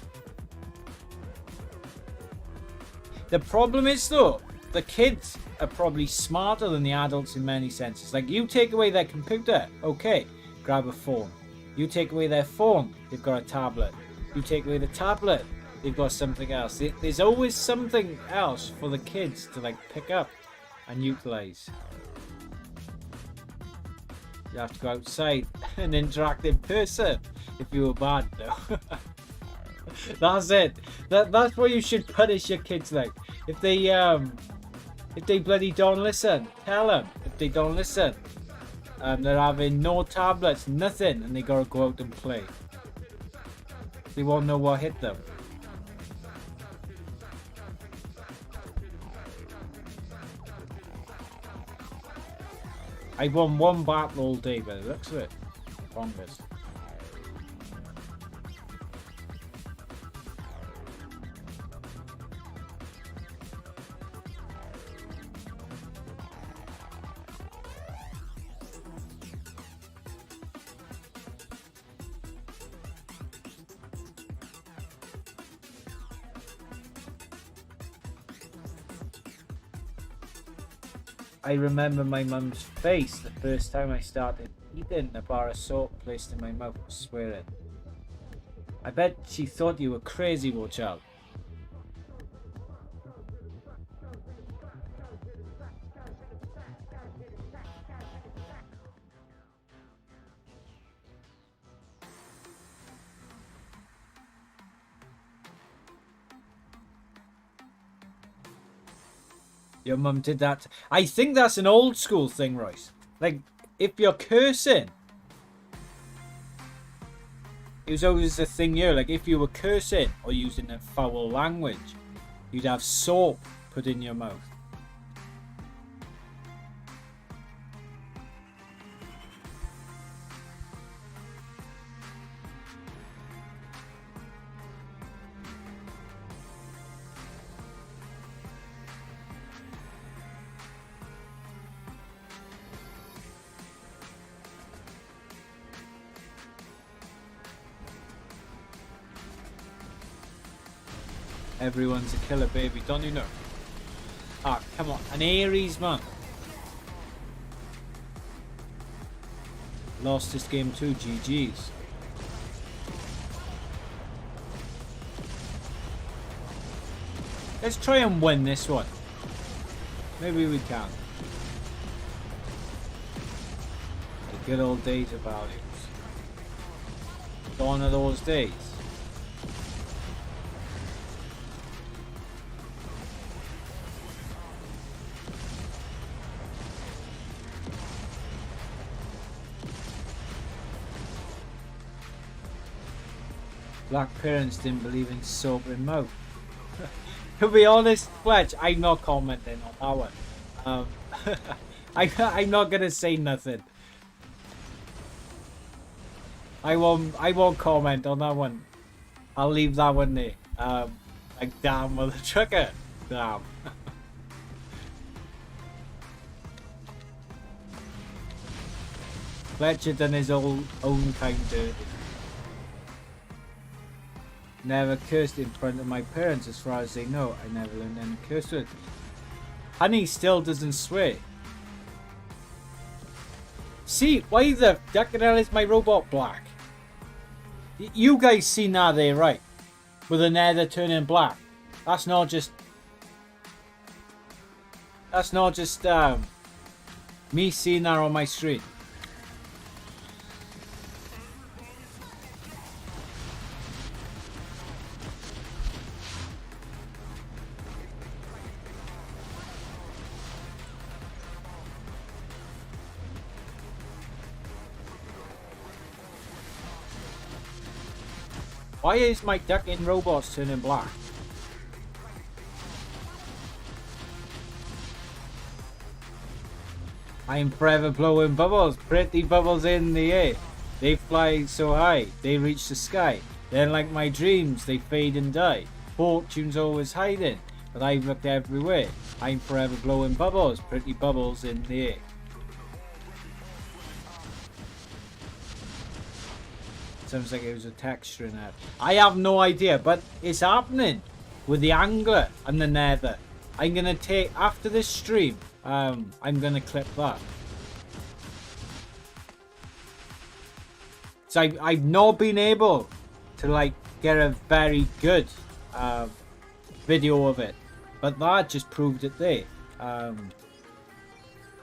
The problem is though, the kids are probably smarter than the adults in many senses. Like you take away their computer, okay, grab a phone. You take away their phone, they've got a tablet. You take away the tablet, they've got something else. There's always something else for the kids to like pick up and utilize. You have to go outside and interact in person if you were bad though. That's it. That's what you should punish your kids like. If they bloody don't listen, tell them. If they don't listen, they're having no tablets, nothing, and they gotta go out and play. They won't know what hit them. I won one battle all day by the looks of it. Bonkers. I remember my mum's face the first time I started eating a bar of soap placed in my mouth, swearing. I bet she thought you were crazy, poor child. Your mum did that. I think that's an old school thing, Royce. Like, if you're cursing, it was always a thing here. Like, if you were cursing or using a foul language, you'd have soap put in your mouth. Everyone's a killer, baby, don't you know? Ah, come on, an Aries, man. Lost this game too, GG's. Let's try and win this one. Maybe we can. The good old days of values. Gone are those days. Black parents didn't believe in soap and mouth. To be honest, Fletch, I'm not commenting on that one. I'm not gonna say nothing. I won't comment on that one. I'll leave that one there. Like damn mother trucker. Damn. Fletcher done his own kind dirty. Never cursed in front of my parents as far as they know. I never learned any curse words. Honey still doesn't swear. See, why the ducking hell is my robot black? You guys seen that there, right? With the nether turning black. That's not just me seeing that on my screen. Why is my ducking robots turning black? I'm forever blowing bubbles, pretty bubbles in the air. They fly so high, they reach the sky. Then like my dreams, they fade and die. Fortune's always hiding, but I've looked everywhere. I'm forever blowing bubbles, pretty bubbles in the air. Sounds like it was a texture in that. I have no idea, but it's happening with the angler and the nether. I'm gonna take after this stream. I'm gonna clip that. So I've not been able to like get a very good video of it, but that just proved it there.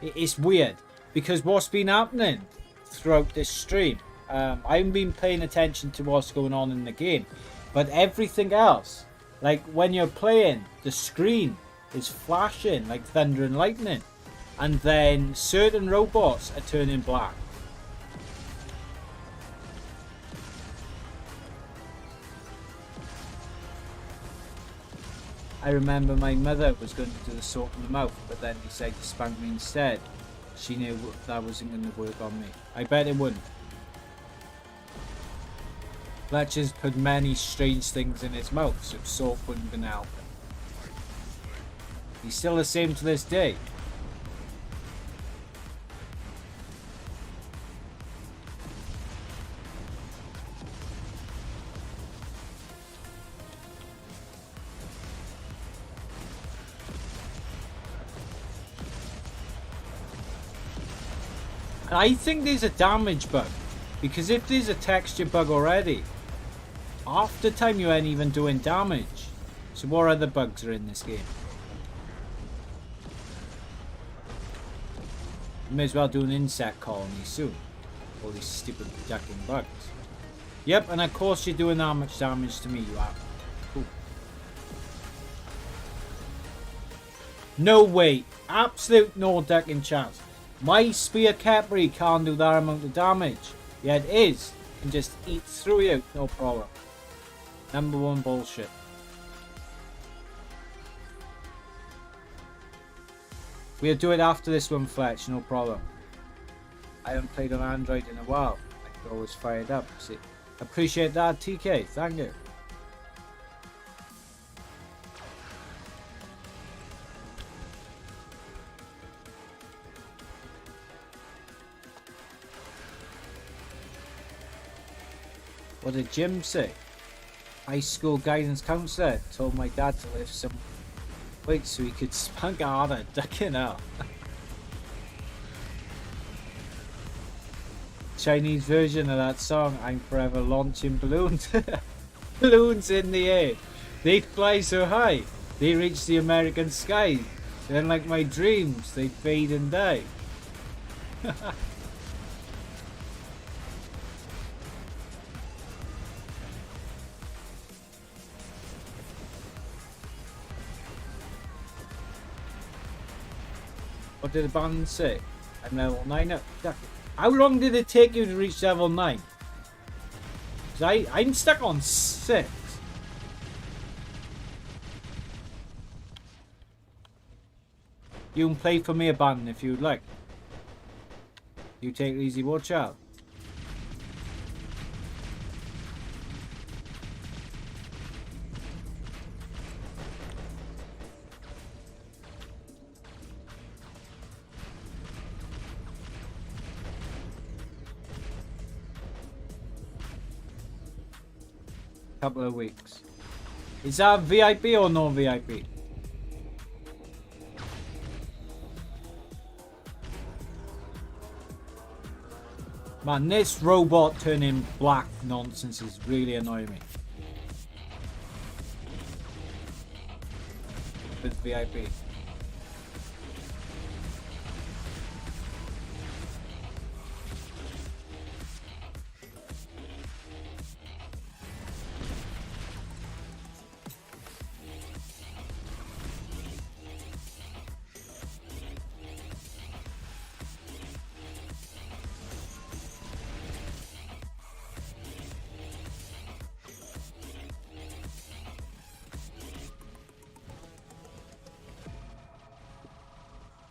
It's weird because what's been happening throughout this stream. I haven't been paying attention to what's going on in the game, but everything else, like when you're playing, the screen is flashing like thunder and lightning, and then certain robots are turning black. I remember my mother was going to do the soap in the mouth, but then decided to spank me instead. She knew that wasn't going to work on me. I bet it wouldn't. Fletcher's put many strange things in his mouth, so soap wouldn't gonna help him. He's still the same to this day. And I think there's a damage bug, because if there's a texture bug already, half the time you ain't even doing damage. So what other bugs are in this game? You may as well do an insect colony soon. All these stupid ducking bugs. Yep, and of course you're doing that much damage to me, you are. Cool. No way. Absolute no ducking chance. My spear Capri can't do that amount of damage. Yet it is. Can just eat through you, no problem. Number one bullshit. We'll do it after this one, Fletch, no problem. I haven't played on Android in a while. I can always fire it up. See, appreciate that, TK. Thank you. What did Jim say? High school guidance counselor told my dad to lift some weights so he could spunk harder. Ducking out. Chinese version of that song, I'm forever launching balloons. Balloons in the air. They fly so high. They reach the American skies. Then, like my dreams, they fade and die. What did the band say? I'm level 9 up. How long did it take you to reach level 9? Because I'm stuck on 6. You can play for me a band if you'd like. You take it easy, watch out. Couple of weeks. Is that VIP or no VIP? Man, this robot turning black nonsense is really annoying me. With VIP.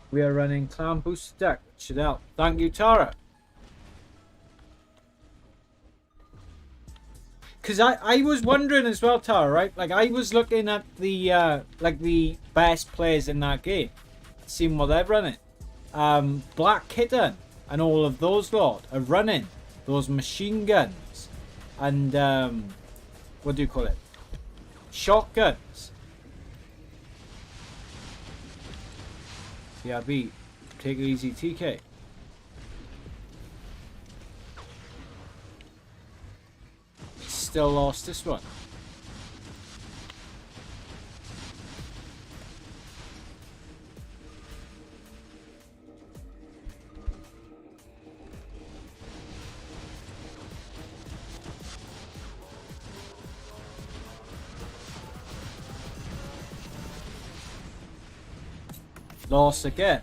We are running clan boost deck. Should help. Thank you, Tara. Because I was wondering as well, Tara, right? Like I was looking at the like the best players in that game, seeing what they're running. Black Kitten and all of those lot are running those machine guns and what do you call it? Shotguns. Yeah, B. Take it easy, TK. Still lost this one. Lost again.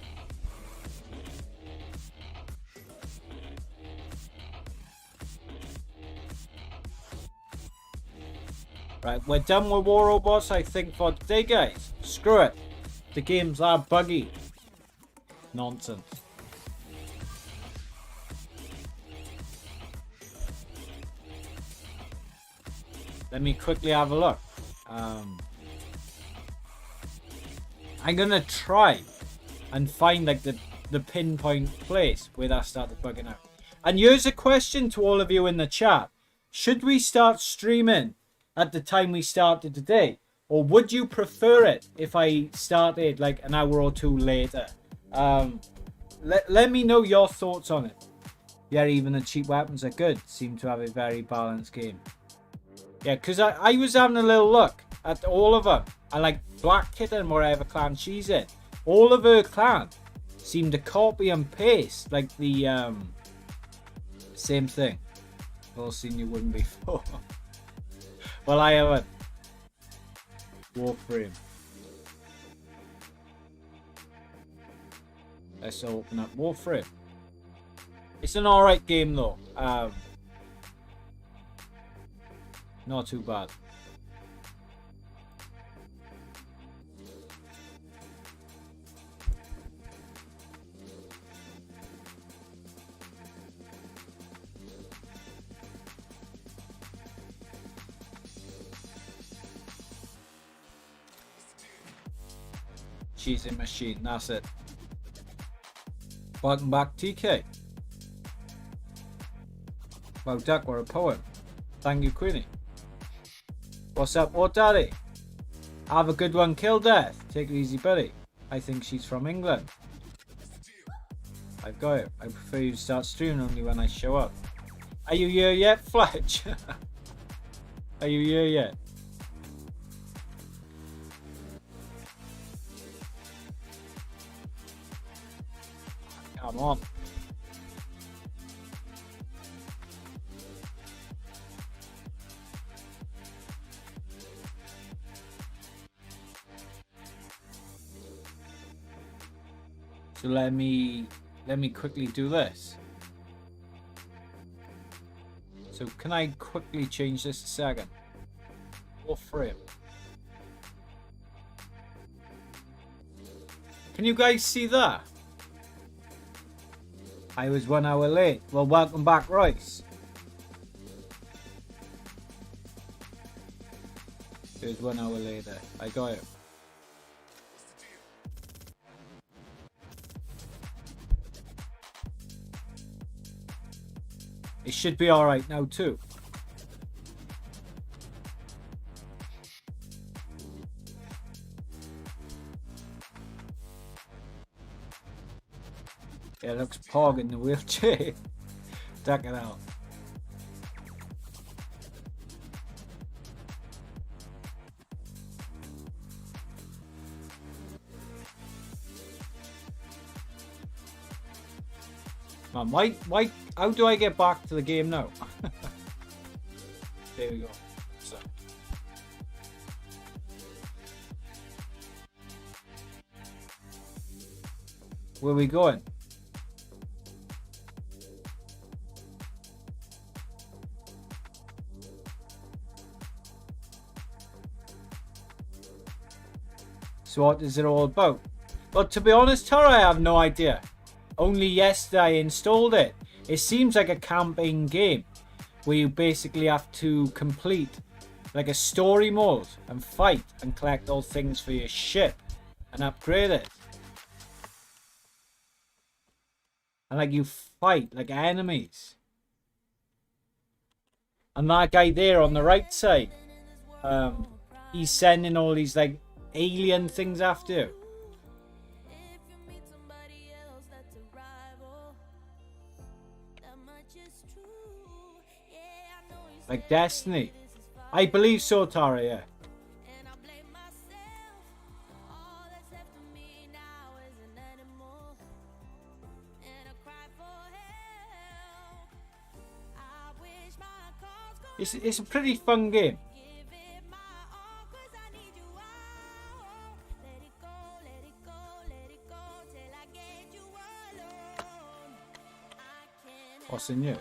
Right, we're done with War Robots, I think, for today, guys. Screw it. The games are buggy. Nonsense. Let me quickly have a look. I'm gonna try and find like the pinpoint place where that started bugging out. And here's a question to all of you in the chat. Should we start streaming at the time we started today? Or would you prefer it if I started like an hour or two later? Let me know your thoughts on it. Yeah, even the cheap weapons are good. Seem to have a very balanced game. Yeah, because I was having a little look at all of them. And like Black Kitten, whatever clan she's in, all of her clan seem to copy and paste like the same thing. I've seen you wouldn't before. Well, I haven't. Warframe. Let's open up Warframe. It's an alright game though. Not too bad. Cheesy machine, that's it. Welcome back, TK. Wow, Duck, what a poem. Thank you, Queenie. What's up, what daddy? Have a good one, kill death. Take it easy, buddy. I think she's from England. I've got it. I prefer you to start streaming only when I show up. Are you here yet, Fletch? Are you here yet? Come on. So let me quickly do this. So can I quickly change this a second? Warframe. Can you guys see that? I was 1 hour late. Well, welcome back, Royce. It was 1 hour later. I got it. It should be alright now too. Yeah, it looks pog in the wheelchair. Check it out. Man, why, how do I get back to the game now? There we go. So. Where are we going? So what is it all about? Well, to be honest, Tara, I have no idea. Only yesterday I installed it. It seems like a campaign game where you basically have to complete like a story mode and fight and collect all things for your ship and upgrade it. And like you fight like enemies. And that guy there on the right side, he's sending all these like alien things after you. Like Destiny. I believe so, Tara, yeah. It's a pretty fun game. What's in you?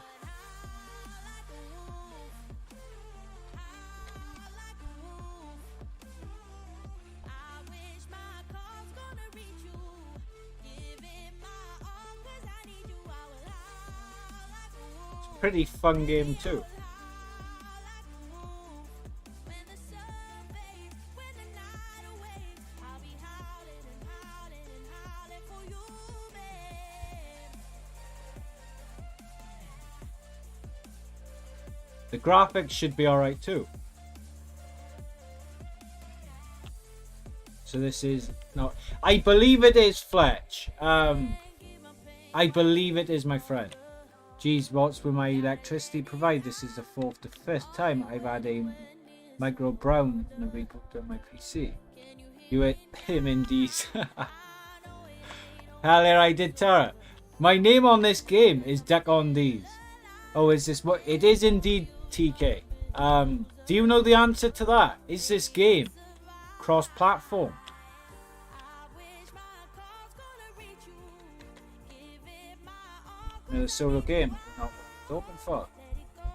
Pretty fun game too. The graphics should be alright too. So this is not, I believe it is Fletch. I believe it is my friend. Geez, what's with my electricity provide? This is the 4th to 5th time I've had a micro brown in a reboot on my PC. You hit him indeed. Hell, I did, Tara. My name on this game is Duck on These. Oh, is this what? It is indeed TK. Do you know the answer to that? Is this game cross-platform? A solo game, not open for.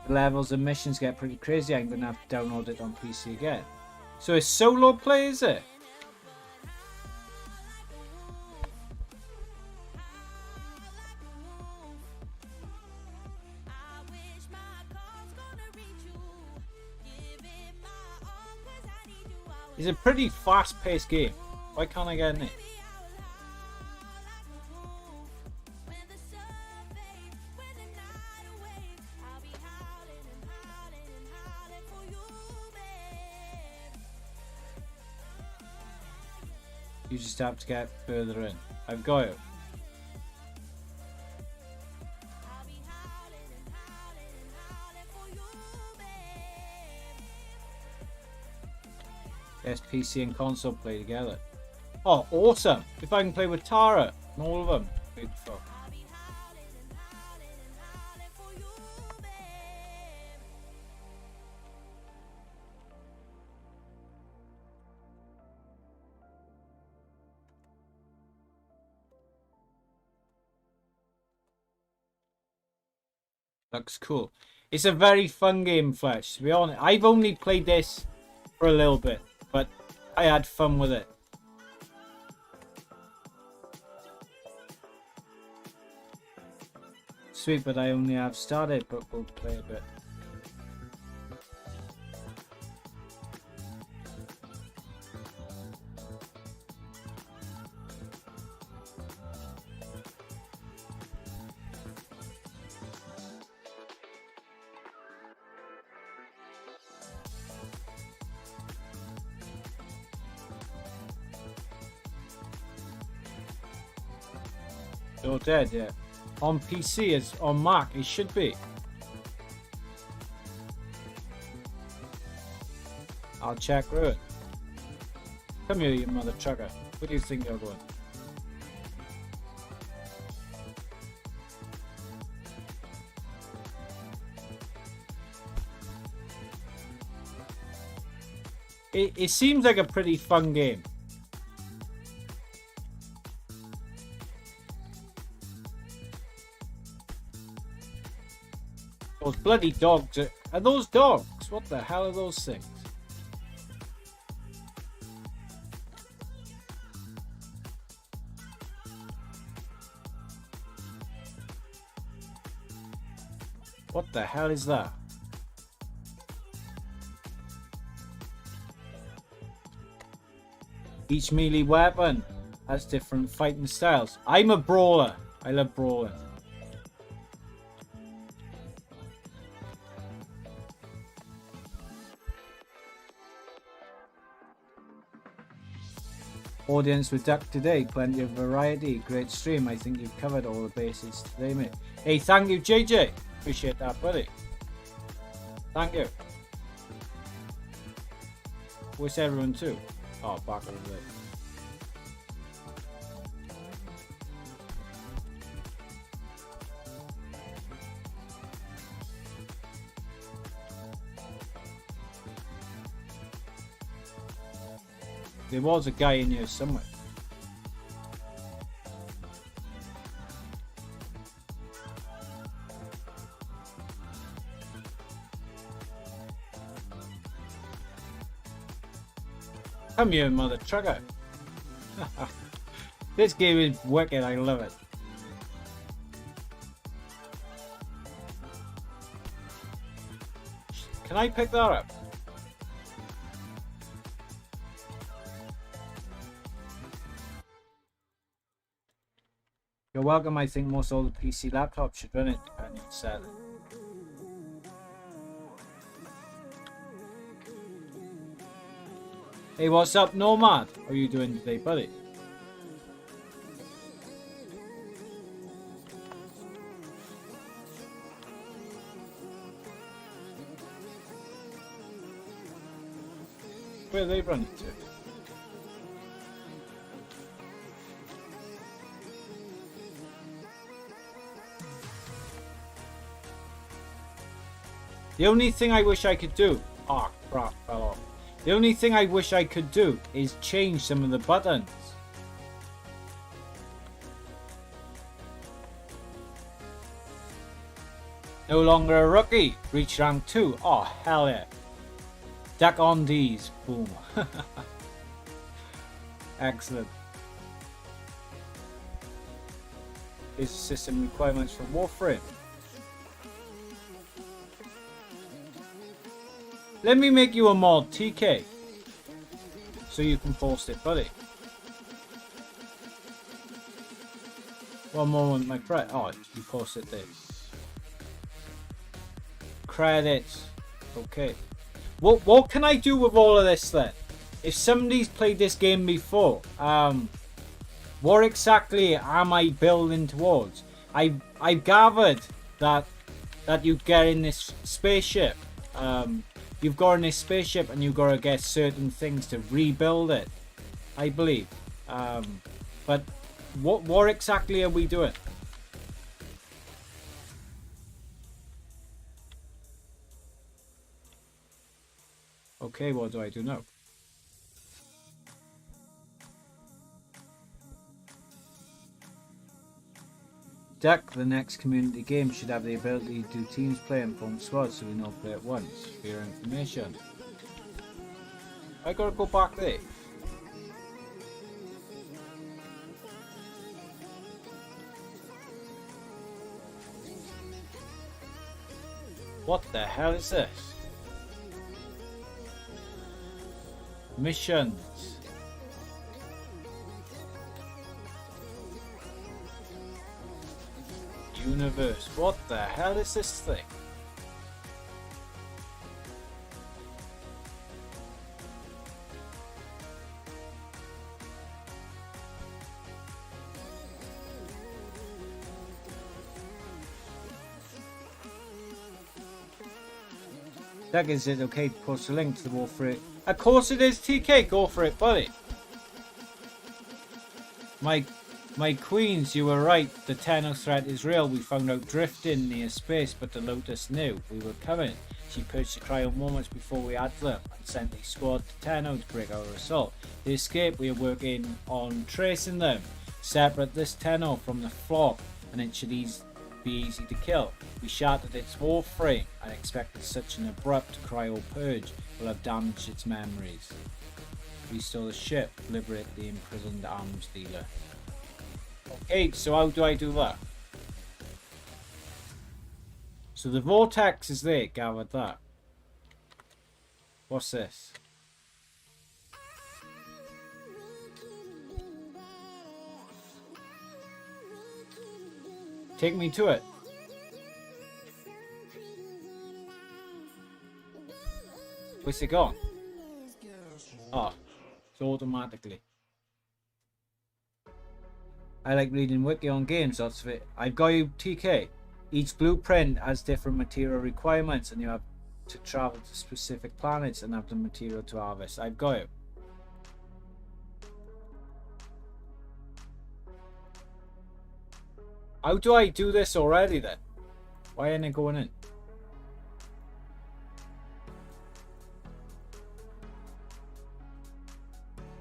The levels and missions get pretty crazy. I'm gonna have to download it on PC again. So it's solo play, is it? It's a pretty fast-paced game. Why can't I get in it? You just have to get further in. I've got it. Yes, PC and console play together. Oh, awesome! If I can play with Tara and all of them. Big fuck. Looks cool. It's a very fun game, Flesh, to be honest. I've only played this for a little bit, but I had fun with it. Sweet, but I only have started, but we'll play a bit. You're dead, yeah. On PC, is on Mac, it should be. I'll check through it. Come here, you mother trucker. Where do you think you're going? It seems like a pretty fun game. Those bloody dogs are those dogs? What the hell are those things? What the hell is that? Each melee weapon has different fighting styles. I'm a brawler. I love brawling. Audience with Duck today, plenty of variety, great stream. I think you've covered all the bases today, mate. Hey, thank you, JJ. Appreciate that, buddy. Thank you. Where's everyone too? Oh, back over there. There was a guy in here somewhere. Come here, mother trucker. This game is wicked, I love it. Can I pick that up? You're welcome. I think most all the PC laptops should run it depending on setting. Hey, what's up, Nomad? How are you doing today, buddy? Where are they running to? The only thing I wish I could do... Oh, crap, fell off. The only thing I wish I could do is change some of the buttons. No longer a rookie. Reach rank 2. Oh, hell yeah. Duck on D's. Boom. Excellent. Here's system requirements for Warframe. Let me make you a mod, TK. So you can post it, buddy. One moment, my friend. Oh, you posted this. Credits. Okay. What can I do with all of this then? If somebody's played this game before, what exactly am I building towards? I've gathered that you get in this spaceship. You've got in this spaceship and you've got to get certain things to rebuild it, I believe. But what exactly are we doing? Okay, what do I do now? Duck, the next community game, should have the ability to do teams play and form squads so we know play at once. For your information. I gotta go back there. What the hell is this? Missions. Universe. What the hell is this thing? Doug, is it okay to post a link to the Warframe? Of course it is, TK. Go for it, buddy. My queens, you were right. The Tenno threat is real. We found out drifting near space, but the Lotus knew we were coming. She purged the cryo moments before we had them and sent a squad to Tenno to break our assault. They escaped. We are working on tracing them. Separate this Tenno from the flock, and it should be easy to kill. We shattered its Warframe and expected such an abrupt cryo purge will have damaged its memories. Restore the ship. Liberate the imprisoned arms dealer. Okay, so how do I do that? So the vortex is there, gathered that. What's this? Take me to it. Where's it gone? Oh, it's automatically. I like reading wiki on games, lots of it. I've got you, TK. Each blueprint has different material requirements and you have to travel to specific planets and have the material to harvest. I've got you. How do I do this already then? Why ain't it going in?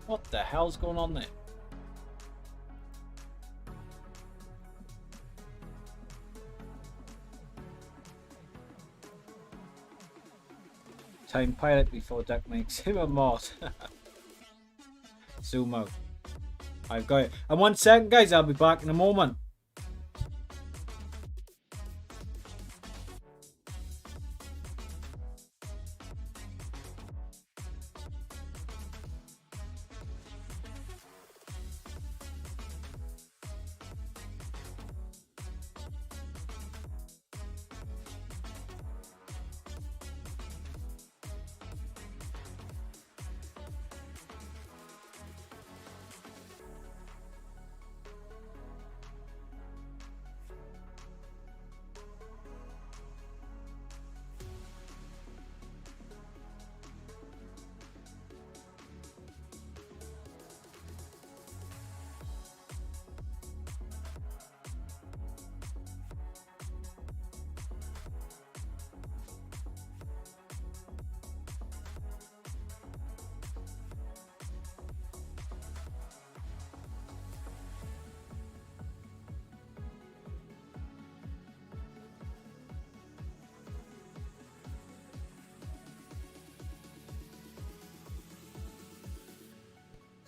What the hell's going on there? Time pilot before Duck makes him a mod. Zoom out. I've got it. And 1 second, guys, I'll be back in a moment.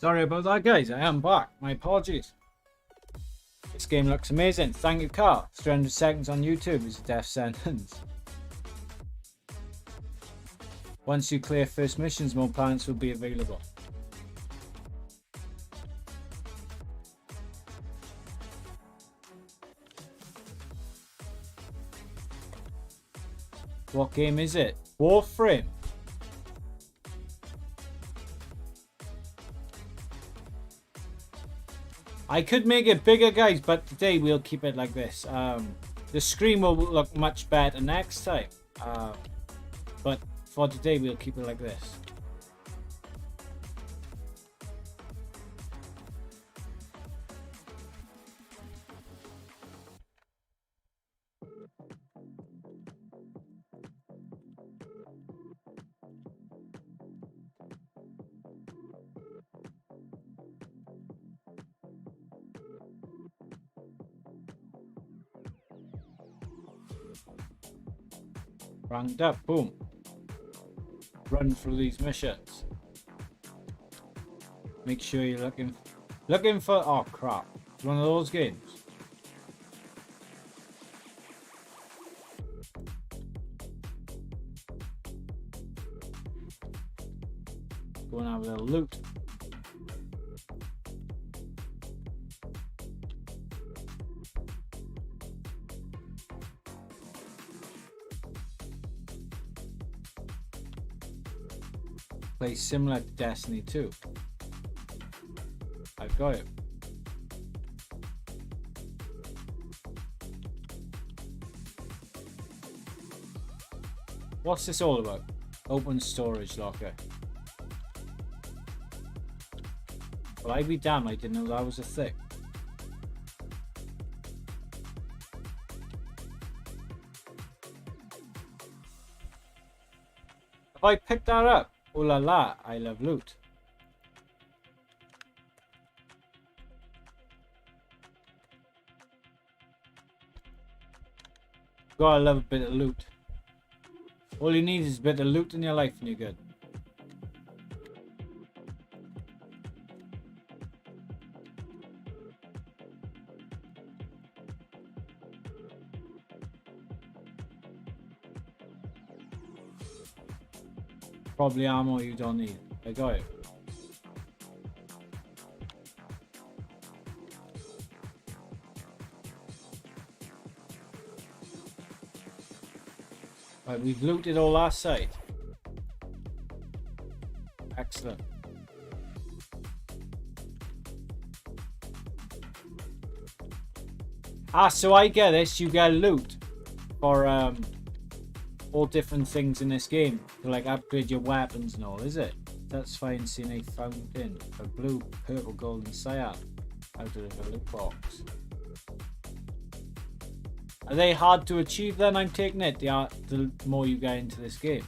Sorry about that, guys. I am back. My apologies. This game looks amazing. Thank you, Carl. 300 seconds on YouTube is a death sentence. Once you clear first missions, more planets will be available. What game is it? Warframe. I could make it bigger, guys, but today we'll keep it like this. The screen will look much better next time. But for today, we'll keep it like this. Ranked up, boom. Run through these missions. Make sure you're looking for, oh crap. It's one of those games. Go and have a little loot. Play similar to Destiny 2. I've got it. What's this all about? Open storage locker. Well, I'd be damned, I didn't know that was a thing. Have I picked that up? Oh la la, I love loot. Gotta love a bit of loot. All you need is a bit of loot in your life and you're good. Probably ammo you don't need. I got it. Right, we've looted all our side. Excellent. Ah, so I get this. You get loot for all different things in this game to like upgrade your weapons and all, is it? That's fine. Seeing a fountain, a blue, purple, gold, and cyan out of the loot box. Are they hard to achieve then? I'm taking it the more you get into this game.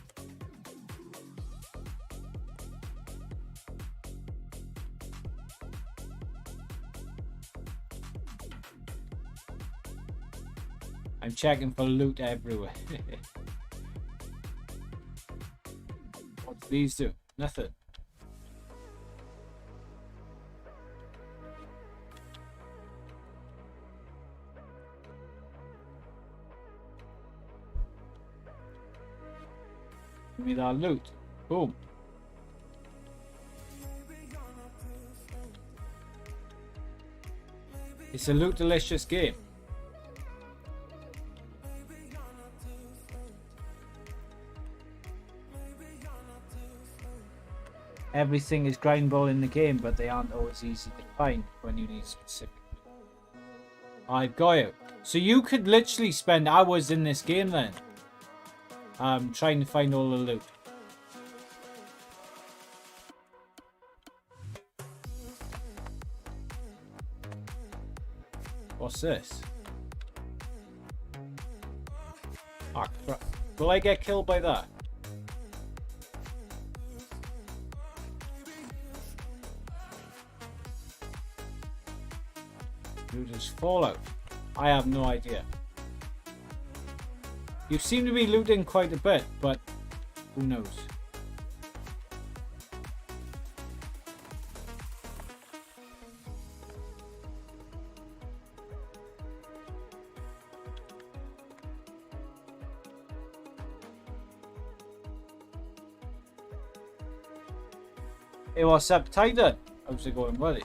I'm checking for loot everywhere. What do these do? Nothing. Give me that loot. Boom. It's a loot delicious game. Everything is grindable in the game, but they aren't always easy to find when you need specific. I've got it. So you could literally spend hours in this game then. Trying to find all the loot. What's this? Ah, crap. Will I get killed by that? Looters Fallout. I have no idea. You seem to be looting quite a bit, but who knows? Hey, what's up, Titan? How's it going, buddy?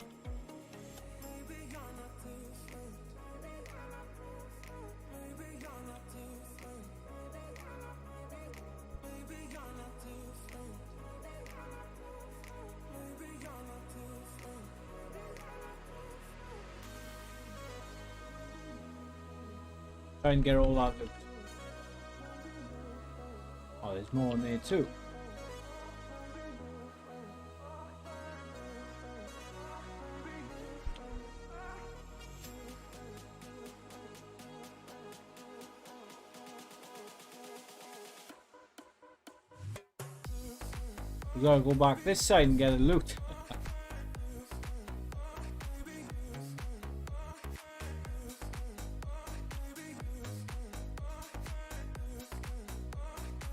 Try and get all that loot. Oh, there's more in there too. We gotta go back this side and get a loot.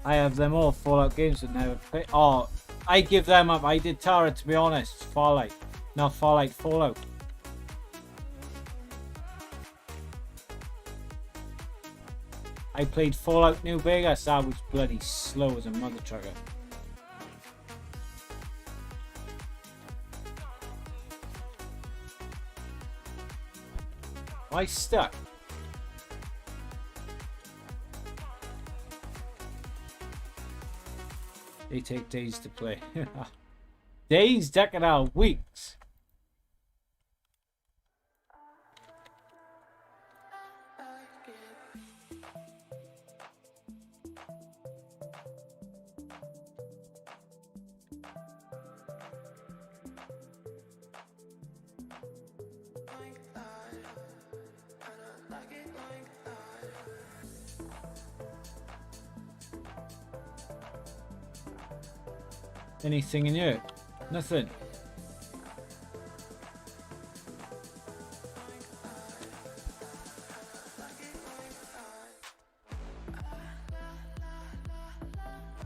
I have them all Fallout games that never play. Oh, I give them up. I did Tara, to be honest. Fallout. Not Fallout, Fallout. I played Fallout New Vegas. That was bloody slow as a mother trucker. I stuck. They take days to play. Days, decade out, weeks. Anything in here? Nothing.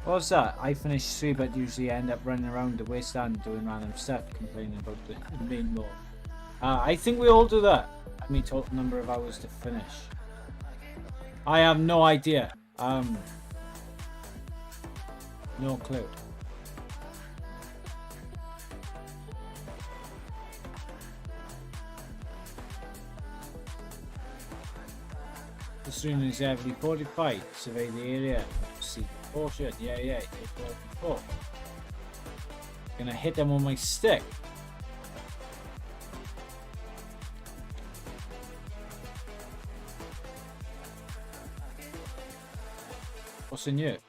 What's that? I finish 3 but usually end up running around the wasteland doing random stuff, complaining about the main mode. I think we all do that. I mean, total number of hours to finish. I have no idea. No clue. The stream is heavily fortified. Survey the area. See the portion. Yeah. Before. Gonna hit them with my stick. What's in here?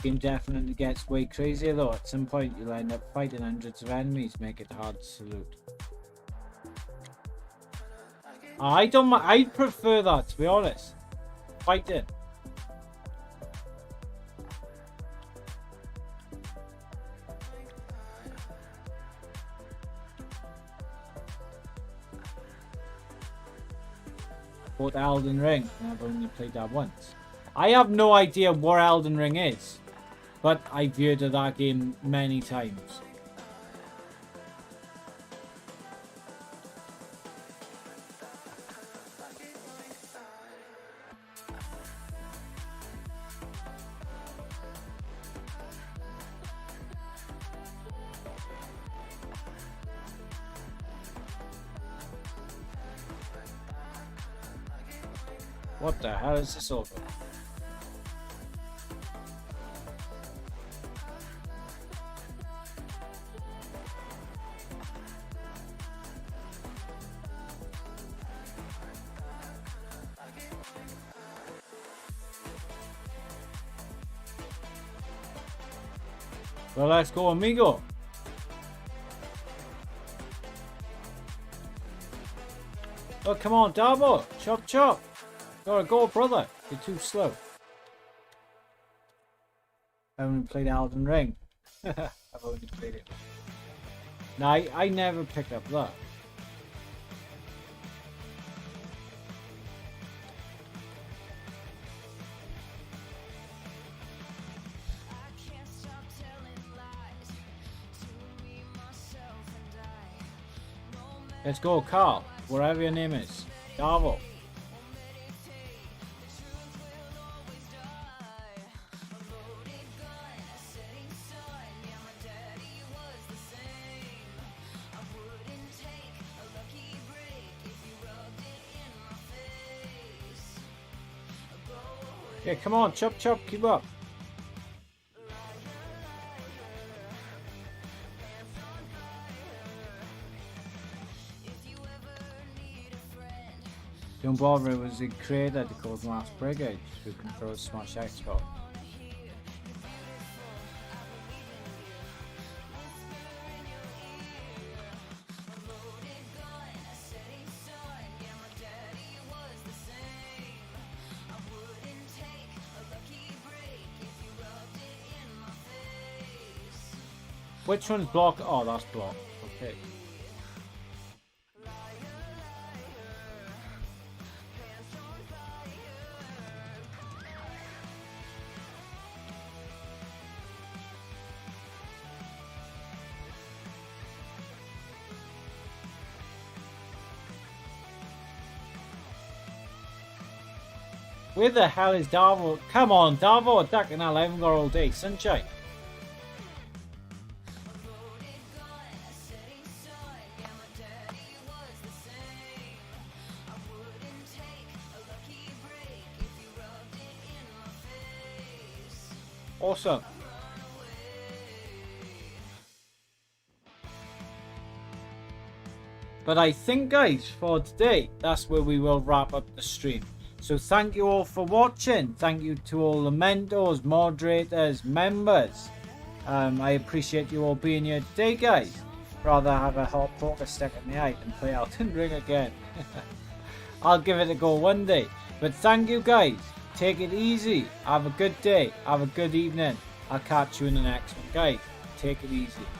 Game definitely gets way crazier though. At some point you'll end up fighting hundreds of enemies, make it hard to salute. I don't mind. I prefer that, to be honest. Fighting. Bought Elden Ring, and I've only played that once. I have no idea what Elden Ring is, but I've heard of that game many times. What the hell is this over? Well, let's go, amigo. Oh, come on, Darbo. Chop, chop. Gotta go, brother. You're too slow. I haven't played Elden Ring. I've only played it. No, I never picked up that. Let's go, Carl. Wherever your name is. Darvo. Yeah, come on, chop chop, keep up. Don't bother, it was a creator called Last Brigade who can throw a smash expo. Which one's block? Oh, that's block. Okay. Where the hell is Darvo? Come on, Darvo, duck and I haven't got all day. Sunshine. Awesome. But I think, guys, for today, that's where we will wrap up the stream. So thank you all for watching. Thank you to all the mentors, moderators, members. I appreciate you all being here today, guys. Rather have a hot poker stuck in the eye than play Elden Ring again. I'll give it a go one day. But thank you, guys. Take it easy. Have a good day. Have a good evening. I'll catch you in the next one, guys. Take it easy.